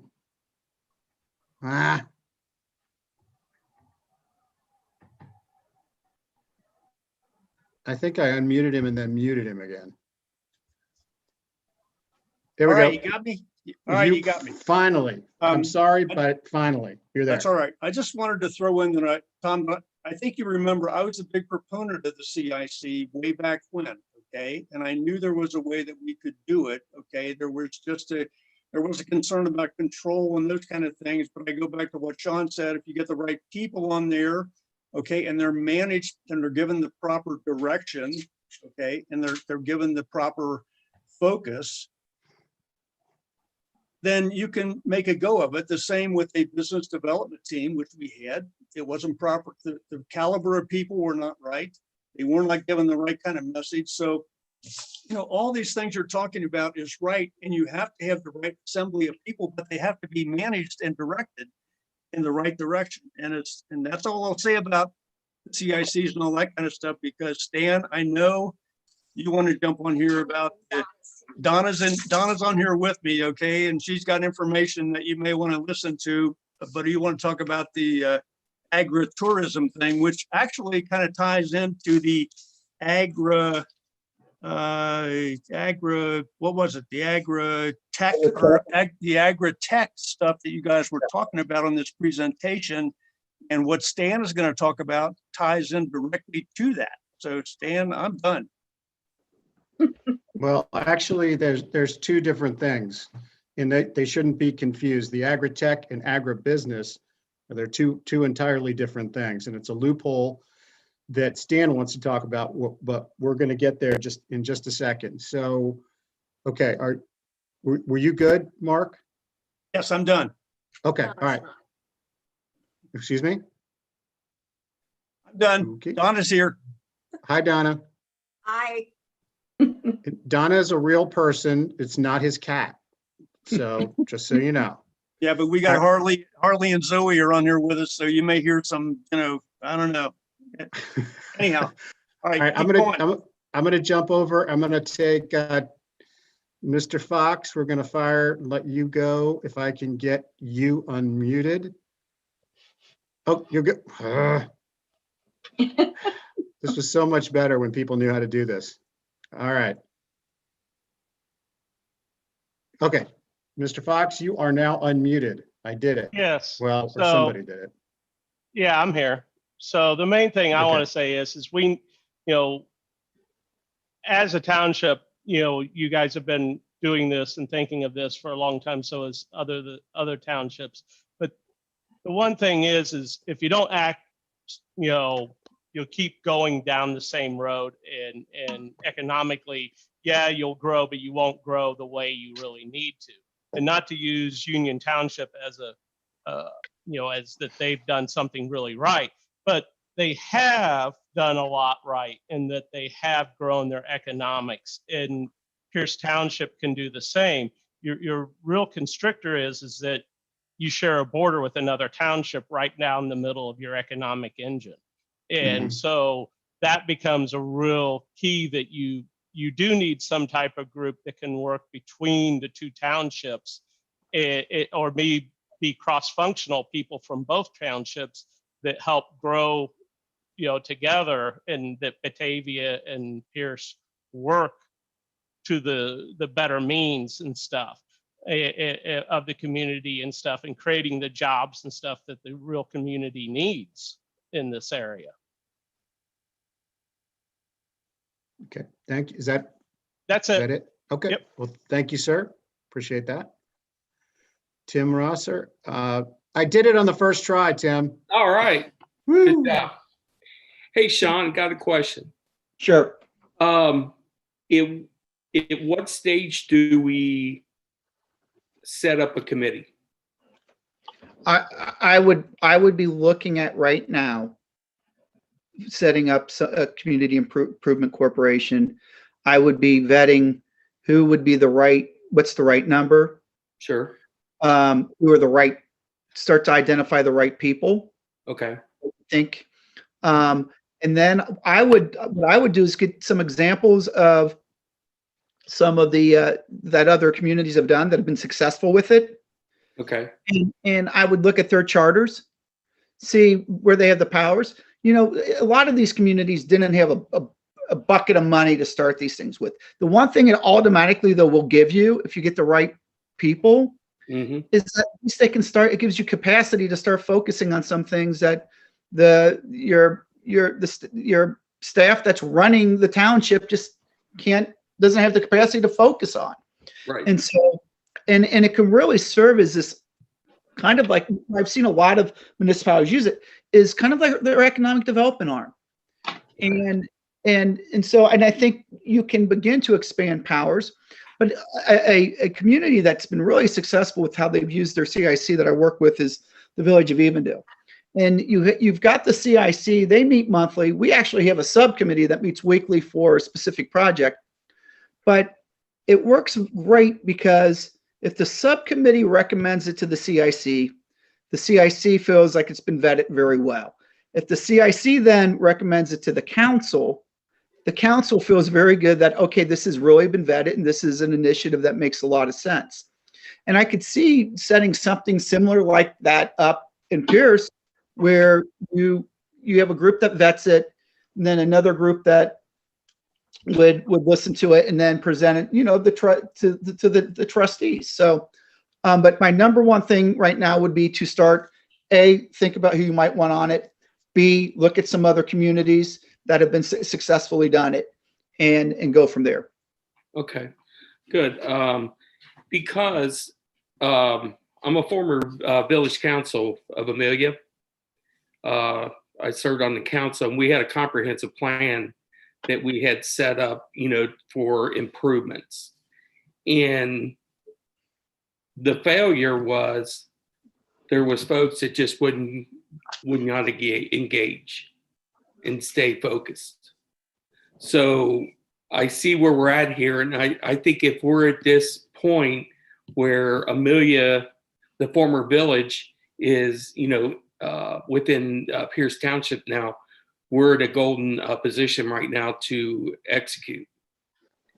I think I unmuted him and then muted him again. There we go. All right, you got me? All right, you got me. Finally. I'm sorry, but finally, you're there. That's all right. I just wanted to throw in that, Tom, I think you remember I was a big proponent of the CIC way back when, okay? And I knew there was a way that we could do it, okay? There was a concern about control and those kind of things, but I go back to what Sean said, if you get the right people on there, okay, and they're managed and they're given the proper direction, okay, and they're given the proper focus, then you can make a go of it. The same with a business development team, which we had. It wasn't proper. The caliber of people were not right. They weren't like given the right kind of message. So, all these things you're talking about is right. And you have to have the right assembly of people, but they have to be managed and directed in the right direction. And that's all I'll say about the CICs and all that kind of stuff, because Stan, I know you want to jump on here about Donna's on here with me, okay, and she's got information that you may want to listen to, but you want to talk about the agritourism thing, which actually kind of ties into the agri-tech stuff that you guys were talking about on this presentation, and what Stan is going to talk about ties in directly to that. So Stan, I'm done. Well, actually, there's two different things, and they shouldn't be confused. The agri-tech and agribusiness, they're two entirely different things, and it's a loophole that Stan wants to talk about, but we're going to get there in just a second. So, okay, were you good, Mark? Yes, I'm done. Okay, all right. Excuse me? I'm done. Okay. Donna's here. Hi, Donna. Hi. Donna is a real person. It's not his cat. So just so you know. Yeah, but we got Harley and Zoe are on here with us, so you may hear some, I don't know. Anyhow, all right. I'm gonna jump over. I'm gonna take Mr. Fox. We're gonna let you go if I can get you unmuted. Oh, you're good. This was so much better when people knew how to do this. All right. Okay, Mr. Fox, you are now unmuted. I did it. Yes. Well, or somebody did it. Yeah, I'm here. So the main thing I Okay. want to say is we, as a township, you guys have been doing this and thinking of this for a long time. So as other townships. But the one thing is if you don't act, you'll keep going down the same road, and economically, yeah, you'll grow, but you won't grow the way you really need to. And not to use Union Township as as that they've done something really right, but they have done a lot right in that they have grown their economics, and Pierce Township can do the same. Your real constrictor is that you share a border with another township right now in the middle of your economic engine. And so that becomes a real key, that you do need some type of group that can work between the two townships, or maybe be cross-functional people from both townships that help grow, together, and that Batavia and Pierce work to the better means and stuff of the community and stuff, and creating the jobs and stuff that the real community needs in this area. Okay, thank you. That's Is it. that it? Okay. Yep. Well, thank you, sir. Appreciate that. Tim Rosser. I did it on the first try, Tim. All right. Woo. Good job. Hey, Sean, got a question. Sure. At what stage do we set up a committee? I would be looking at right now setting up a community improvement corporation. I would be vetting who would be what's the right number? Sure. Who are the right, start to identify the right people. Okay. I think. And then what I would do is get some examples of some of the that other communities have done that have been successful with it. Okay. And I would look at their charters, see where they have the powers. A lot of these communities didn't have a bucket of money to start these things with. The one thing it automatically, though, will give you, if you get the right people, is that at least they can start. It gives you capacity to start focusing on some things that your staff that's running the township just doesn't have the capacity to focus on. Right. And so, and it can really serve as this kind of like, I've seen a lot of municipalities use it, is kind of like their economic development arm. And I think you can begin to expand powers, but a community that's been really successful with how they've used their CIC that I work with is the Village of Evendale. And you've got the CIC, they meet monthly. We actually have a subcommittee that meets weekly for a specific project, but it works great because if the subcommittee recommends it to the CIC feels like it's been vetted very well. If the CIC then recommends it to the council feels very good that, okay, this has really been vetted and this is an initiative that makes a lot of sense. And I could see setting something similar like that up in Pierce, where you have a group that vets it, and then another group that would listen to it and then present it, to the trustees. So, but my number one thing right now would be to start, A, think about who you might want on it. B, look at some other communities that have been successfully done it, and go from there. Okay, good. Because I'm a former village council of Amelia. I served on the council, and we had a comprehensive plan that we had set up, for improvements. And the failure was there was folks that just would not engage and stay focused. So I see where we're at here, and I think if we're at this point where Amelia, the former village, is within Pierce Township now, we're in a golden position right now to execute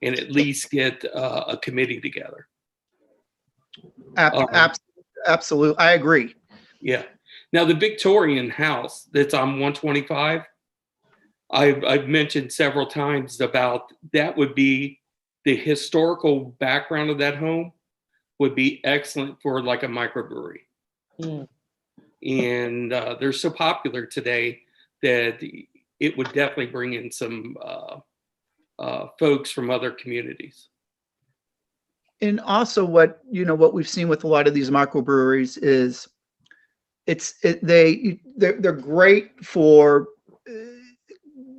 and at least get a committee together. Absolutely, I agree. Yeah. Now the Victorian house that's on 125, I've mentioned several times about that would be the historical background of that home would be excellent for like a microbrewery. And they're so popular today that it would definitely bring in some folks from other communities. And also what we've seen with a lot of these microbreweries is they're great for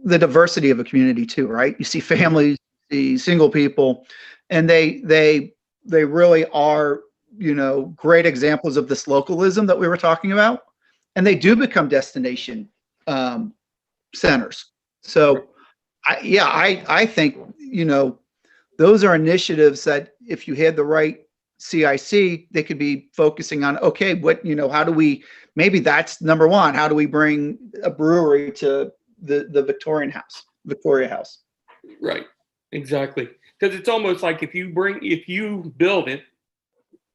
the diversity of a community too, right? You see families, you see single people, and they really are, you know, great examples of this localism that we were talking about, and they do become destination centers. So I think, you know, those are initiatives that if you had the right CIC, they could be focusing on, okay, what, you know, how do we, maybe that's number one, how do we bring a brewery to the Victoria House? Right, exactly. Because it's almost like if you build it,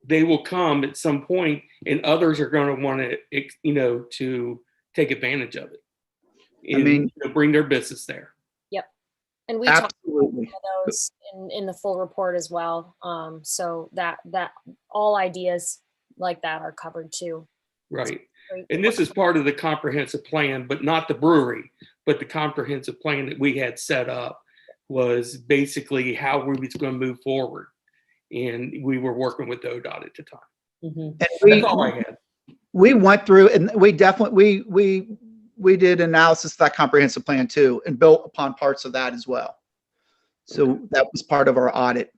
they will come at some point, and others are going to want to, you know, to take advantage of it. And, I mean, you know, bring their business there. Yep. And we talked absolutely. about those in the full report as well. So that all ideas like that are covered too. Right. And this is part of the comprehensive plan, but not the brewery, but the comprehensive plan that we had set up was basically how we was going to move forward. And we were working with ODOT at the time. And That's all I had. We went through, and we definitely, we did analysis of that comprehensive plan too, and built upon parts of that as well. So that was part of our audit.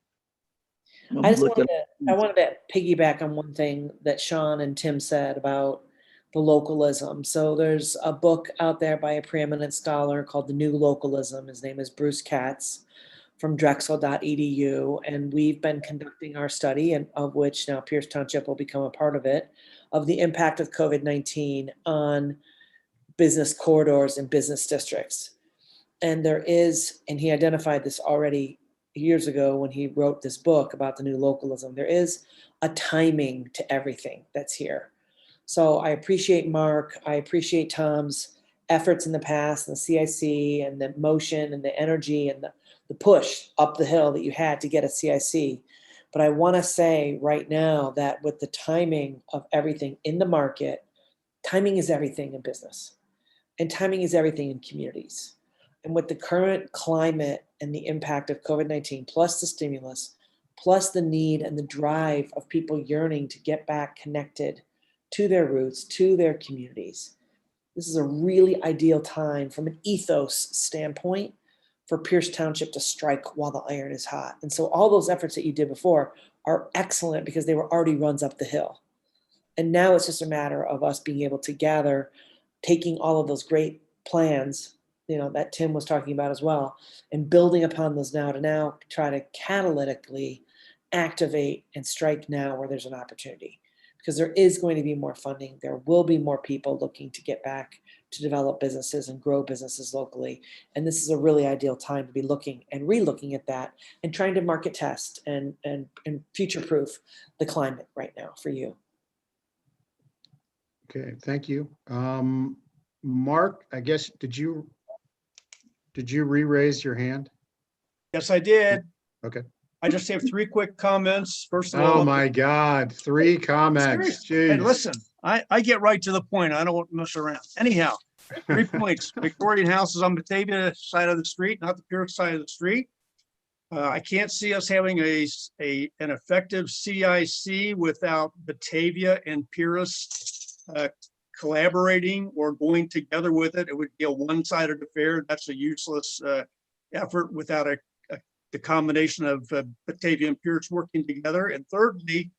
I wanted to piggyback on one thing that Sean and Tim said about the localism. So there's a book out there by a preeminent scholar called The New Localism. His name is Bruce Katz from drexel.edu. And we've been conducting our study, and of which now Pierce Township will become a part of it, of the impact of COVID-19 on business corridors and business districts. And there is, and he identified this already years ago when he wrote this book about the new localism, there is a timing to everything that's here. So I appreciate Mark, I appreciate Tom's efforts in the past, and the CIC, and the motion, and the energy, and the push up the hill that you had to get a CIC. But I want to say right now that with the timing of everything in the market, timing is everything in business, and timing is everything in communities. And with the current climate and the impact of COVID-19, plus the stimulus, plus the need and the drive of people yearning to get back connected to their roots, to their communities, this is a really ideal time from an ethos standpoint for Pierce Township to strike while the iron is hot. And so all those efforts that you did before are excellent because they were already runs up the hill. And now it's just a matter of us being able to gather, taking all of those great plans, you know, that Tim was talking about as well, and building upon those now to now try to catalytically activate and strike now where there's an opportunity. Because there is going to be more funding. There will be more people looking to get back to develop businesses and grow businesses locally. And this is a really ideal time to be looking and re-looking at that and trying to market test and future-proof the climate right now for you. Okay, thank you. Mark, I guess, did you re-raise your hand? Yes, I did. Okay. I just have 3 quick comments. First of all, Oh my God, 3 comments. Hey, Jeez. listen, I get right to the point. I don't mess around. Anyhow, 3 points. Victorian House is on Batavia side of the street, not the Pierce side of the street. I can't see us having an effective CIC without Batavia and Pierce collaborating or going together with it. It would be a one-sided affair. That's a useless effort without the combination of Batavia and Pierce working together. And thirdly,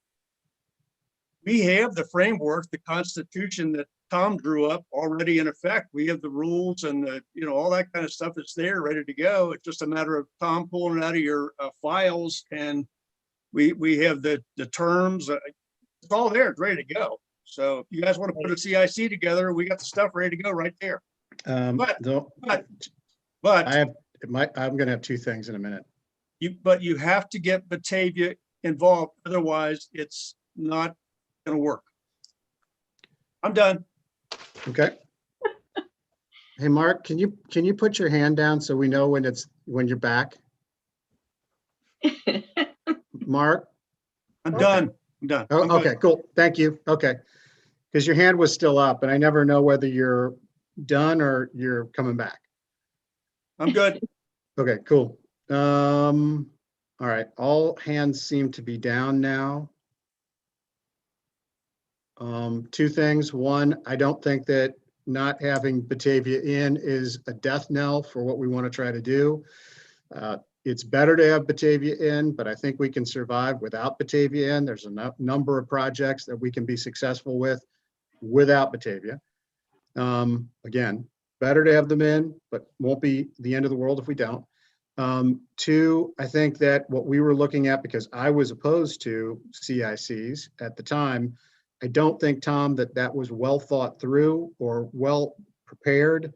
we have the framework, the Constitution that Tom drew up already in effect. We have the rules and all that kind of stuff that's there, ready to go. It's just a matter of Tom pulling it out of your files, and we have the terms. It's all there. It's ready to go. So if you guys want to put a CIC together, we got the stuff ready to go right there. But I'm going to have 2 things in a minute. But you have to get Batavia involved. Otherwise, it's not going to work. I'm done. Okay. Hey, Mark, can you put your hand down so we know when you're back? Mark? I'm done. I'm done. Oh, I'm okay, good. cool. Thank you. Okay. Because your hand was still up and I never know whether you're done or you're coming back. I'm good. Okay, cool. All right. All hands seem to be down now. 2 things. One, I don't think that not having Batavia in is a death knell for what we want to try to do. It's better to have Batavia in, but I think we can survive without Batavia in. There's a number of projects that we can be successful with without Batavia. Again, better to have them in, but won't be the end of the world if we don't. Two, I think that what we were looking at, because I was opposed to CICs at the time, I don't think, Tom, that was well thought through or well prepared.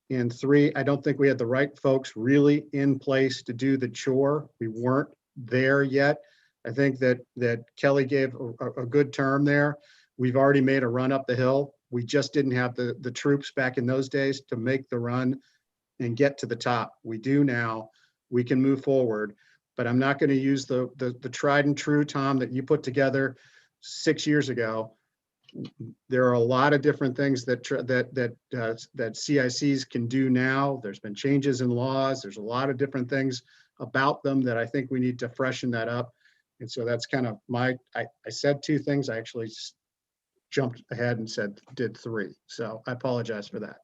And three, I don't think we had the right folks really in place to do the chore. We weren't there yet. I think that Kelly gave a good term there. We've already made a run up the hill. We just didn't have the troops back in those days to make the run and get to the top. We do now. We can move forward, but I'm not going to use the tried and true, Tom, that you put together 6 years ago. There are a lot of different things that CICs can do now. There's been changes in laws. There's a lot of different things about them that I think we need to freshen that up. And so that's kind of I said two things. I actually jumped ahead and did three. So I apologize for that.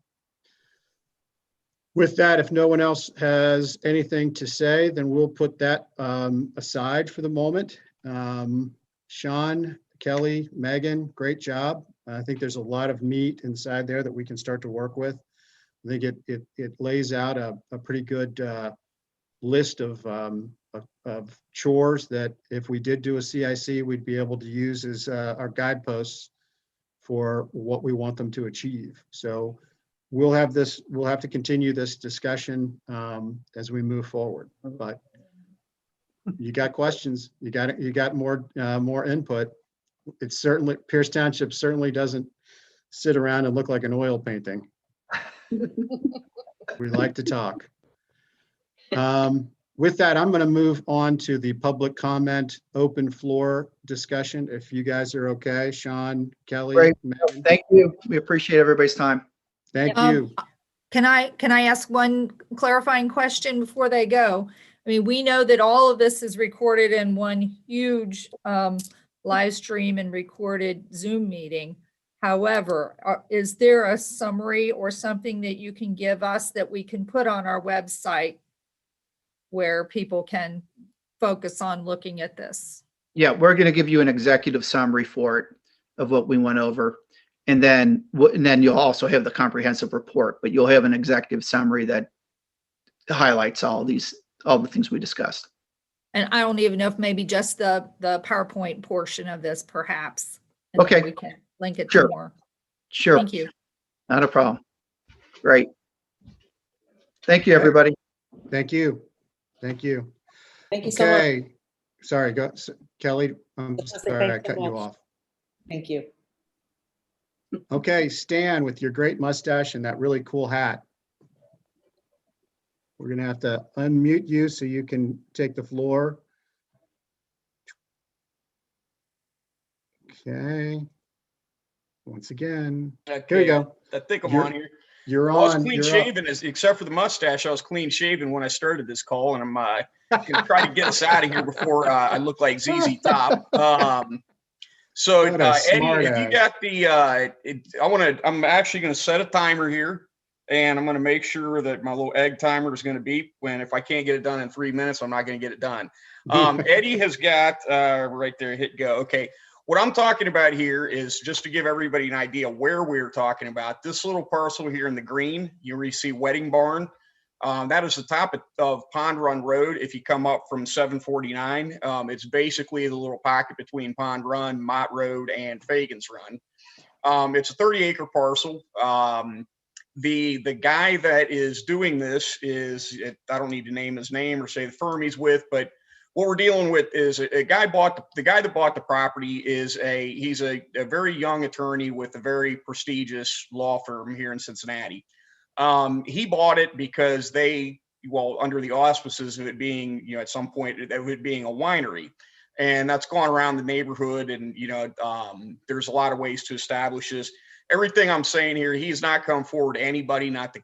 With that, if no one else has anything to say, then we'll put that aside for the moment. Sean, Kelly, Megan, great job. I think there's a lot of meat inside there that we can start to work with. I think it lays out a pretty good list of chores that if we did do a CIC, we'd be able to use as our guideposts for what we want them to achieve. So we'll have to continue this discussion as we move forward. But you got questions, you got more input. It's certainly, Pierce Township certainly doesn't sit around and look like an oil painting. We like to talk. With that, I'm going to move on to the public comment open floor discussion. If you guys are okay, Sean, Kelly. Great. Megan. Thank you. We appreciate everybody's time. Thank you. Can I ask one clarifying question before they go? I mean, we know that all of this is recorded in one huge live stream and recorded Zoom meeting. However, is there a summary or something that you can give us that we can put on our website where people can focus on looking at this? Yeah, we're going to give you an executive summary for it of what we went over. And then you'll also have the comprehensive report, but you'll have an executive summary that highlights all the things we discussed. And I don't even know if maybe just the PowerPoint portion of this perhaps. And Okay. then we can link it Sure. to more. Sure. Thank you. Not a problem. Great. Thank you, everybody. Thank you. Thank you. Thank you so much. Okay. Sorry, go, Kelly. I'm Just wanna say sorry I thanks so cut you much. off. Thank you. Okay, Stan, with your great mustache and that really cool hat. We're gonna have to unmute you so you can take the floor. Okay. Once again, here you go. I think I'm You're on here. You're I was on. clean You're up. shaven, except for the mustache. I was clean shaven when I started this call, and I'm gonna try to get us out of here before I look like ZZ Top. So What a Eddie, smart if you ass. got the, I'm actually gonna set a timer here, and I'm gonna make sure that my little egg timer is gonna beep if I can't get it done in 3 minutes, I'm not gonna get it done. Eddie has got right there, hit go. Okay. What I'm talking about here is just to give everybody an idea where we're talking about. This little parcel here in the green, you already see Wedding Barn. That is the top of Pond Run Road. If you come up from 749, it's basically the little pocket between Pond Run, Mott Road, and Fagan's Run. It's a 30-acre parcel. The guy that is doing this is, I don't need to name his name or say the firm he's with, but what we're dealing with is the guy that bought the property is he's a very young attorney with a very prestigious law firm here in Cincinnati. He bought it because under the auspices of it being, at some point, it being a winery. And that's gone around the neighborhood. And, there's a lot of ways to establish this. Everything I'm saying here, he has not come forward to anybody, not the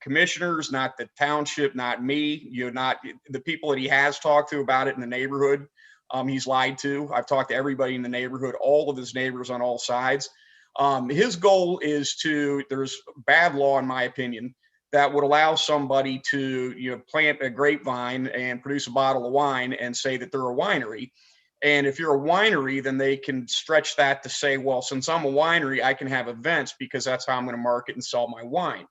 commissioners, not the township, not me, not the people that he has talked to about it in the neighborhood. He's lied to. I've talked to everybody in the neighborhood, all of his neighbors on all sides. His goal is there's bad law, in my opinion, that would allow somebody to, plant a grapevine and produce a bottle of wine and say that they're a winery. And if you're a winery, then they can stretch that to say, well, since I'm a winery, I can have events because that's how I'm going to market and sell my wine.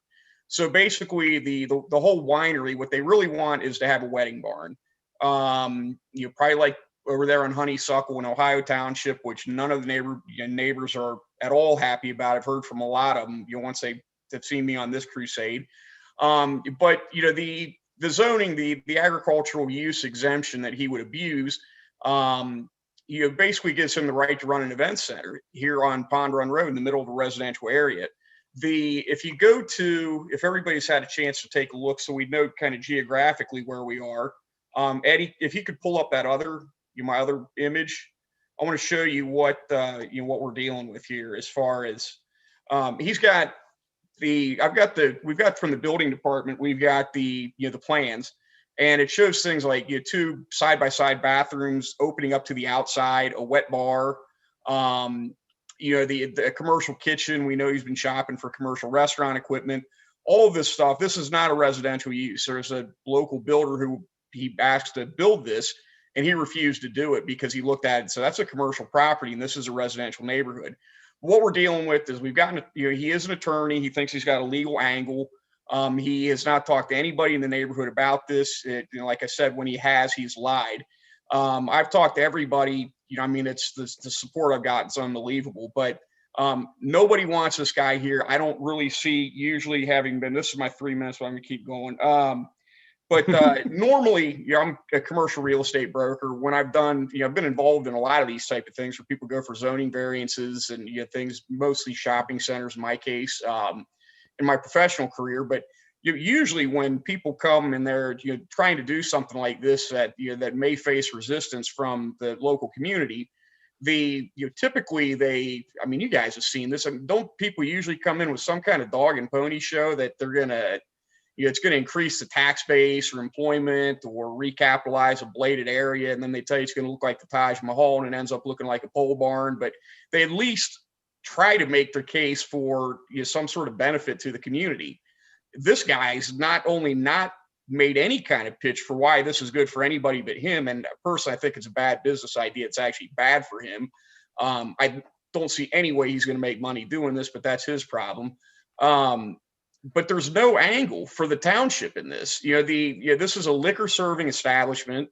So basically, the whole winery, what they really want is to have a wedding barn. Probably like over there on Honeysuckle in Ohio Township, which none of the neighbors are at all happy about. I've heard from a lot of them, once they've seen me on this crusade. But the zoning, the agricultural use exemption that he would abuse, basically gives him the right to run an event center here on Pond Run Road in the middle of a residential area. If everybody's had a chance to take a look, so we know kind of geographically where we are. Eddie, if you could pull up that my other image, I want to show you what we're dealing with here as far as we've got from the building department, we've got the plans, and it shows things like 2 side-by-side bathrooms opening up to the outside, a wet bar, the commercial kitchen. We know he's been shopping for commercial restaurant equipment, all of this stuff. This is not a residential use. There's a local builder who he asked to build this, and he refused to do it because he looked at it and said, that's a commercial property and this is a residential neighborhood. What we're dealing with is we've gotten, he is an attorney. He thinks he's got a legal angle. He has not talked to anybody in the neighborhood about this. Like I said, when he has, he's lied. I've talked to everybody. It's the support I've got is unbelievable. But nobody wants this guy here. I don't really see, usually having been, this is my 3 minutes, but I'm gonna keep going. But normally, I'm a commercial real estate broker. When I've done, I've been involved in a lot of these type of things where people go for zoning variances and things, mostly shopping centers in my case, in my professional career. But usually when people come and they're trying to do something like this that may face resistance from the local community, typically you guys have seen this. Don't people usually come in with some kind of dog and pony show that they're gonna it's going to increase the tax base or employment or recapitalize a bladed area, and then they tell you it's going to look like the Taj Mahal and it ends up looking like a pole barn. But they at least try to make their case for some sort of benefit to the community. This guy's not only not made any kind of pitch for why this is good for anybody but him, and personally I think it's a bad business idea. It's actually bad for him. I don't see any way he's going to make money doing this, but that's his problem. But there's no angle for the township in this. This is a liquor serving establishment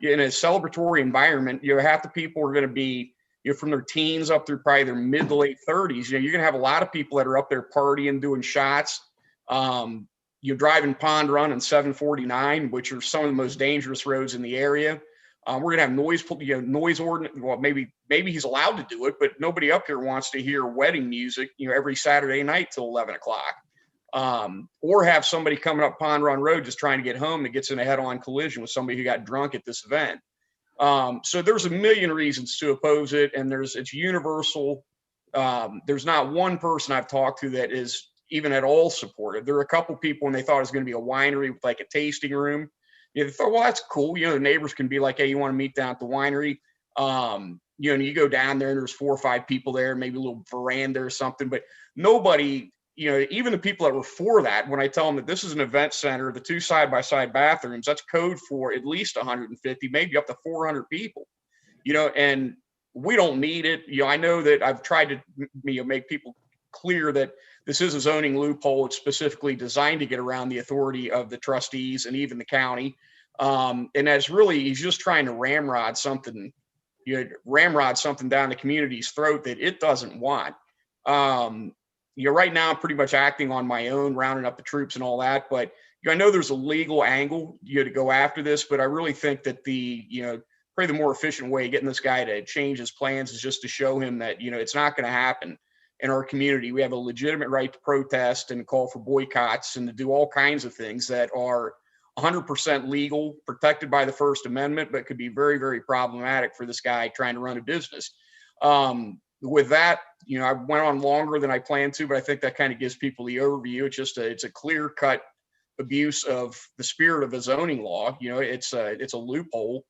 in a celebratory environment. Half the people are going to be from their teens up through probably their mid to late 30s. You're going to have a lot of people that are up there partying, doing shots. You're driving Pond Run and 749, which are some of the most dangerous roads in the area. We're going to have noise ordinance. Well, maybe he's allowed to do it, but nobody up here wants to hear wedding music, every Saturday night till 11 o'clock. Or have somebody coming up Pond Run Road just trying to get home that gets in a head-on collision with somebody who got drunk at this event. So there's a million reasons to oppose it, and it's universal. There's not one person I've talked to that is even at all supportive. There are a couple people when they thought it was going to be a winery with like a tasting room. They thought, well, that's cool. The neighbors can be like, hey, you want to meet down at the winery? And you go down there and there's 4 or 5 people there, maybe a little veranda or something, but nobody. Even the people that were for that, when I tell them that this is an event center, the 2 side-by-side bathrooms, that's code for at least 150, maybe up to 400 people, and we don't need it. I know that I've tried to make people clear that this is a zoning loophole. It's specifically designed to get around the authority of the trustees and even the county. And that's really, he's just trying to ramrod something down the community's throat that it doesn't want. Right now I'm pretty much acting on my own, rounding up the troops and all that. But I know there's a legal angle to go after this, but I really think that probably the more efficient way of getting this guy to change his plans is just to show him that it's not going to happen in our community. We have a legitimate right to protest and call for boycotts and to do all kinds of things that are 100% legal, protected by the First Amendment, but could be very, very problematic for this guy trying to run a business. With that, I went on longer than I planned to, but I think that kind of gives people the overview. It's a clear-cut abuse of the spirit of the zoning law. It's a loophole.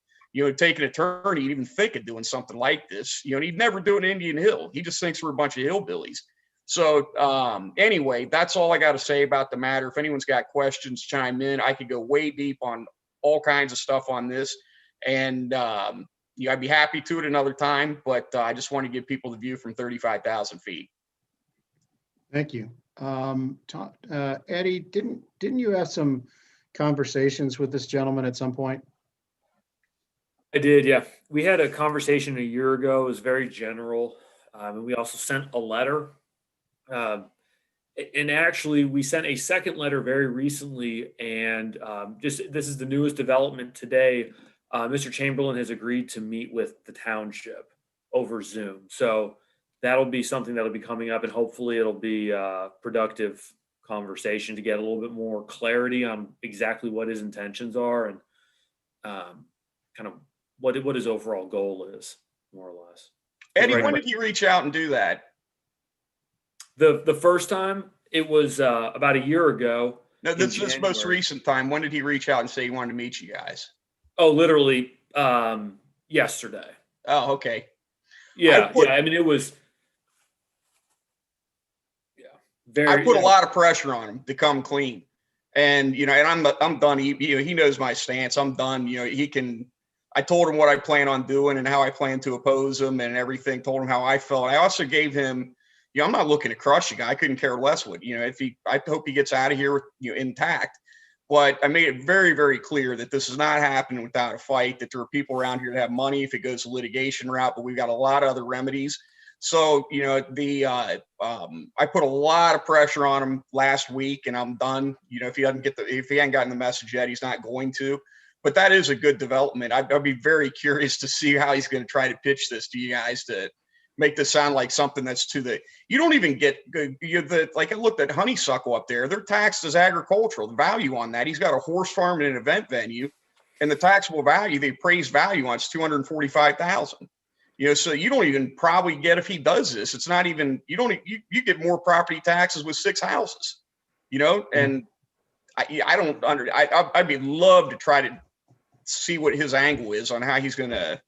take an attorney and even think of doing something like this. He'd never do an Indian Hill. He just thinks we're a bunch of hillbillies. So anyway, that's all I got to say about the matter. If anyone's got questions, chime in. I could go way deep on all kinds of stuff on this, and I'd be happy to at another time, but I just want to give people the view from 35,000 feet. Thank you. Eddie, didn't you have some conversations with this gentleman at some point? I did, yeah. We had a conversation a year ago. It was very general. And we also sent a letter. And actually, we sent a second letter very recently. And this is the newest development today. Mr. Chamberlain has agreed to meet with the township over Zoom. So that'll be something that'll be coming up, and hopefully it'll be a productive conversation to get a little bit more clarity on exactly what his intentions are and kind of what his overall goal is, more or less. Eddie, when did he reach out and do that? The first time, it was about a year ago. No, this most recent time. When did he reach out and say he wanted to meet you guys? Oh, literally yesterday. Oh, okay. Yeah, I mean, it was. I put a lot of pressure on him to come clean, and and I'm done. He knows my stance. I'm done. I told him what I plan on doing and how I plan to oppose him and everything. Told him how I felt. I also gave him, I'm not looking to crush the guy. I couldn't care less what, I hope he gets out of here, intact. But I made it very, very clear that this is not happening without a fight, that there are people around here that have money if it goes the litigation route, but we've got a lot of other remedies. So, I put a lot of pressure on him last week, and I'm done. If he hadn't gotten the message yet, he's not going to. But that is a good development. I'd be very curious to see how he's going to try to pitch this to you guys to make this sound like something that's you don't even get like I looked at Honeysuckle up there. They're taxed as agricultural. The value on that, he's got a horse farm and an event venue, and the taxable value, the appraised value on it's $245,000. So you don't even probably get, if he does this, it's not even, you get more property taxes with 6 houses, and I'd be love to try to see what his angle is on how he's going to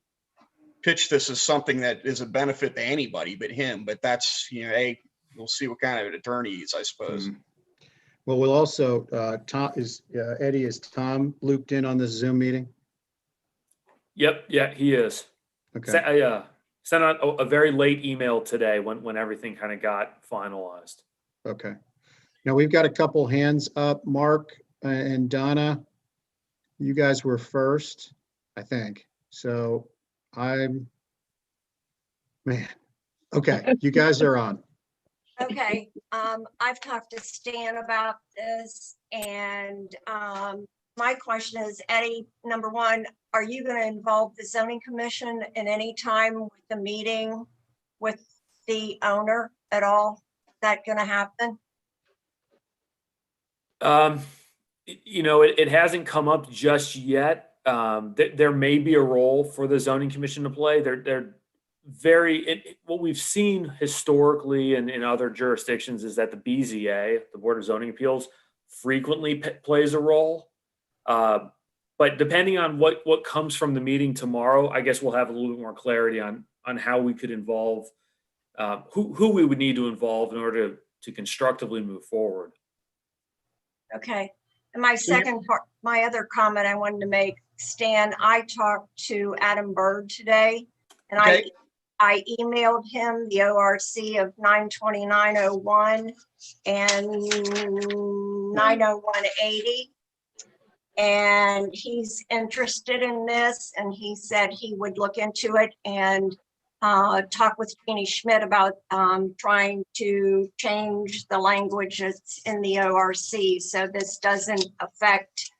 pitch this as something that is a benefit to anybody but him. But that's, we'll see what kind of an attorney he is, I suppose. Mm-hmm. Well, we'll also, Eddie, is Tom looped in on this Zoom meeting? Yep. Yeah, he is. Okay. I sent out a very late email today when everything kind of got finalized. Okay. Now we've got a couple hands up. Mark and Donna, you guys were first, I think. So okay, you guys are on. Okay, I've talked to Stan about this, and my question is, Eddie, number one, are you going to involve the zoning commission in any time with the meeting with the owner at all? Is that going to happen? It hasn't come up just yet. There may be a role for the zoning commission to play. They're what we've seen historically and in other jurisdictions is that the BZA, the Board of Zoning Appeals, frequently plays a role. But depending on what comes from the meeting tomorrow, I guess we'll have a little bit more clarity on how we could involve, who we would need to involve in order to constructively move forward. Okay. And my second part, my other comment I wanted to make, Stan, I talked to Adam Bird today, and okay. I emailed him the ORC of 92901 and 90180. And he's interested in this, and he said he would look into it and talk with Jeannie Schmidt about trying to change the language that's in the ORC so this doesn't affect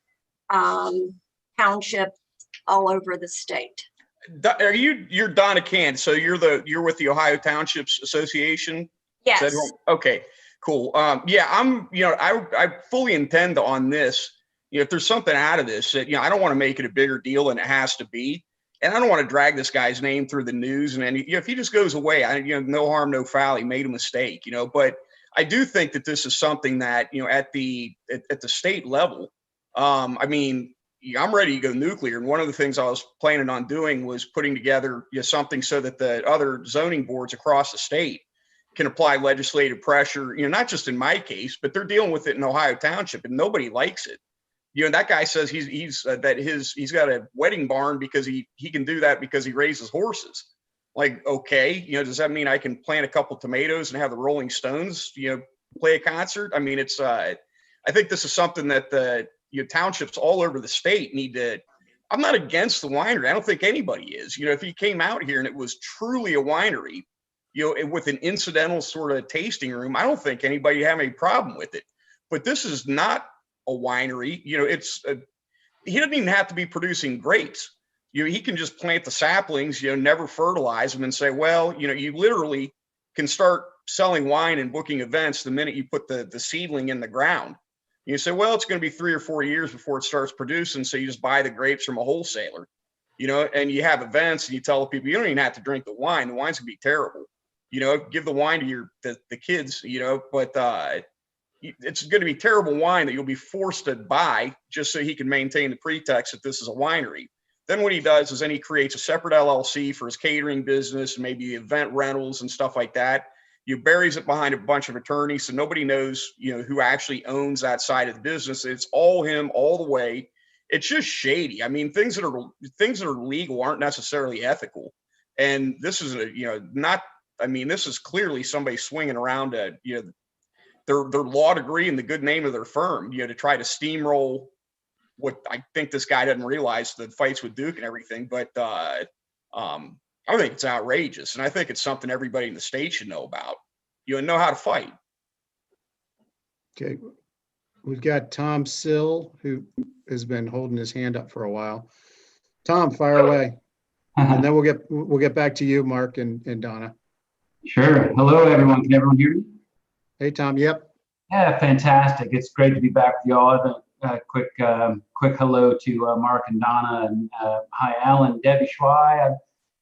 townships all over the state. You're Donna Can, so you're with the Ohio Townships Association? Yes. Okay, cool. Yeah, I fully intend on this. If there's something out of this, I don't want to make it a bigger deal than it has to be. And I don't want to drag this guy's name through the news. And if he just goes away, no harm, no foul. He made a mistake, But I do think that this is something that, at the state level, yeah, I'm ready to go nuclear. And one of the things I was planning on doing was putting together something so that the other zoning boards across the state can apply legislative pressure, not just in my case, but they're dealing with it in Ohio Township and nobody likes it. That guy says he's got a wedding barn because he can do that because he raises horses. Like, okay, does that mean I can plant a couple tomatoes and have the Rolling Stones, play a concert? I mean, I think this is something that the townships all over the state need to. I'm not against the winery. I don't think anybody is. If he came out here and it was truly a winery, with an incidental sort of tasting room, I don't think anybody have any problem with it. But this is not a winery. He doesn't even have to be producing grapes. He can just plant the saplings, never fertilize them and say, well, you literally can start selling wine and booking events the minute you put the seedling in the ground. You say, well, it's going to be 3 or 4 years before it starts producing. So you just buy the grapes from a wholesaler, and you have events and you tell the people, you don't even have to drink the wine. The wine's gonna be terrible. Give the wine to the kids, but it's going to be terrible wine that you'll be forced to buy just so he can maintain the pretext that this is a winery. Then what he does is then he creates a separate LLC for his catering business and maybe event rentals and stuff like that. You buries it behind a bunch of attorneys, so nobody knows, who actually owns that side of the business. It's all him all the way. It's just shady. I mean, things that are legal aren't necessarily ethical. And this is this is clearly somebody swinging around their law degree and the good name of their firm, to try to steamroll what I think this guy doesn't realize, the fights with Duke and everything. But I think it's outrageous. And I think it's something everybody in the state should know about, know how to fight. Okay. We've got Tom Sill, who has been holding his hand up for a while. Tom, fire away. And then we'll get back to you, Mark and Donna. Sure. Hello, everyone. Can everyone hear me? Hey, Tom. Yep. Yeah, fantastic. It's great to be back with y'all. Quick hello to Mark and Donna, and hi, Alan, Debbie Schwei.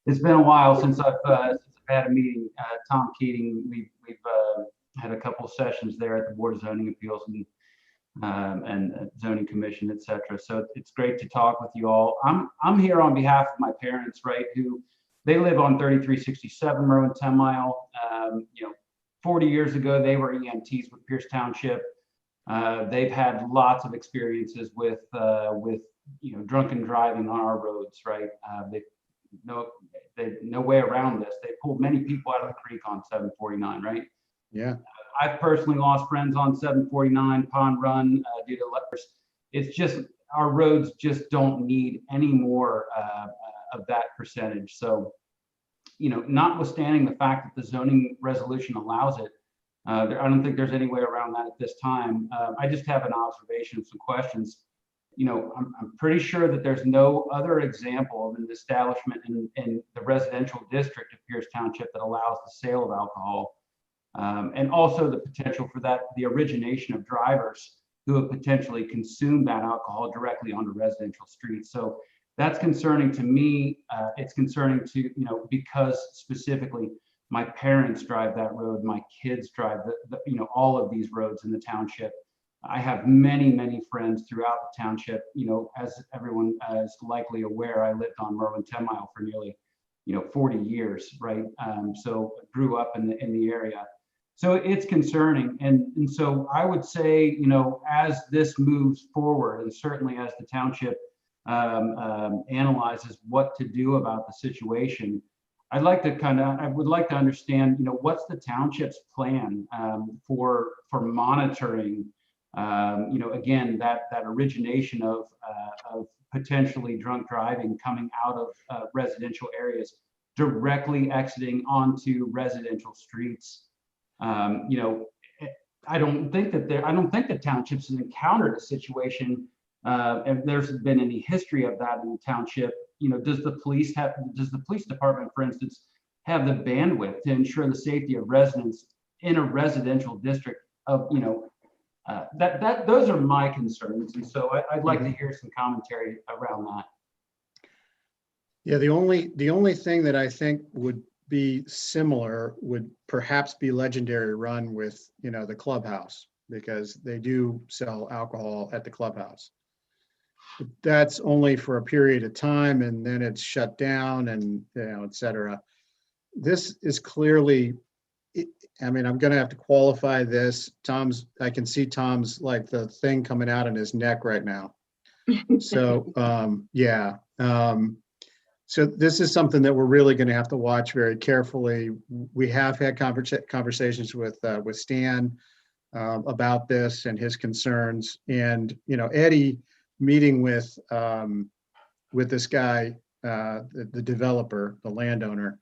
It's been a while since I've had a meeting. Tom Keating, we've had a couple of sessions there at the Board of Zoning Appeals and Zoning Commission, et cetera. So it's great to talk with you all. I'm here on behalf of my parents, right, who they live on 3367 Merwin 10 Mile. 40 years ago, they were EMTs with Pierce Township. They've had lots of experiences with drunken driving on our roads, right? No way around this. They pulled many people out of the creek on 749, right? Yeah. I've personally lost friends on 749 Pond Run due to lepers. It's just, our roads just don't need any more of that percentage. So, notwithstanding the fact that the zoning resolution allows it, I don't think there's any way around that at this time. I just have an observation, some questions. I'm pretty sure that there's no other example of an establishment in the residential district of Pierce Township that allows the sale of alcohol. And also the potential for the origination of drivers who have potentially consumed that alcohol directly onto residential streets. So that's concerning to me. It's concerning to, because specifically my parents drive that road, my kids drive all of these roads in the township. I have many, many friends throughout the township. As everyone is likely aware, I lived on Merwin 10 Mile for nearly, 40 years, right? So grew up in the area. So it's concerning. And so I would say, as this moves forward, and certainly as the township analyzes what to do about the situation, I would like to understand, what's the township's plan for monitoring, again, that origination of potentially drunk driving coming out of residential areas, directly exiting onto residential streets. I don't think the townships have encountered a situation, and there's been any history of that in the township. Does the police department, for instance, have the bandwidth to ensure the safety of residents in a residential district of, those are my concerns. And so I'd like to hear some commentary around that. Yeah, the only thing that I think would be similar would perhaps be Legendary Run with, the clubhouse, because they do sell alcohol at the clubhouse. that's only for a period of time and then it's shut down and, et cetera. This is clearly, I mean, I'm going to have to qualify this. I can see Tom's like the thing coming out in his neck right now. So, yeah. So this is something that we're really going to have to watch very carefully. We have had conversations with Stan about this and his concerns, and Eddie meeting with this guy, the developer, the landowner,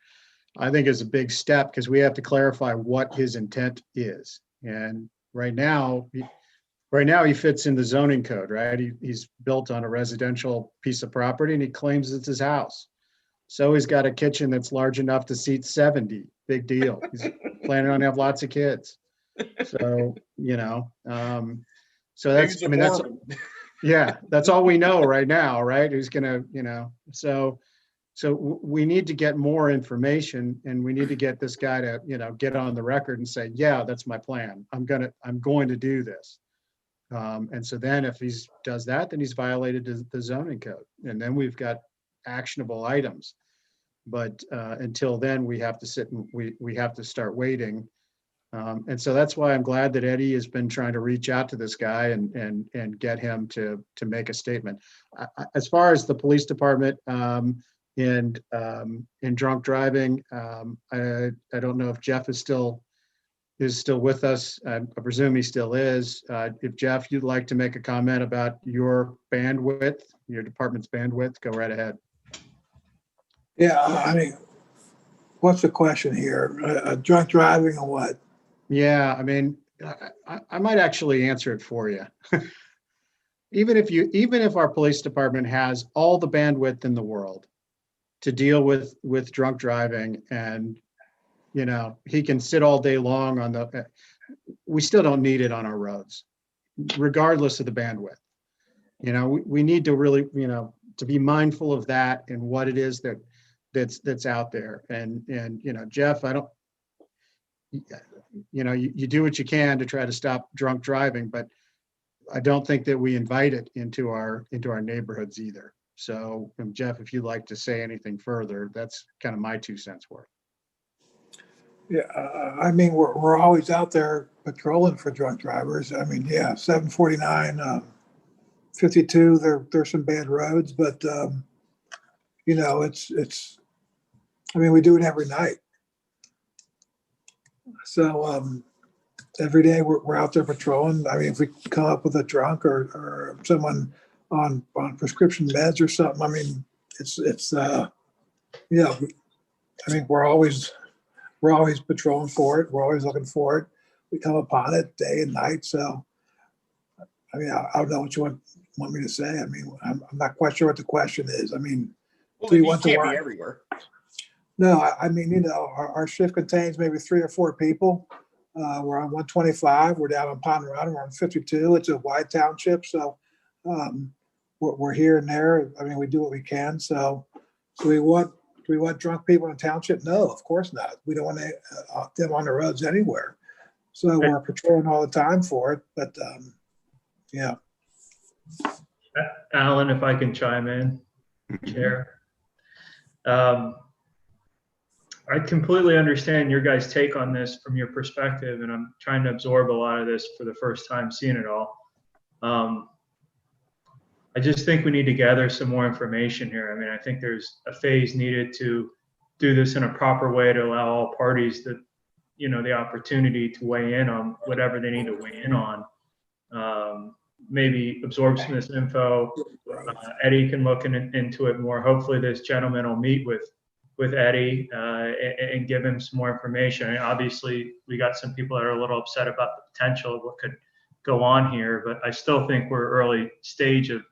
I think is a big step because we have to clarify what his intent is. And right now he fits in the zoning code, right? He's built on a residential piece of property and he claims it's his house. So he's got a kitchen that's large enough to seat 70. Big deal. He's planning on have lots of kids. So, so that's, I mean, that's, yeah, that's all we know right now, right? Who's gonna, so we need to get more information and we need to get this guy to, get on the record and say, yeah, that's my plan. I'm going to do this. And so then if he does that, then he's violated the zoning code. And then we've got actionable items. But until then, we have to sit and we have to start waiting. And so that's why I'm glad that Eddie has been trying to reach out to this guy and get him to make a statement. As far as the police department and drunk driving, I don't know if Jeff is still with us. I presume he still is. If Jeff, you'd like to make a comment about your bandwidth, your department's bandwidth, go right ahead. Yeah, I mean, what's the question here? Drunk driving or what? Yeah, I mean, I might actually answer it for you. Even if our police department has all the bandwidth in the world to deal with drunk driving, and he can sit all day long on we still don't need it on our roads, regardless of the bandwidth. We need to really, to be mindful of that and what it is that's out there. And Jeff, you do what you can to try to stop drunk driving, but I don't think that we invite it into our neighborhoods either. So, Jeff, if you'd like to say anything further, that's kind of my 2 cents worth. Yeah, I mean, we're always out there patrolling for drunk drivers. I mean, yeah, 749, 52, there's some bad roads, but it's, I mean, we do it every night. So every day we're out there patrolling. I mean, if we come up with a drunk or someone on prescription meds or something, I mean, it's I mean, we're always patrolling for it. We're always looking for it. We come upon it day and night. So, I mean, I don't know what you want me to say. I mean, I'm not quite sure what the question is. I mean, do you want to work everywhere? No, I mean, our shift contains maybe 3 or 4 people. We're on 125. We're down on Pond Run. We're on 52. It's a wide township, so we're here and there. I mean, we do what we can. So do we want drunk people in the township? No, of course not. We don't want them on the roads anywhere. So we're patrolling all the time for it. But yeah. Alan, if I can chime in, Chair. I completely understand your guys' take on this from your perspective, and I'm trying to absorb a lot of this for the first time seeing it all. I just think we need to gather some more information here. I mean, I think there's a phase needed to do this in a proper way to allow all parties the opportunity to weigh in on whatever they need to weigh in on. Maybe absorb some of this info. Eddie can look into it more. Hopefully this gentleman will meet with Eddie and give him some more information. And obviously, we got some people that are a little upset about the potential of what could go on here, but I still think we're early stage of,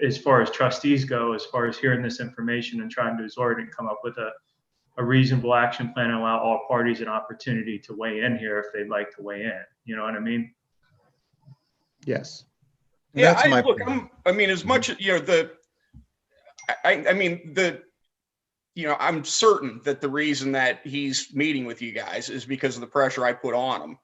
as far as trustees go, as far as hearing this information and trying to absorb it and come up with a reasonable action plan and allow all parties an opportunity to weigh in here if they'd like to weigh in. You know what I mean? Yes. Yeah, I mean, as much as, I'm certain that the reason that he's meeting with you guys is because of the pressure I put on him,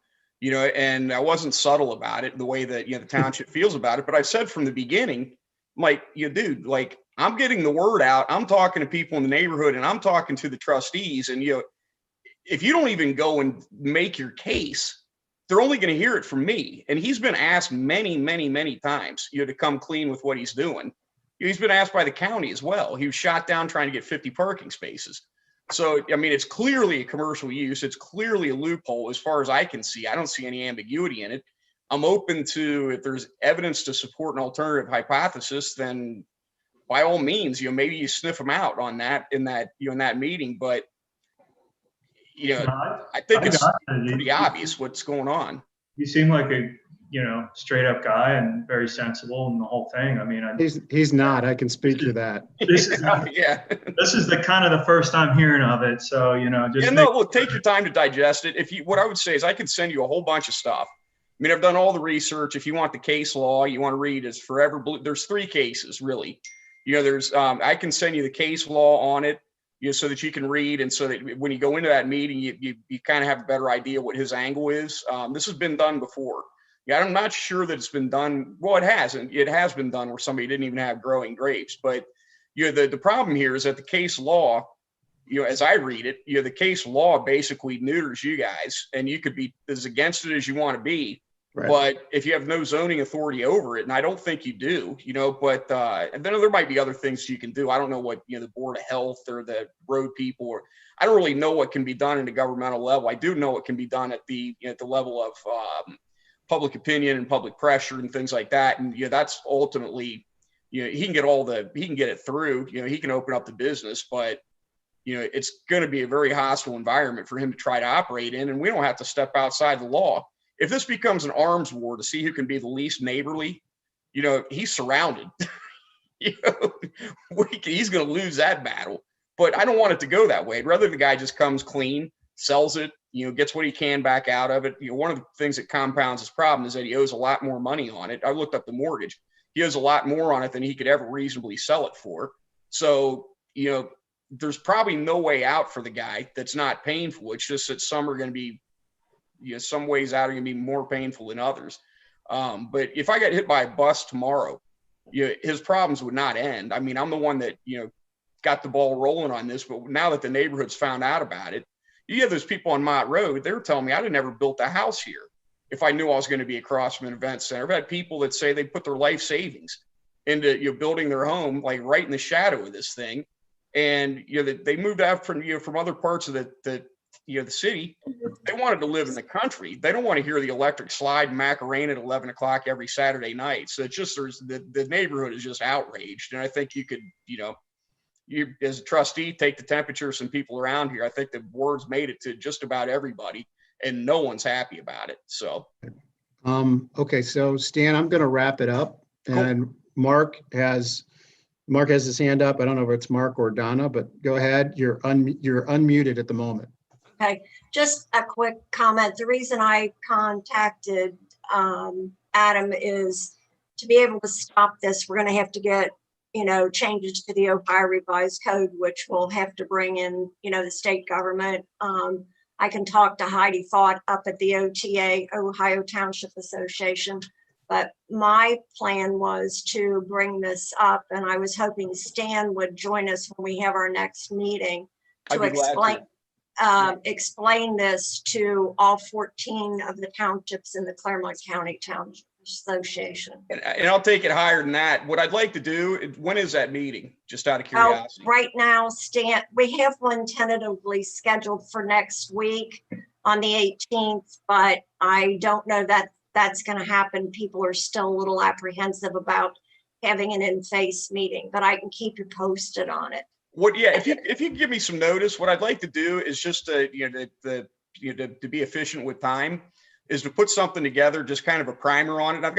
and I wasn't subtle about it, the way that, the township feels about it. But I've said from the beginning, I'm like, you dude, like, I'm getting the word out. I'm talking to people in the neighborhood and I'm talking to the trustees. And, if you don't even go and make your case, they're only going to hear it from me. And he's been asked many, many, many times, to come clean with what he's doing. He's been asked by the county as well. He was shot down trying to get 50 parking spaces. So, I mean, it's clearly a commercial use. It's clearly a loophole as far as I can see. I don't see any ambiguity in it. I'm open to, if there's evidence to support an alternative hypothesis, then by all means, maybe you sniff them out on that in that meeting. But, I think it's pretty obvious what's going on. You seem like a, straight up guy and very sensible in the whole thing. I mean, He's not. I can speak to that. This is Yeah. This is the kind of the first time hearing of it. So, just well, take your time to digest it. What I would say is I could send you a whole bunch of stuff. I mean, I've done all the research. If you want the case law, you want to read is Forever Blue. There's 3 cases really. There's I can send you the case law on it, so that you can read, and so that when you go into that meeting, you kind of have a better idea what his angle is. This has been done before. Yeah, I'm not sure that it's been done. Well, it hasn't. It has been done where somebody didn't even have growing grapes. But the problem here is that the case law, as I read it, the case law basically neuters you guys, and you could be as against it as you want to be. Right. But if you have no zoning authority over it, and I don't think you do, but and then there might be other things you can do. I don't know what the Board of Health or the road people, or I don't really know what can be done at a governmental level. I do know what can be done at the level of public opinion and public pressure and things like that. And that's ultimately, he can get it through. He can open up the business, but it's going to be a very hostile environment for him to try to operate in, and we don't have to step outside the law. If this becomes an arms war to see who can be the least neighborly, he's surrounded. He's going to lose that battle. But I don't want it to go that way. I'd rather the guy just comes clean, sells it, gets what he can back out of it. One of the things that compounds his problem is that he owes a lot more money on it. I looked up the mortgage. He owes a lot more on it than he could ever reasonably sell it for. So, there's probably no way out for the guy that's not painful. It's just that some are going to be, some ways out are going to be more painful than others. But if I got hit by a bus tomorrow, his problems would not end. I mean, I'm the one that, got the ball rolling on this, but now that the neighborhood's found out about it, you have those people on Mott Road, they were telling me I'd have never built a house here if I knew I was going to be across from an event center. I've had people that say they put their life savings into building their home, like right in the shadow of this thing. And, they moved out from other parts of the city. They wanted to live in the country. They don't want to hear the electric slide Macarena at 11 o'clock every Saturday night. So it's just, the neighborhood is just outraged. And I think you could, you as a trustee, take the temperature of some people around here. I think the word's made it to just about everybody, and no one's happy about it. So, okay. So Stan, I'm going to wrap it up. Cool. And Mark has his hand up. I don't know if it's Mark or Donna, but go ahead. You're unmuted at the moment. Okay, just a quick comment. The reason I contacted Adam is to be able to stop this, we're going to have to get, changes to the Ohio Revised Code, which will have to bring in, the state government. I can talk to Heidi Fott up at the OTA, Ohio Township Association, but my plan was to bring this up, and I was hoping Stan would join us when we have our next meeting to explain this to all 14 of the townships in the Claremont County Township Association. And I'll take it higher than that. What I'd like to do, when is that meeting? Just out of curiosity. Right now, Stan, we have one tentatively scheduled for next week on the 18th, but I don't know that that's going to happen. People are still a little apprehensive about having an in-face meeting, but I can keep you posted on it. If you can give me some notice, what I'd like to do is just to be efficient with time, is to put something together, just kind of a primer on it. I've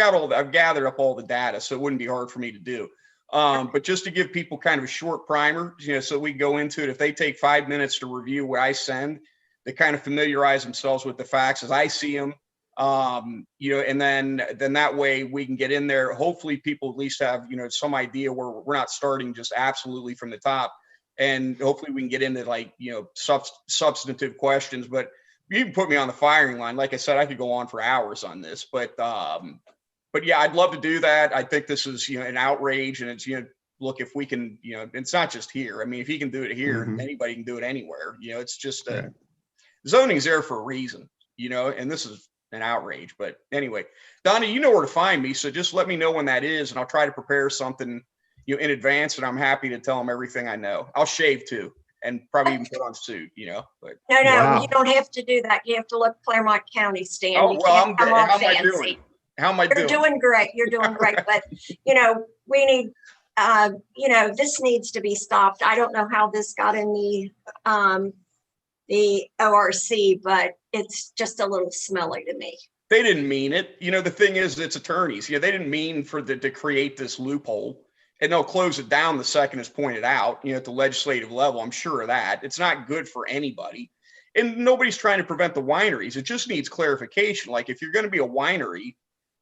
gathered up all the data, so it wouldn't be hard for me to do. But just to give people kind of a short primer, so we go into it. If they take 5 minutes to review what I send, they kind of familiarize themselves with the facts as I see them. And then that way we can get in there. Hopefully people at least have, some idea where we're not starting just absolutely from the top. And hopefully we can get into substantive questions, but you can put me on the firing line. Like I said, I could go on for hours on this, but but yeah, I'd love to do that. I think this is, an outrage, and it's, look, if we can, it's not just here. I mean, if he can do it here, Mhm. anybody can do it anywhere. It's just Right. zoning's there for a reason, and this is an outrage. But anyway, Donna, you know where to find me, so just let me know when that is, and I'll try to prepare something, in advance. And I'm happy to tell them everything I know. I'll shave too, and probably even put on a suit, But No, Wow. you don't have to do that. You have to look Claremont County, Stan. oh You well, can't come all how am I fancy. doing? How am I You're doing? doing great. You're doing great. But, we need, this needs to be stopped. I don't know how this got in the ORC, but it's just a little smelly to me. They didn't mean it. The thing is, it's attorneys. They didn't mean to create this loophole, and they'll close it down the second it's pointed out, at the legislative level. I'm sure of that. It's not good for anybody. And nobody's trying to prevent the wineries. It just needs clarification. Like, if you're going to be a winery,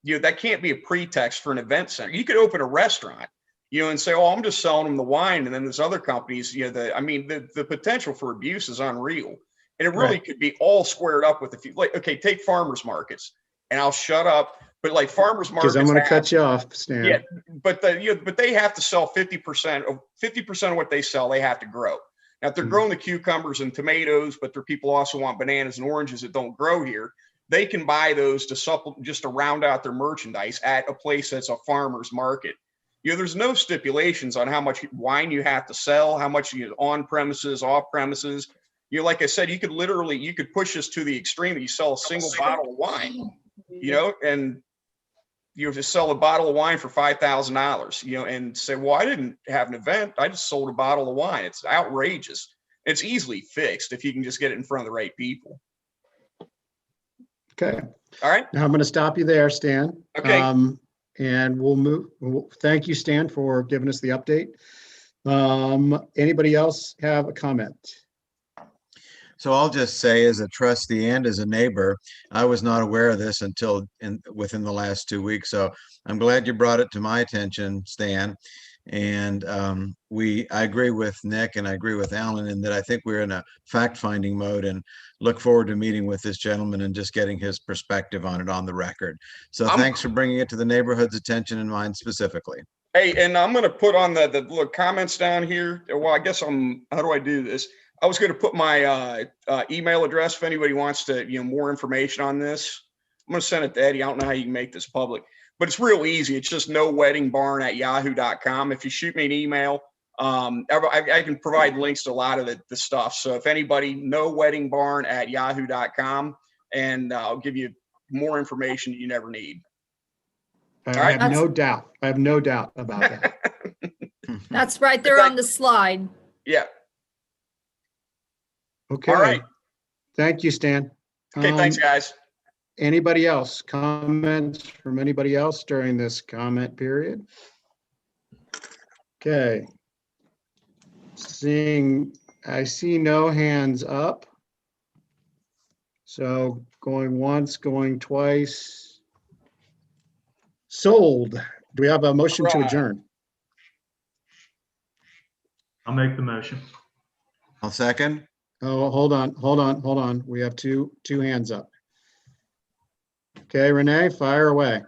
that can't be a pretext for an event center. You could open a restaurant, and say, oh, I'm just selling them the wine. And then there's other companies, the potential for abuse is unreal. And it really could be all squared up with a few, like, okay, take farmers markets, and I'll shut up. But like farmers markets, Because I'm going to cut you off, Stan. yeah, but they have to sell 50% of what they sell. They have to grow. Now, if they're growing the cucumbers and tomatoes, but their people also want bananas and oranges that don't grow here, they can buy those to supplement, just to round out their merchandise at a place that's a farmer's market. There's no stipulations on how much wine you have to sell, how much on premises, off premises. Like I said, you could push this to the extreme. You sell a single bottle of wine, and you just sell a bottle of wine for $5,000, and say, well, I didn't have an event. I just sold a bottle of wine. It's outrageous. It's easily fixed if you can just get it in front of the right people. Okay. All right. Now I'm going to stop you there, Stan. Okay. And we'll move. Thank you, Stan, for giving us the update. Anybody else have a comment? So I'll just say, as a trustee and as a neighbor, I was not aware of this until within the last 2 weeks. So I'm glad you brought it to my attention, Stan. And I agree with Nick, and I agree with Alan in that I think we're in a fact-finding mode, and look forward to meeting with this gentleman and just getting his perspective on it on the record. So thanks for bringing it to the neighborhood's attention and mine specifically. Hey, and I'm going to put on the little comments down here. Well, I guess how do I do this? I was going to put my email address if anybody wants to, more information on this. I'm going to send it to Eddie. I don't know how you can make this public, but it's real easy. It's just noweddingbarn@yahoo.com. If you shoot me an email, I can provide links to a lot of the stuff. So if anybody, noweddingbarn@yahoo.com, and I'll give you more information you never need. I have no doubt. I have no doubt about that. That's right there on the slide. Yeah. Okay. All right. Thank you, Stan. Okay. Thanks, guys. Anybody else? Comments from anybody else during this comment period? Okay. I see no hands up. So going once, going twice. Sold. Do we have a motion to adjourn? I'll make the motion. I'll second. Oh, hold on. We have two hands up. Okay, Renee, fire away.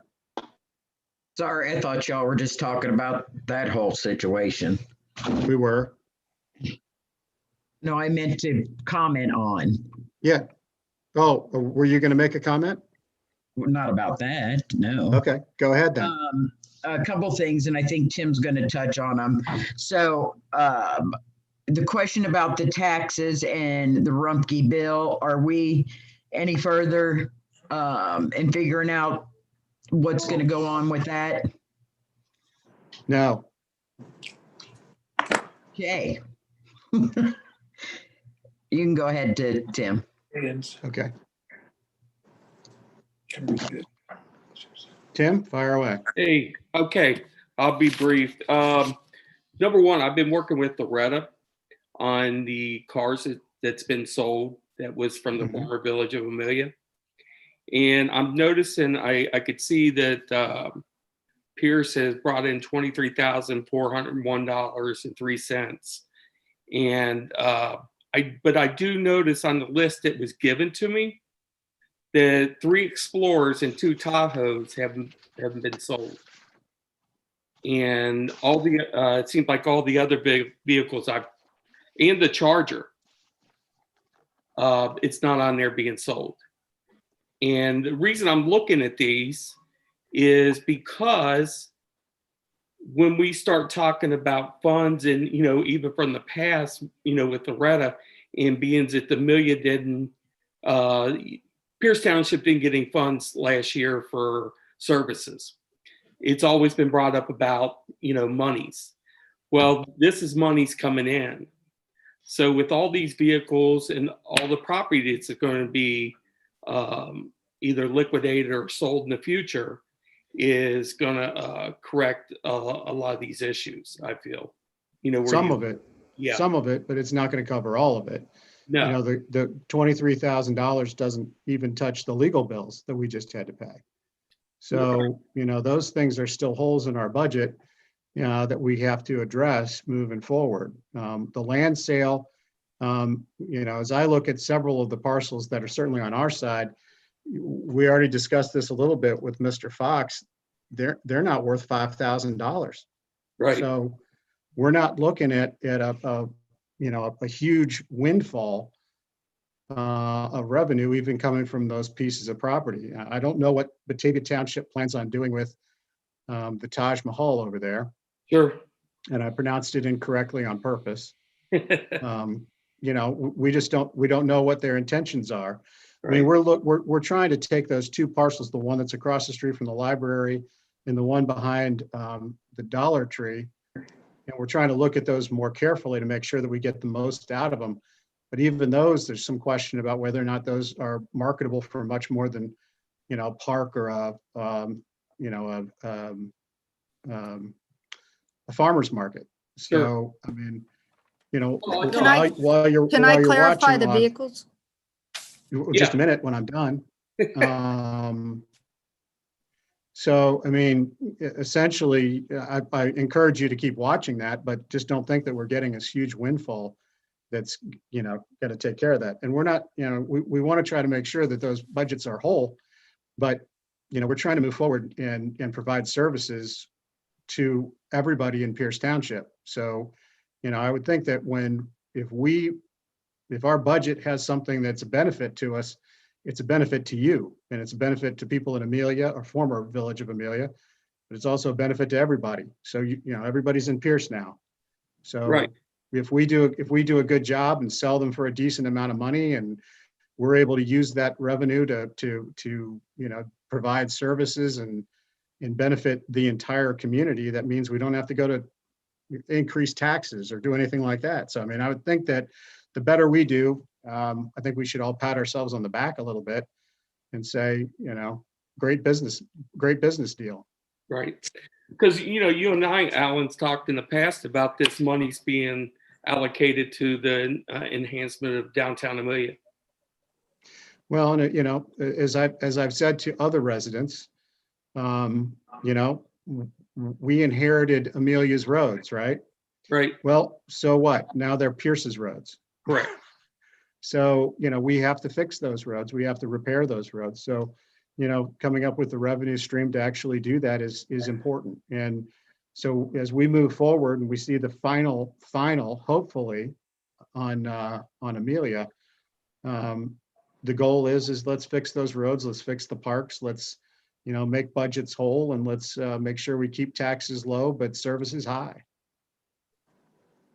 Sorry, I thought y'all were just talking about that whole situation. We were. No, I meant to comment on. Yeah. Oh, were you going to make a comment? Not about that, no. Okay, go ahead then. A couple things, and I think Tim's going to touch on them. So the question about the taxes and the Rumpke bill, are we any further in figuring out what's going to go on with that? No. Okay. You can go ahead to Tim. Okay. Tim, fire away. Hey, okay, I'll be brief. Number one, I've been working with Loretta on the cars that's been sold that was from the former village of Amelia. And I'm noticing, I could see that Pierce has brought in $23,401.03. And but I do notice on the list that was given to me the 3 Explorers and 2 Tahoes haven't been sold. And all the it seems like all the other big vehicles and the Charger, it's not on there being sold. And the reason I'm looking at these is because when we start talking about funds and, even from the past, with Loretta and being that the Amelia didn't, Pierce Township didn't get any funds last year for services. It's always been brought up about, monies. Well, this is monies coming in. So with all these vehicles and all the property that's going to be either liquidated or sold in the future is going to correct a lot of these issues, I feel. Some of it, yeah. some of it, but it's not going to cover all of it. No. The $23,000 doesn't even touch the legal bills that we just had to pay. So, those things are still holes in our budget, that we have to address moving forward. The land sale, as I look at several of the parcels that are certainly on our side, we already discussed this a little bit with Mr. Fox. They're not worth $5,000. Right. So we're not looking at a huge windfall of revenue even coming from those pieces of property. I don't know what Batavia Township plans on doing with the Taj Mahal over there. Sure. And I pronounced it incorrectly on purpose. We don't know what their intentions are. Right. I mean, we're trying to take those 2 parcels, the one that's across the street from the library and the one behind the Dollar Tree, and we're trying to look at those more carefully to make sure that we get the most out of them. But even those, there's some question about whether or not those are marketable for much more than, a park or a farmer's market. So, Sure. I mean, Can I clarify the vehicles? Just a minute when I'm done. So, I mean, essentially, I encourage you to keep watching that, but just don't think that we're getting this huge windfall that's, got to take care of that. And we're not, we want to try to make sure that those budgets are whole, but, we're trying to move forward and provide services to everybody in Pierce Township. So, I would think that if our budget has something that's a benefit to us, it's a benefit to you, and it's a benefit to people in Amelia or former village of Amelia, but it's also a benefit to everybody. So, everybody's in Pierce now. So Right. if we do a good job and sell them for a decent amount of money, and we're able to use that revenue to provide services and benefit the entire community, that means we don't have to go to increase taxes or do anything like that. So, I mean, I would think that the better we do, I think we should all pat ourselves on the back a little bit and say, great business deal. Right. Because, you and I, Alan's talked in the past about this money's being allocated to the enhancement of downtown Amelia. Well, and as I've said to other residents, we inherited Amelia's roads, right? Right. Well, so what? Now they're Pierce's roads. Correct. So, we have to fix those roads. We have to repair those roads. So, coming up with the revenue stream to actually do that is important. And so as we move forward and we see the final, hopefully on Amelia, the goal is let's fix those roads. Let's fix the parks. Let's, make budgets whole, and let's make sure we keep taxes low, but services high.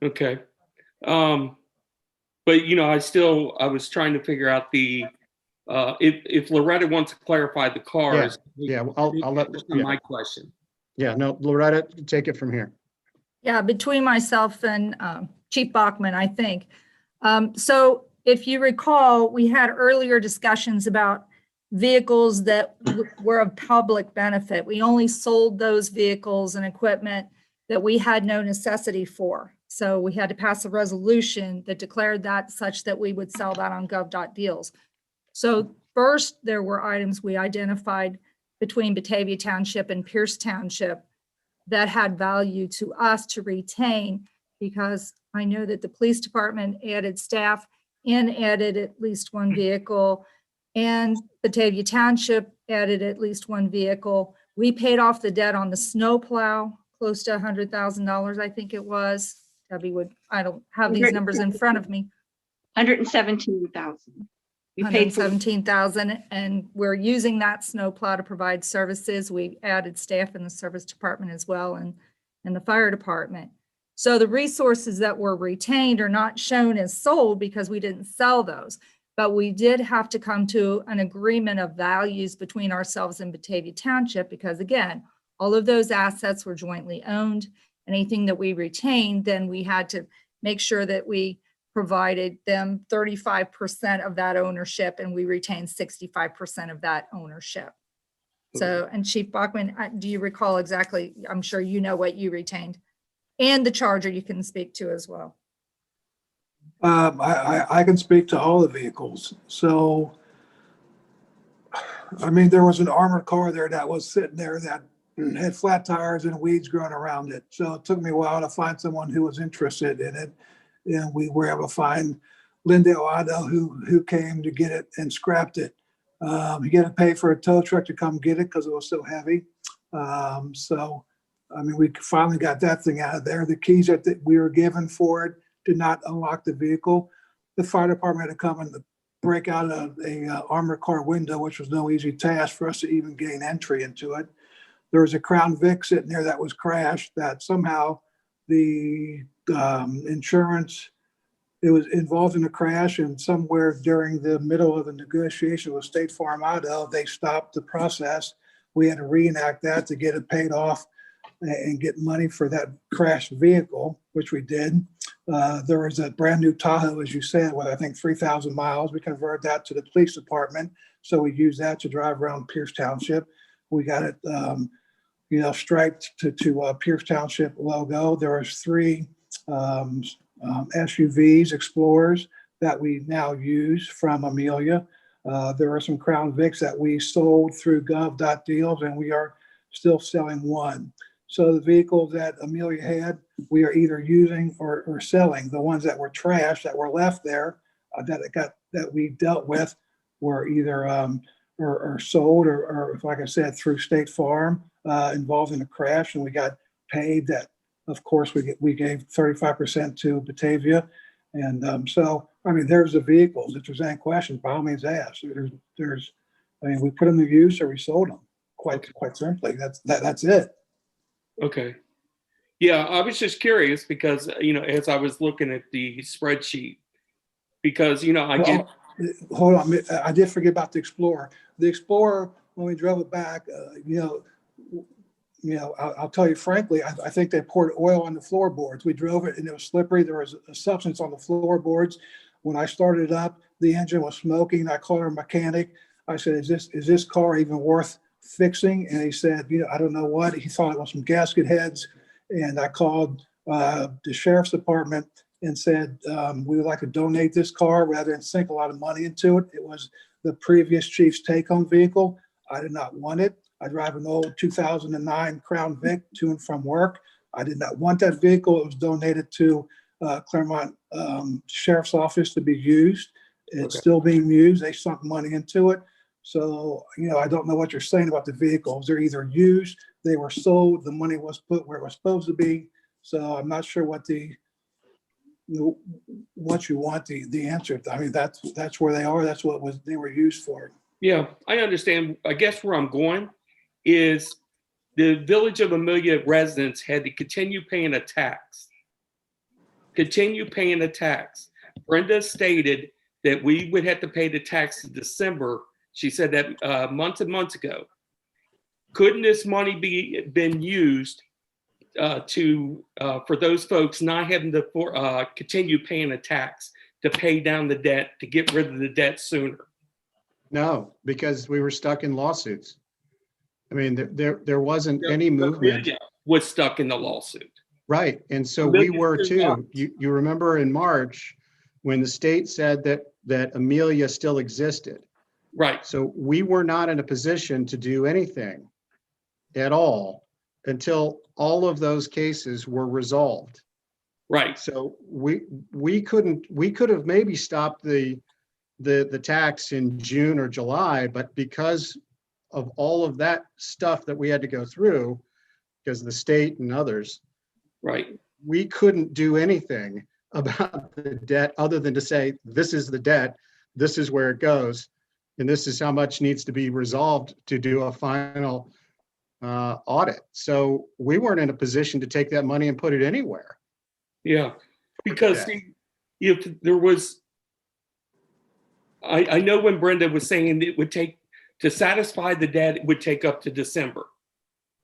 Okay. But I was trying to figure out if Loretta wants to clarify the cars. Yeah. I'll let my question. Yeah, no, Loretta, take it from here. Yeah, between myself and Chief Bachman, I think. So if you recall, we had earlier discussions about vehicles that were of public benefit. We only sold those vehicles and equipment that we had no necessity for. So we had to pass a resolution that declared that such that we would sell that on gov.deals. So first, there were items we identified between Batavia Township and Pierce Township that had value to us to retain, because I know that the police department added staff and added at least one vehicle. And Batavia Township added at least one vehicle. We paid off the debt on the snow plow, close to $100,000, I think it was. Debbie would, I don't have these numbers in front of me. 117,000. We paid for 117,000, and we're using that snow plow to provide services. We added staff in the service department as well, and the fire department. So the resources that were retained are not shown as sold because we didn't sell those. But we did have to come to an agreement of values between ourselves and Batavia Township because, again, all of those assets were jointly owned. Anything that we retained, then we had to make sure that we provided them 35% of that ownership, and we retained 65% of that ownership. So, and Chief Bachman, do you recall exactly? I'm sure you know what you retained, and the charger you can speak to as well. I can speak to all the vehicles. So, I mean, there was an armored car there that was sitting there that had flat tires and weeds growing around it. So it took me a while to find someone who was interested in it. And we were able to find Linda Otto who came to get it and scrapped it. He had to pay for a tow truck to come get it because it was so heavy. So, I mean, we finally got that thing out of there. The keys that we were given for it did not unlock the vehicle. The fire department had to come and break out a armored car window, which was no easy task for us to even gain entry into it. There was a Crown Vic sitting there that was crashed that somehow the insurance, it was involved in a crash, and somewhere during the middle of the negotiation with State Farm Auto, they stopped the process. We had to reenact that to get it paid off and get money for that crashed vehicle, which we did. There was a brand new Tahoe, as you said, with I think 3,000 miles. We converted that to the police department. So we used that to drive around Pierce Township. We got it, striped to Pierce Township logo. There was 3 SUVs, Explorers, that we now use from Amelia. There are some Crown Vics that we sold through gov.deals, and we are still selling one. So the vehicles that Amelia had, we are either using or selling. The ones that were trashed, that were left there, that we dealt with, were either or sold or, like I said, through State Farm, involved in a crash, and we got paid. That, of course, we gave 35% to Batavia, and so I mean, there's the vehicles. If there's any questions, by all means ask. There's, I mean, we put them to use or we sold them. Quite simply, that's it. Okay. Yeah, I was just curious because, as I was looking at the spreadsheet, because, Hold on, I did forget about the Explorer. The Explorer, when we drove it back, I'll tell you frankly, I think they poured oil on the floorboards. We drove it and it was slippery. There was a substance on the floorboards. When I started it up, the engine was smoking. I called our mechanic. I said, is this car even worth fixing? And he said, I don't know what. He thought it was some gasket heads. And I called the sheriff's department and said, we would like to donate this car rather than sink a lot of money into it. It was the previous chief's take-home vehicle. I did not want it. I drive an old 2009 Crown Vic to and from work. I did not want that vehicle. It was donated to Claremont Sheriff's Office to be used. It's still being used. They sunk money into it. So, I don't know what you're saying about the vehicles. They're either used, they were sold, the money was put where it was supposed to be. So I'm not sure what you want the answer. I mean, that's where they are. That's what they were used for. Yeah, I understand. I guess where I'm going is the Village of Amelia residents had to continue paying a tax. Brenda stated that we would have to pay the tax in December. She said that months and months ago. Couldn't this money been used for those folks not having to continue paying a tax to pay down the debt, to get rid of the debt sooner? No, because we were stuck in lawsuits. I mean, there wasn't any movement. Amelia was stuck in the lawsuit. Right, and so we were too. You remember in March when the state said that Amelia still existed. Right. So we were not in a position to do anything at all until all of those cases were resolved. Right. So we could have maybe stopped the the tax in June or July, but because of all of that stuff that we had to go through, because the state and others, Right. we couldn't do anything about the debt other than to say, this is the debt, this is where it goes, and this is how much needs to be resolved to do a final audit. So we weren't in a position to take that money and put it anywhere. Yeah, because Okay. see, if there was, I know when Brenda was saying it would take, to satisfy the debt, it would take up to December.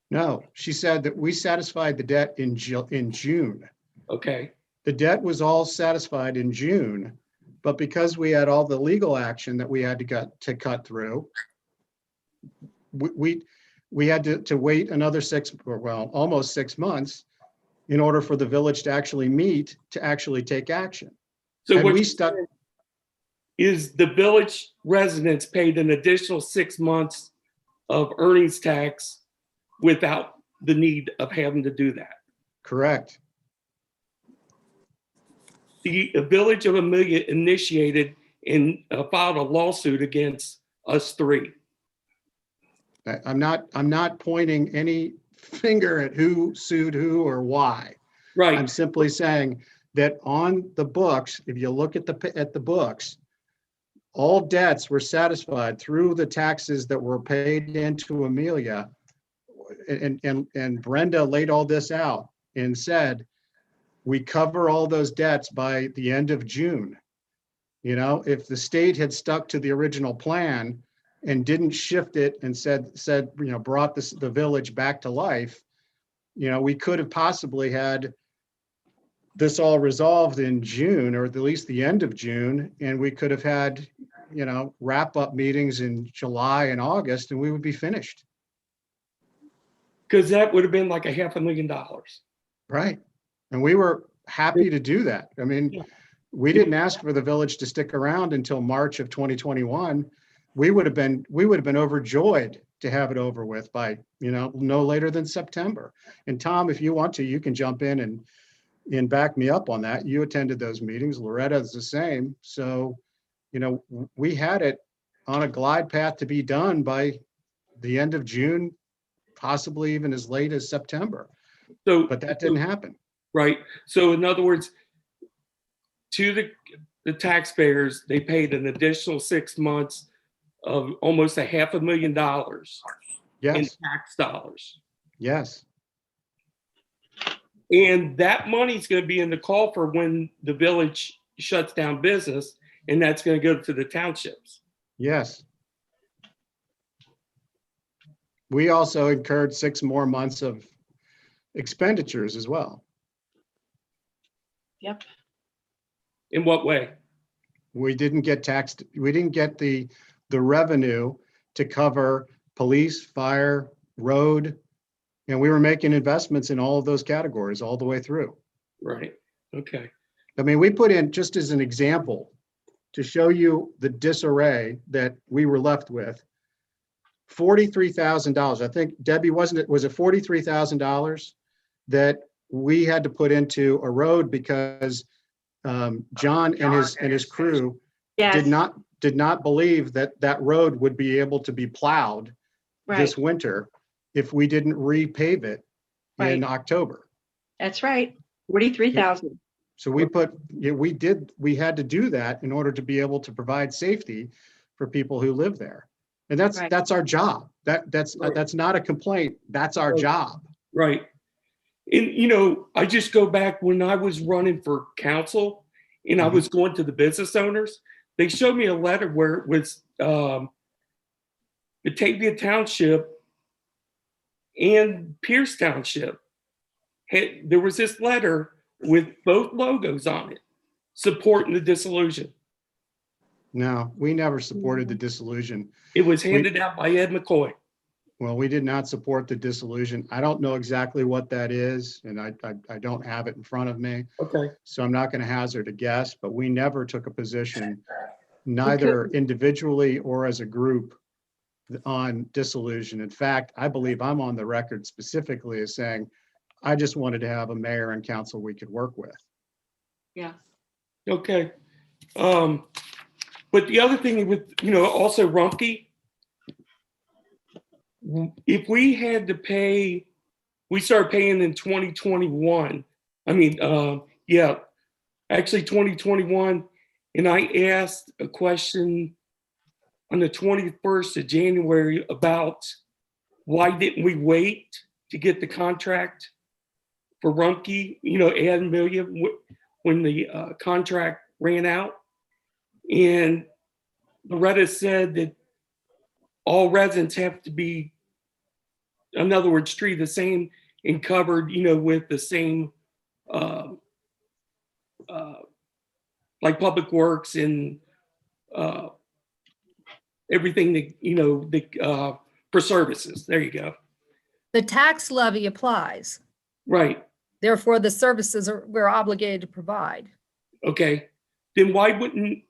No, she said that we satisfied the debt in June. Okay. The debt was all satisfied in June, but because we had all the legal action that we had to cut through, we had to wait another almost 6 months in order for the village to actually meet, to actually take action. So And what we you're stuck, saying is the village residents paid an additional 6 months of earnings tax without the need of having to do that. correct. The village of Amelia initiated and filed a lawsuit against us three. I'm not pointing any finger at who sued who or why. Right. I'm simply saying that on the books, if you look at the books, all debts were satisfied through the taxes that were paid into Amelia. And Brenda laid all this out and said, we cover all those debts by the end of June. You know, if the state had stuck to the original plan and didn't shift it and said, brought the village back to life, we could have possibly had this all resolved in June, or at least the end of June, and we could have had, wrap up meetings in July and August, and we would be finished. Because that would have been like $500,000. Right. And we were happy to do that. I mean, we didn't ask for the village to stick around until March of 2021. We would have been overjoyed to have it over with by, no later than September. And Tom, if you want to, you can jump in and back me up on that. You attended those meetings. Loretta is the same. So, we had it on a glide path to be done by the end of June, possibly even as late as September. But that didn't happen. Right. So in other words, to the taxpayers, they paid an additional 6 months of almost $500,000 Yes. in tax dollars. Yes. And that money's going to be in the coffer when the village shuts down business, and that's going to go to the townships. Yes. We also incurred 6 more months of expenditures as well. Yep. In what way? We didn't get taxed. We didn't get the revenue to cover police, fire, road, and we were making investments in all of those categories all the way through. Right. Okay. I mean, we put in, just as an example, to show you the disarray that we were left with, $43,000. I think, Debbie, was it $43,000 that we had to put into a road because John and his crew Yes. did not believe that road would be able to be plowed this winter if we didn't repave it in October. That's right. 43,000. So we had to do that in order to be able to provide safety for people who live there. And that's our job. That's not a complaint. That's our job. Right. And, I just go back when I was running for council and I was going to the business owners, they showed me a letter where it was Batavia Township and Pierce Township. There was this letter with both logos on it, supporting the dissolution. No, we never supported the dissolution. It was handed out by Ed McCoy. Well, we did not support the dissolution. I don't know exactly what that is, and I don't have it in front of me. Okay. So I'm not going to hazard a guess, but we never took a position, neither individually or as a group, on dissolution. In fact, I believe I'm on the record specifically as saying, I just wanted to have a mayor and council we could work with. Yeah. Okay. But the other thing with, also Rumpke, if we had to pay, we started paying in 2021. I mean, actually 2021. And I asked a question on the 21st of January about why didn't we wait to get the contract for Rumpke, Ad Amelia, when the contract ran out. And Loretta said that all residents have to be, in other words, treated the same and covered, with the same, like public works and everything that, for services. There you go. The tax levy applies. Right. Therefore, the services we're obligated to provide. Okay. Then why wouldn't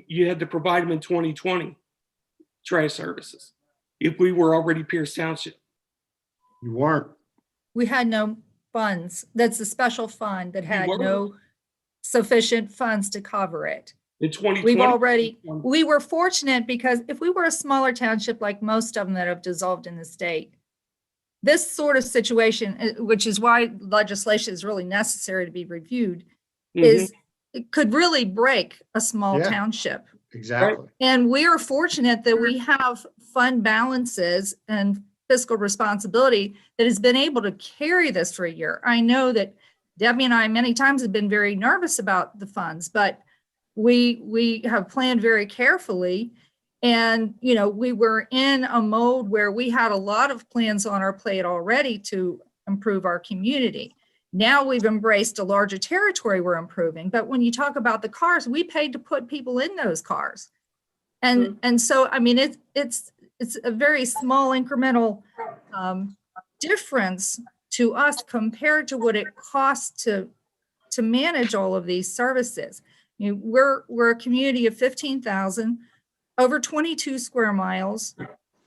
you have to provide them in 2020 trash services if we were already Pierce Township? You weren't. We had no funds. That's a special fund that had no sufficient funds to cover it. In 2020? We were fortunate because if we were a smaller township like most of them that have dissolved in the state, this sort of situation, which is why legislation is really necessary to be reviewed, is it could really break a small township. Exactly. And we are fortunate that we have fund balances and fiscal responsibility that has been able to carry this for a year. I know that Debbie and I many times have been very nervous about the funds, but we have planned very carefully. And, we were in a mode where we had a lot of plans on our plate already to improve our community. Now we've embraced a larger territory we're improving. But when you talk about the cars, we paid to put people in those cars. And so, I mean, it's a very small incremental difference to us compared to what it costs to manage all of these services. We're a community of 15,000, over 22 square miles.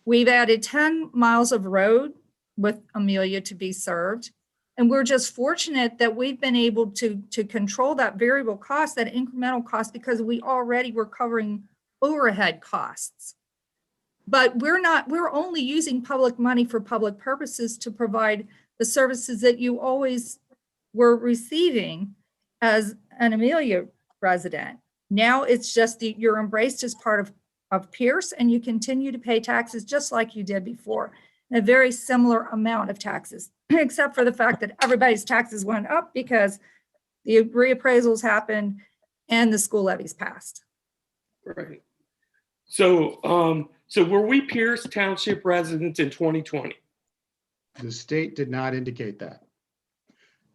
We've added 10 miles of road with Amelia to be served. And we're just fortunate that we've been able to control that variable cost, that incremental cost, because we already were covering overhead costs. But we're only using public money for public purposes to provide the services that you always were receiving as an Amelia resident. Now it's just you're embraced as part of Pierce, and you continue to pay taxes just like you did before, a very similar amount of taxes, except for the fact that everybody's taxes went up because the reappraisals happened and the school levies passed. Right. So were we Pierce Township residents in 2020? The state did not indicate that.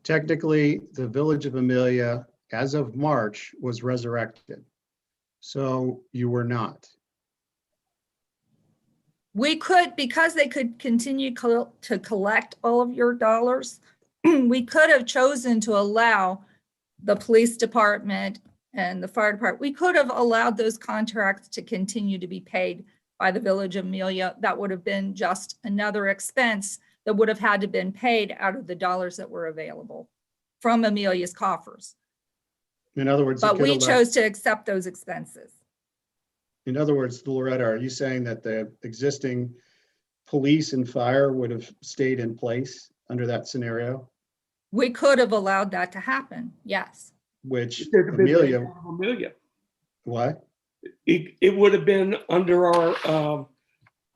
Technically, the village of Amelia, as of March, was resurrected. So you were not. We could, because they could continue to collect all of your dollars, we could have chosen to allow the police department and the fire department, we could have allowed those contracts to continue to be paid by the village of Amelia. That would have been just another expense that would have had to been paid out of the dollars that were available from Amelia's coffers. In other words, but we chose to accept those expenses. In other words, Loretta, are you saying that the existing police and fire would have stayed in place under that scenario? We could have allowed that to happen, yes. Which Amelia. What? It would have been under our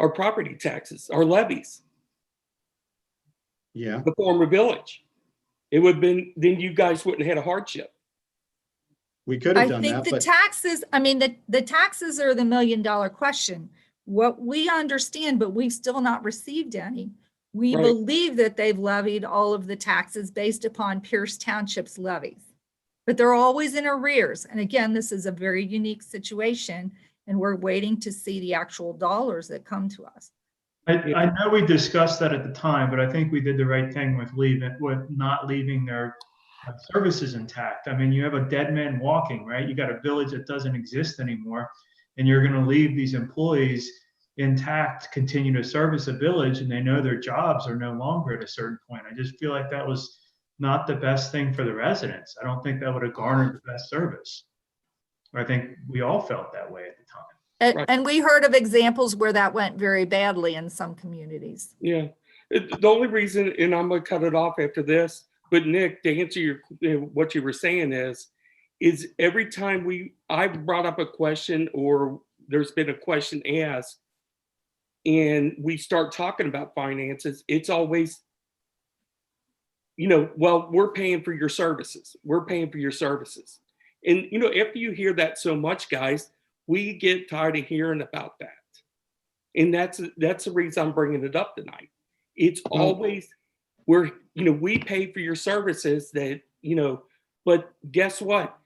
property taxes, our levies. Yeah. The former village. It would have been, then you guys wouldn't have had a hardship. We could have done that. I think the taxes, I mean, the taxes are the $1 million question. What we understand, but we've still not received any. We believe that they've levied all of the taxes based upon Pierce Township's levies, but they're always in arrears. And again, this is a very unique situation, and we're waiting to see the actual dollars that come to us. I know we discussed that at the time, but I think we did the right thing with not leaving their services intact. I mean, you have a dead man walking, right? You got a village that doesn't exist anymore, and you're going to leave these employees intact, continue to service a village, and they know their jobs are no longer at a certain point. I just feel like that was not the best thing for the residents. I don't think that would have garnered the best service. I think we all felt that way at the time. And, and we heard of examples where that went very badly in some communities. Yeah. The only reason, and I'm going to cut it off after this, but Nick, to answer what you were saying is every time I brought up a question or there's been a question asked and we start talking about finances, it's always, well, we're paying for your services. We're paying for your services. And, after you hear that so much, guys, we get tired of hearing about that. And that's the reason I'm bringing it up tonight. It's always we pay for your services that, but guess what?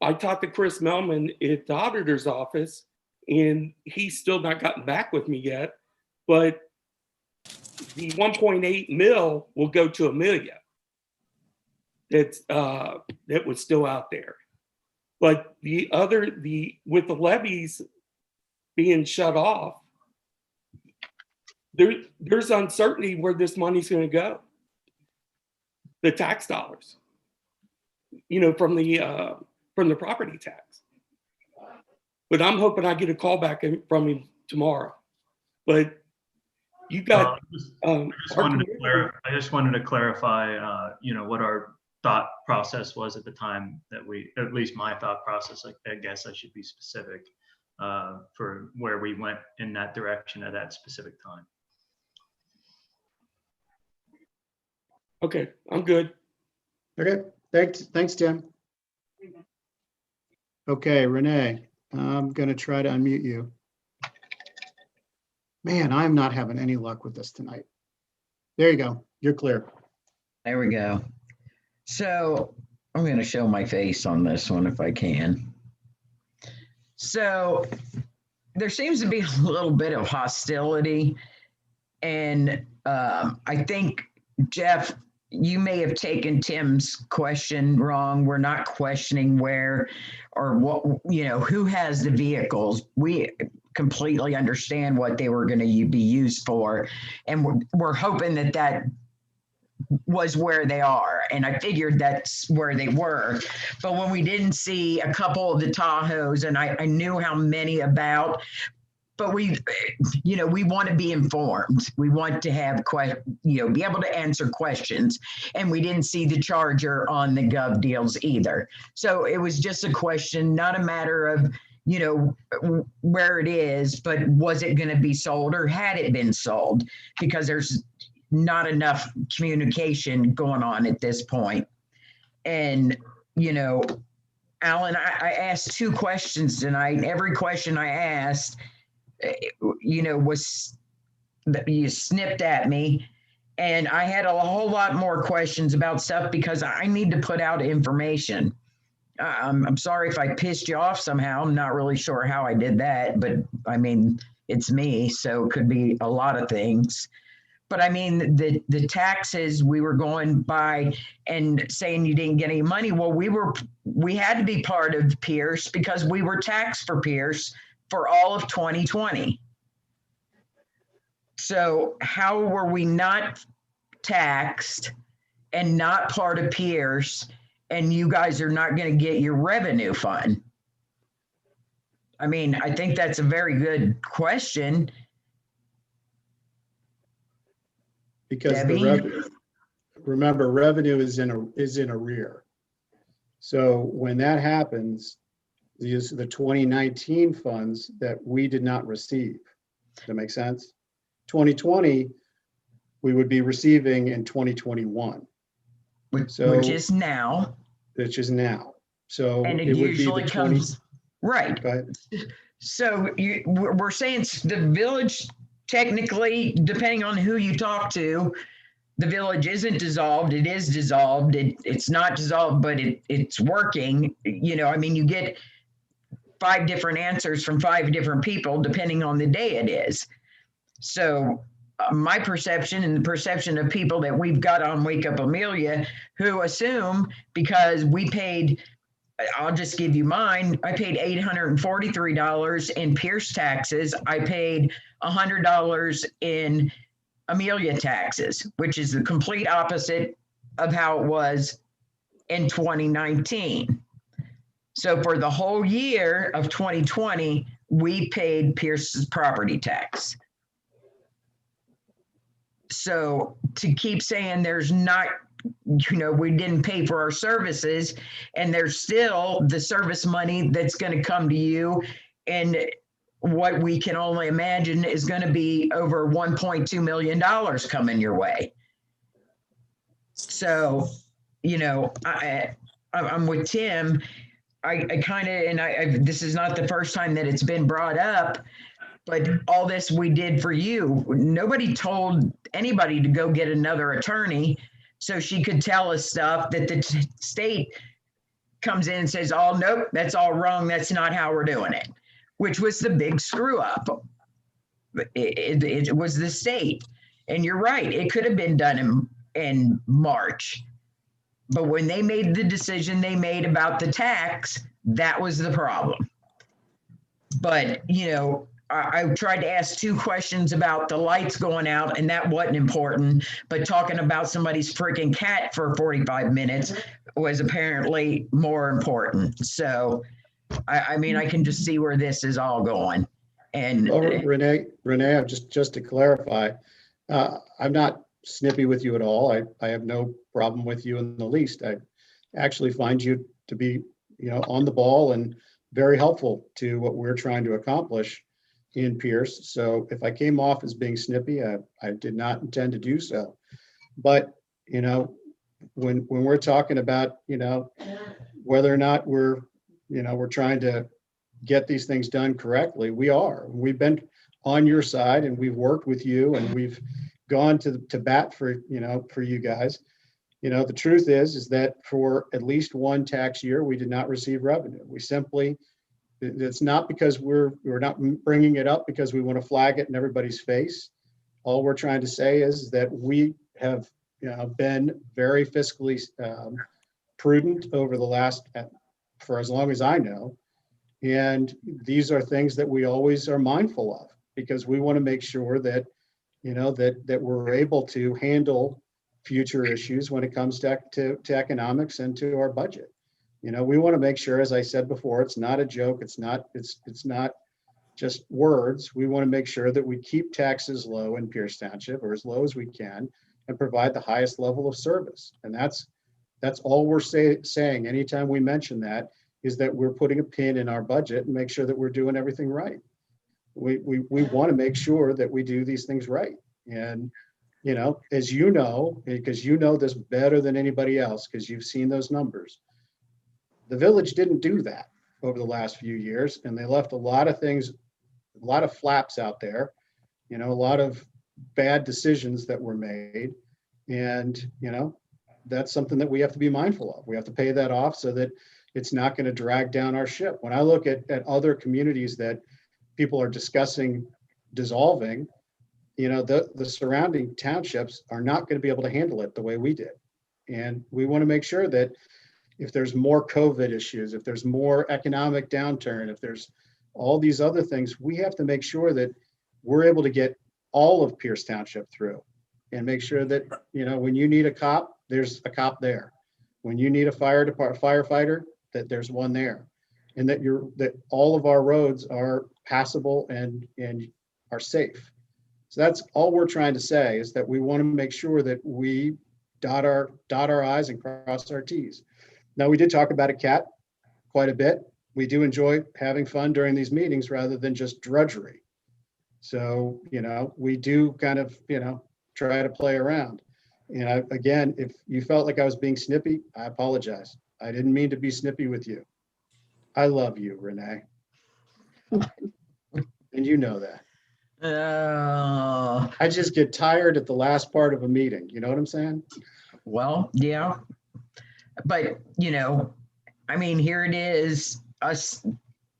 I talked to Chris Melman at the auditor's office and he's still not gotten back with me yet, but the 1.8 mil will go to $1 million. That was still out there. But with the levies being shut off, there's uncertainty where this money's going to go. The tax dollars, from the property tax. But I'm hoping I get a call back from him tomorrow. But you got. I just wanted to clarify, what our thought process was at the time that at least my thought process, I guess I should be specific for where we went in that direction at that specific time. Okay, I'm good. Okay, thanks, Tim. Okay, Renee, I'm gonna try to unmute you. Man, I'm not having any luck with this tonight. There you go, you're clear. There we go. So I'm going to show my face on this one if I can. So there seems to be a little bit of hostility. And I think, Jeff, you may have taken Tim's question wrong. We're not questioning where or what, who has the vehicles. We completely understand what they were going to be used for. And we're hoping that was where they are. And I figured that's where they were. But when we didn't see a couple of the Tahoes, and I knew how many about, but we want to be informed. We want to have, be able to answer questions. And we didn't see the Charger on the Gov deals either. So it was just a question, not a matter of, where it is, but was it going to be sold or had it been sold? Because there's not enough communication going on at this point. And, Alan, I asked 2 questions tonight. Every question I asked, was you snipped at me. And I had a whole lot more questions about stuff because I need to put out information. I'm sorry if I pissed you off somehow. I'm not really sure how I did that, but I mean, it's me, so it could be a lot of things. But I mean, the taxes we were going by and saying you didn't get any money. Well, we had to be part of Pierce because we were taxed for Pierce for all of 2020. So how were we not taxed and not part of Pierce, and you guys are not going to get your revenue fund? I mean, I think that's a very good question. Because Debbie? Remember, revenue is in arrear. So when that happens, the 2019 funds that we did not receive. Does that make sense? 2020, we would be receiving in 2021. Which is now. Which is now. So and it would usually be the 20, comes right. Go ahead. So we're saying the village, technically, depending on who you talk to, the village isn't dissolved. It is dissolved. It's not dissolved, but it's working. I mean, you get 5 different answers from 5 different people depending on the day it is. So my perception and the perception of people that we've got on Wake Up Amelia who assume because we paid, I'll just give you mine, I paid $843 in Pierce taxes. I paid $100 in Amelia taxes, which is the complete opposite of how it was in 2019. So for the whole year of 2020, we paid Pierce's property tax. So to keep saying there's not, we didn't pay for our services, and there's still the service money that's going to come to you, and what we can only imagine is going to be over $1.2 million coming your way. So, I'm with Tim. I kind of, and this is not the first time that it's been brought up, but all this we did for you. Nobody told anybody to go get another attorney so she could tell us stuff that the state comes in and says, oh, nope, that's all wrong. That's not how we're doing it, which was the big screw up. It was the state. And you're right, it could have been done in March. But when they made the decision they made about the tax, that was the problem. But, I tried to ask 2 questions about the lights going out, and that wasn't important. But talking about somebody's freaking cat for 45 minutes was apparently more important. So, I mean, I can just see where this is all going. And Well, Renee, just to clarify, I'm not snippy with you at all. I have no problem with you in the least. I actually find you to be, on the ball and very helpful to what we're trying to accomplish in Pierce. So if I came off as being snippy, I did not intend to do so. But, when we're talking about, whether or not we're trying to get these things done correctly, we are. We've been on your side, and we've worked with you, and we've gone to bat for you guys. The truth is that for at least one tax year, we did not receive revenue. We simply, it's not because we're not bringing it up because we want to flag it in everybody's face. All we're trying to say is that we have been very fiscally prudent over the last, for as long as I know. And these are things that we always are mindful of, because we want to make sure that, that we're able to handle future issues when it comes to economics and to our budget. We want to make sure, as I said before, it's not a joke. It's not just words. We want to make sure that we keep taxes low in Pierce Township, or as low as we can, and provide the highest level of service. And that's all we're saying. Anytime we mention that, is that we're putting a pin in our budget and make sure that we're doing everything right. We want to make sure that we do these things right. And, as because you know this better than anybody else, because you've seen those numbers, the village didn't do that over the last few years. And they left a lot of things, a lot of flaps out there, a lot of bad decisions that were made. And, that's something that we have to be mindful of. We have to pay that off so that it's not going to drag down our ship. When I look at other communities that people are discussing dissolving, the surrounding townships are not going to be able to handle it the way we did. And we want to make sure that if there's more COVID issues, if there's more economic downturn, if there's all these other things, we have to make sure that we're able to get all of Pierce Township through, and make sure that, when you need a cop, there's a cop there. When you need a firefighter, that there's one there, and that all of our roads are passable and are safe. So that's all we're trying to say, is that we want to make sure that we dot our I's and cross our T's. Now, we did talk about a cat quite a bit. We do enjoy having fun during these meetings rather than just drudgery. So, we do kind of, try to play around. And again, if you felt like I was being snippy, I apologize. I didn't mean to be snippy with you. I love you, Renee. And you know that. I just get tired at the last part of a meeting. You know what I'm saying? Well, yeah. But, here it is, us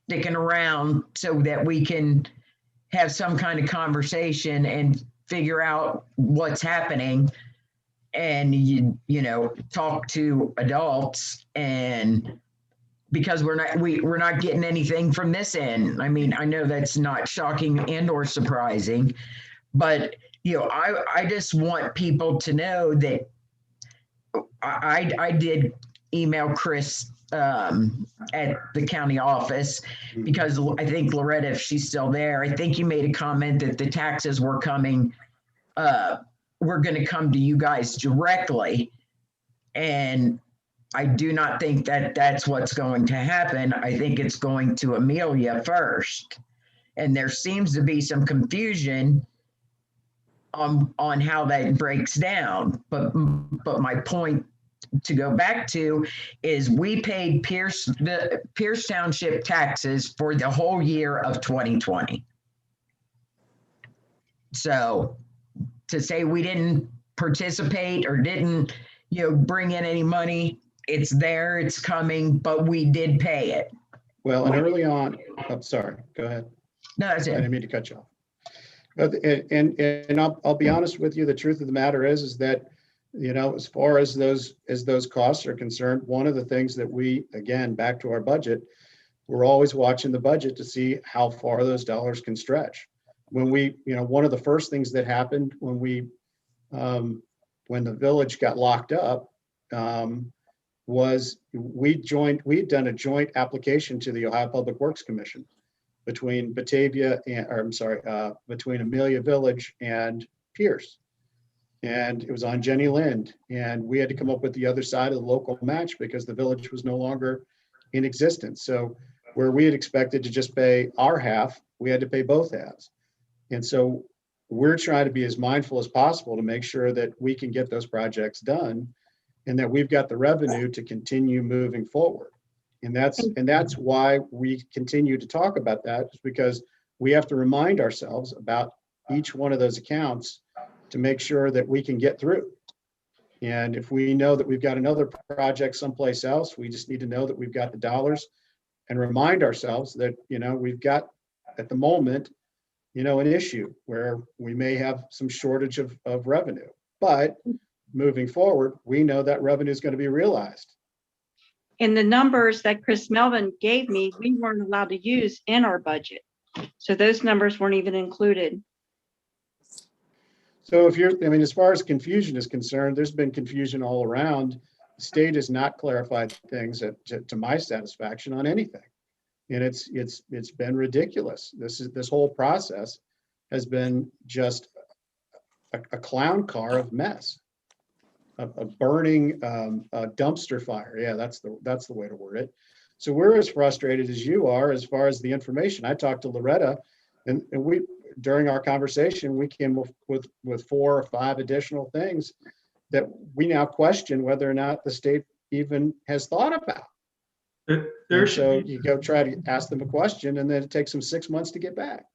sticking around so that we can have some kind of conversation and figure out what's happening, and talk to adults, and because we're not getting anything from this end. I know that's not shocking and or surprising, but I just want people to know that I did email Chris at the county office, because I think Loretta, if she's still there, I think you made a comment that the taxes were coming, were going to come to you guys directly. And I do not think that that's what's going to happen. I think it's going to Amelia first. And there seems to be some confusion on how that breaks down. But my point to go back to is we paid Pierce Township taxes for the whole year of 2020. So to say we didn't participate or didn't, bring in any money, it's there, it's coming, but we did pay it. Well, and early on, I'm sorry, go ahead. No, that's I it. didn't mean to cut you off. And I'll be honest with you, the truth of the matter is that, as far as those costs are concerned, one of the things that we, again, back to our budget, we're always watching the budget to see how far those dollars can stretch. When one of the first things that happened when the village got locked up, was we'd done a joint application to the Ohio Public Works Commission between between Amelia Village and Pierce. And it was on Jenny Lind. And we had to come up with the other side of the local match because the village was no longer in existence. So where we had expected to just pay our half, we had to pay both halves. And so we're trying to be as mindful as possible to make sure that we can get those projects done and that we've got the revenue to continue moving forward. And that's why we continue to talk about that, is because we have to remind ourselves about each one of those accounts to make sure that we can get through. And if we know that we've got another project someplace else, we just need to know that we've got the dollars and remind ourselves that, we've got at the moment, an issue where we may have some shortage of revenue, but moving forward, we know that revenue is going to be realized. And the numbers that Chris Melvin gave me, we weren't allowed to use in our budget. So those numbers weren't even included. So as far as confusion is concerned, there's been confusion all around. The state has not clarified things to my satisfaction on anything. And it's been ridiculous. This whole process has been just a clown car of mess, a burning dumpster fire. Yeah, that's the way to word it. So we're as frustrated as you are as far as the information. I talked to Loretta, and we, during our conversation, we came with 4 or 5 additional things that we now question whether or not the state even has thought about. So you go try to ask them a question, and then it takes them 6 months to get back.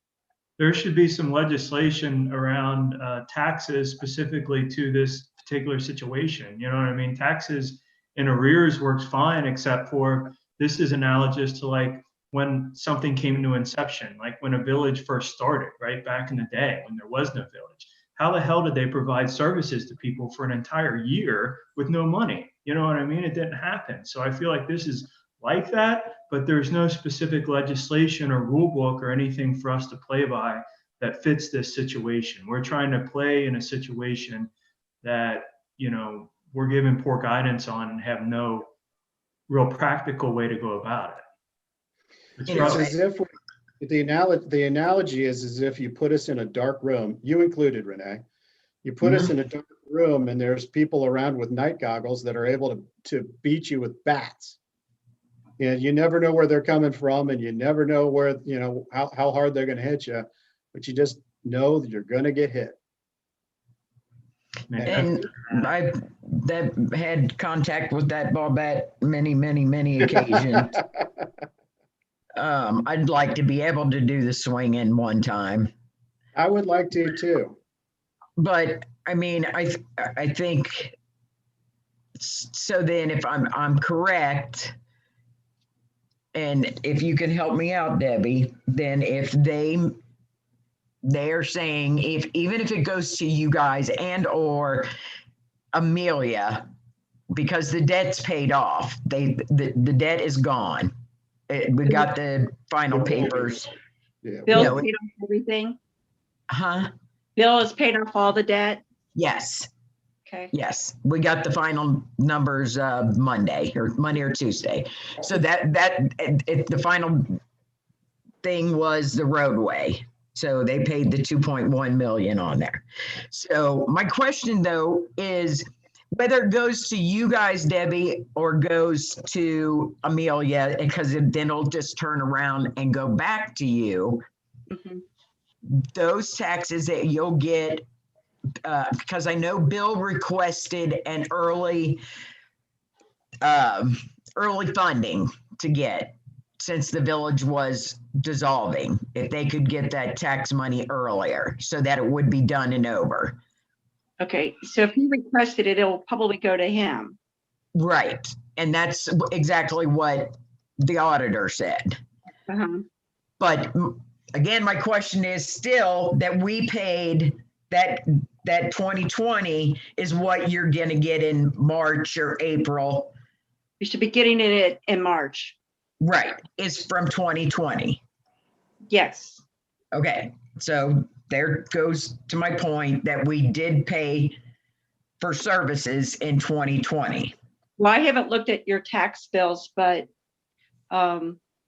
There should be some legislation around taxes specifically to this particular situation. You know what I mean? Taxes in arrears works fine, except for this is analogous to like when something came into inception, like when a village first started, right back in the day when there was no village. How the hell did they provide services to people for an entire year with no money? You know what I mean? It didn't happen. So I feel like this is like that, but there's no specific legislation or rule book or anything for us to play by that fits this situation. We're trying to play in a situation that, we're given poor guidance on and have no real practical way to go about it. It's as if the analogy is as if you put us in a dark room, you included, Renee. You put us in a dark room and there's people around with night goggles that are able to beat you with bats. And you never know where they're coming from, and you never know where, how hard they're going to hit you, but you just know that you're going to get hit. And I've had contact with that ball bat many, many, many occasions. I'd like to be able to do the swing in one time. I would like to too. But I mean, I think so. Then, if I'm correct, and if you can help me out, Debbie, then if they're saying even if it goes to you guys and or Amelia, because the debt's paid off, the debt is gone. We got the final papers. Yeah. Bill paid off everything. Huh? Bill has paid off all the debt. Yes. Okay, Yes, we got the final numbers Monday or Tuesday. So the final thing was the roadway. So they paid the 2.1 million on there. So my question though is whether it goes to you guys, Debbie, or goes to Amelia, because then it'll just turn around and go back to you. mhm, Those taxes that you'll get, because I know Bill requested an early funding to get, since the village was dissolving, if they could get that tax money earlier so that it would be done and over. okay, so if he requested it, it'll probably go to him. Right. And that's exactly what the auditor said. Uh-huh. But again, my question is still that we paid that 2020 is what you're going to get in March or April. You should be getting it in March. Right. It's from 2020. Yes. Okay. So there goes to my point that we did pay for services in 2020. Well, I haven't looked at your tax bills, but I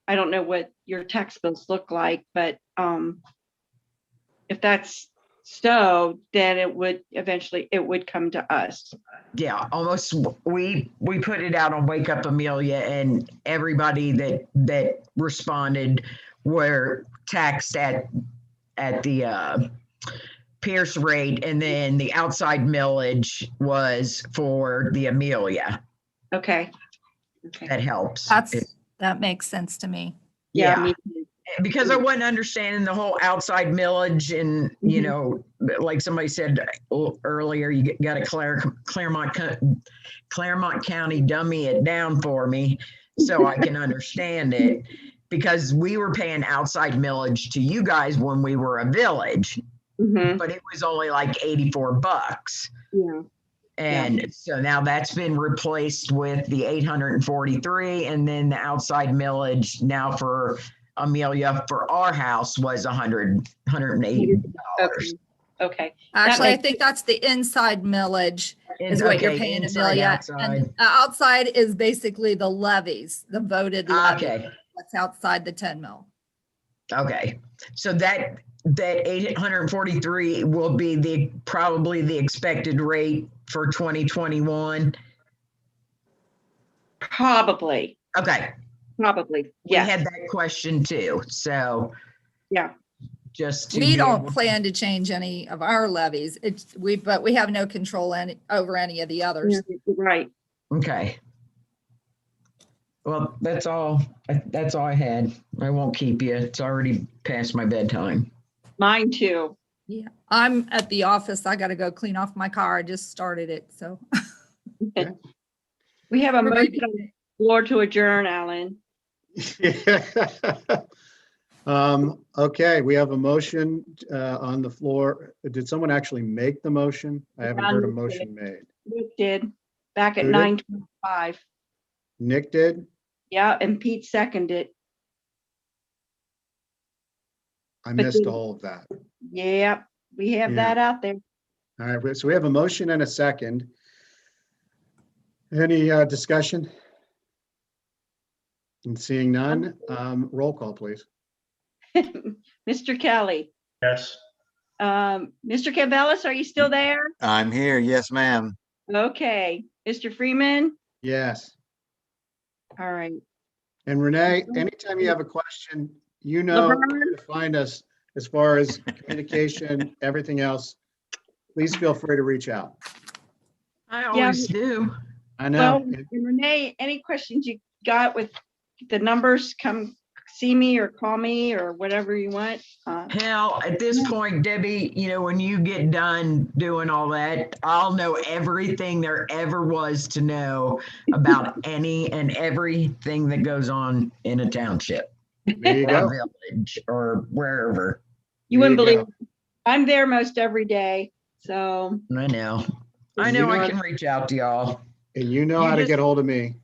don't know what your tax bills look like, but if that's so, then it would eventually, it would come to us. Yeah, almost. We put it out on Wake Up Amelia, and everybody that responded were taxed at the Pierce rate, and then the outside millage was for the Amelia. Okay. Okay. That helps. That makes sense to me. Yeah. Yeah. Me too. Because I wasn't understanding the whole outside millage, and you know, like somebody said earlier, you got to Claremont County dummy it down for me so I can understand it, because we were paying outside millage to you guys when we were a village, but it was only like $84. Yeah. And so now that's been replaced with the 843, and then the outside millage now for Amelia for our house was $180. Okay. Actually, I think that's the inside millage is what you're paying Amelia. And outside is basically the levies, the voted levy. Okay. That's outside the 10 mil. Okay. So that 843 will be probably the expected rate for 2021. Probably. Okay. Probably. We had that question too. So yeah. We don't plan to change any of our levies. But we have no control over any of the others. Right. Okay. Well, that's all I had. I won't keep you. It's already past my bedtime. Mine too. Yeah. I'm at the office. I got to go clean off my car. I just started it. So we have a motion on the floor to adjourn, Alan. Okay, we have a motion on the floor. Did someone actually make the motion? I haven't heard a motion made. Nick did back at Who did? 9:25. Nick did? Yeah, and Pete seconded. I missed all of that. Yep, we have that out there. All right, so we have a motion and a second. Any discussion? And seeing none, roll call, please. Mr. Kelly. Yes. Mr. Campbellis, are you still there? I'm here. Yes, ma'am. Okay. Mr. Freeman? Yes. All right. And Renee, anytime you have a question, you know where to find us as far as communication, everything else. Please feel free to reach out. I always do. I know. Well, and Renee, any questions you got with the numbers, come see me or call me or whatever you want. Hell, at this point, Debbie, you know, when you get done doing all that, I'll know everything there ever was to know about any and everything that goes on in a township. There you go. Village or wherever. You wouldn't believe it. I'm there most every day. So I know I can reach out to y'all. And you know how to get hold of me.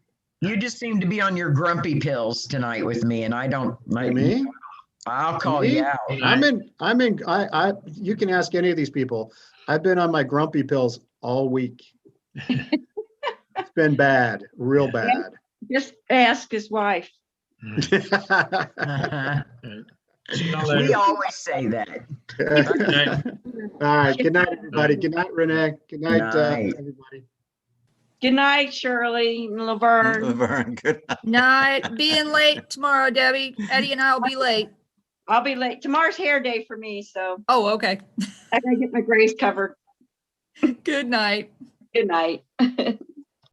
You just seem to be on your grumpy pills tonight with me, and I don't. Me? I'll call you out. You can ask any of these people. I've been on my grumpy pills all week. It's been bad, real bad. Just ask his wife. See y'all We later. always say that. All right, good night, everybody. Good night, Renee. Good night, Night. everybody. Good night, Shirley, Laverne. Laverne, good night. Not being late tomorrow, Debbie. Eddie and I will be late. I'll be late. Tomorrow's hair day for me, so Oh, okay. I gotta get my grays covered. Good night. Good night.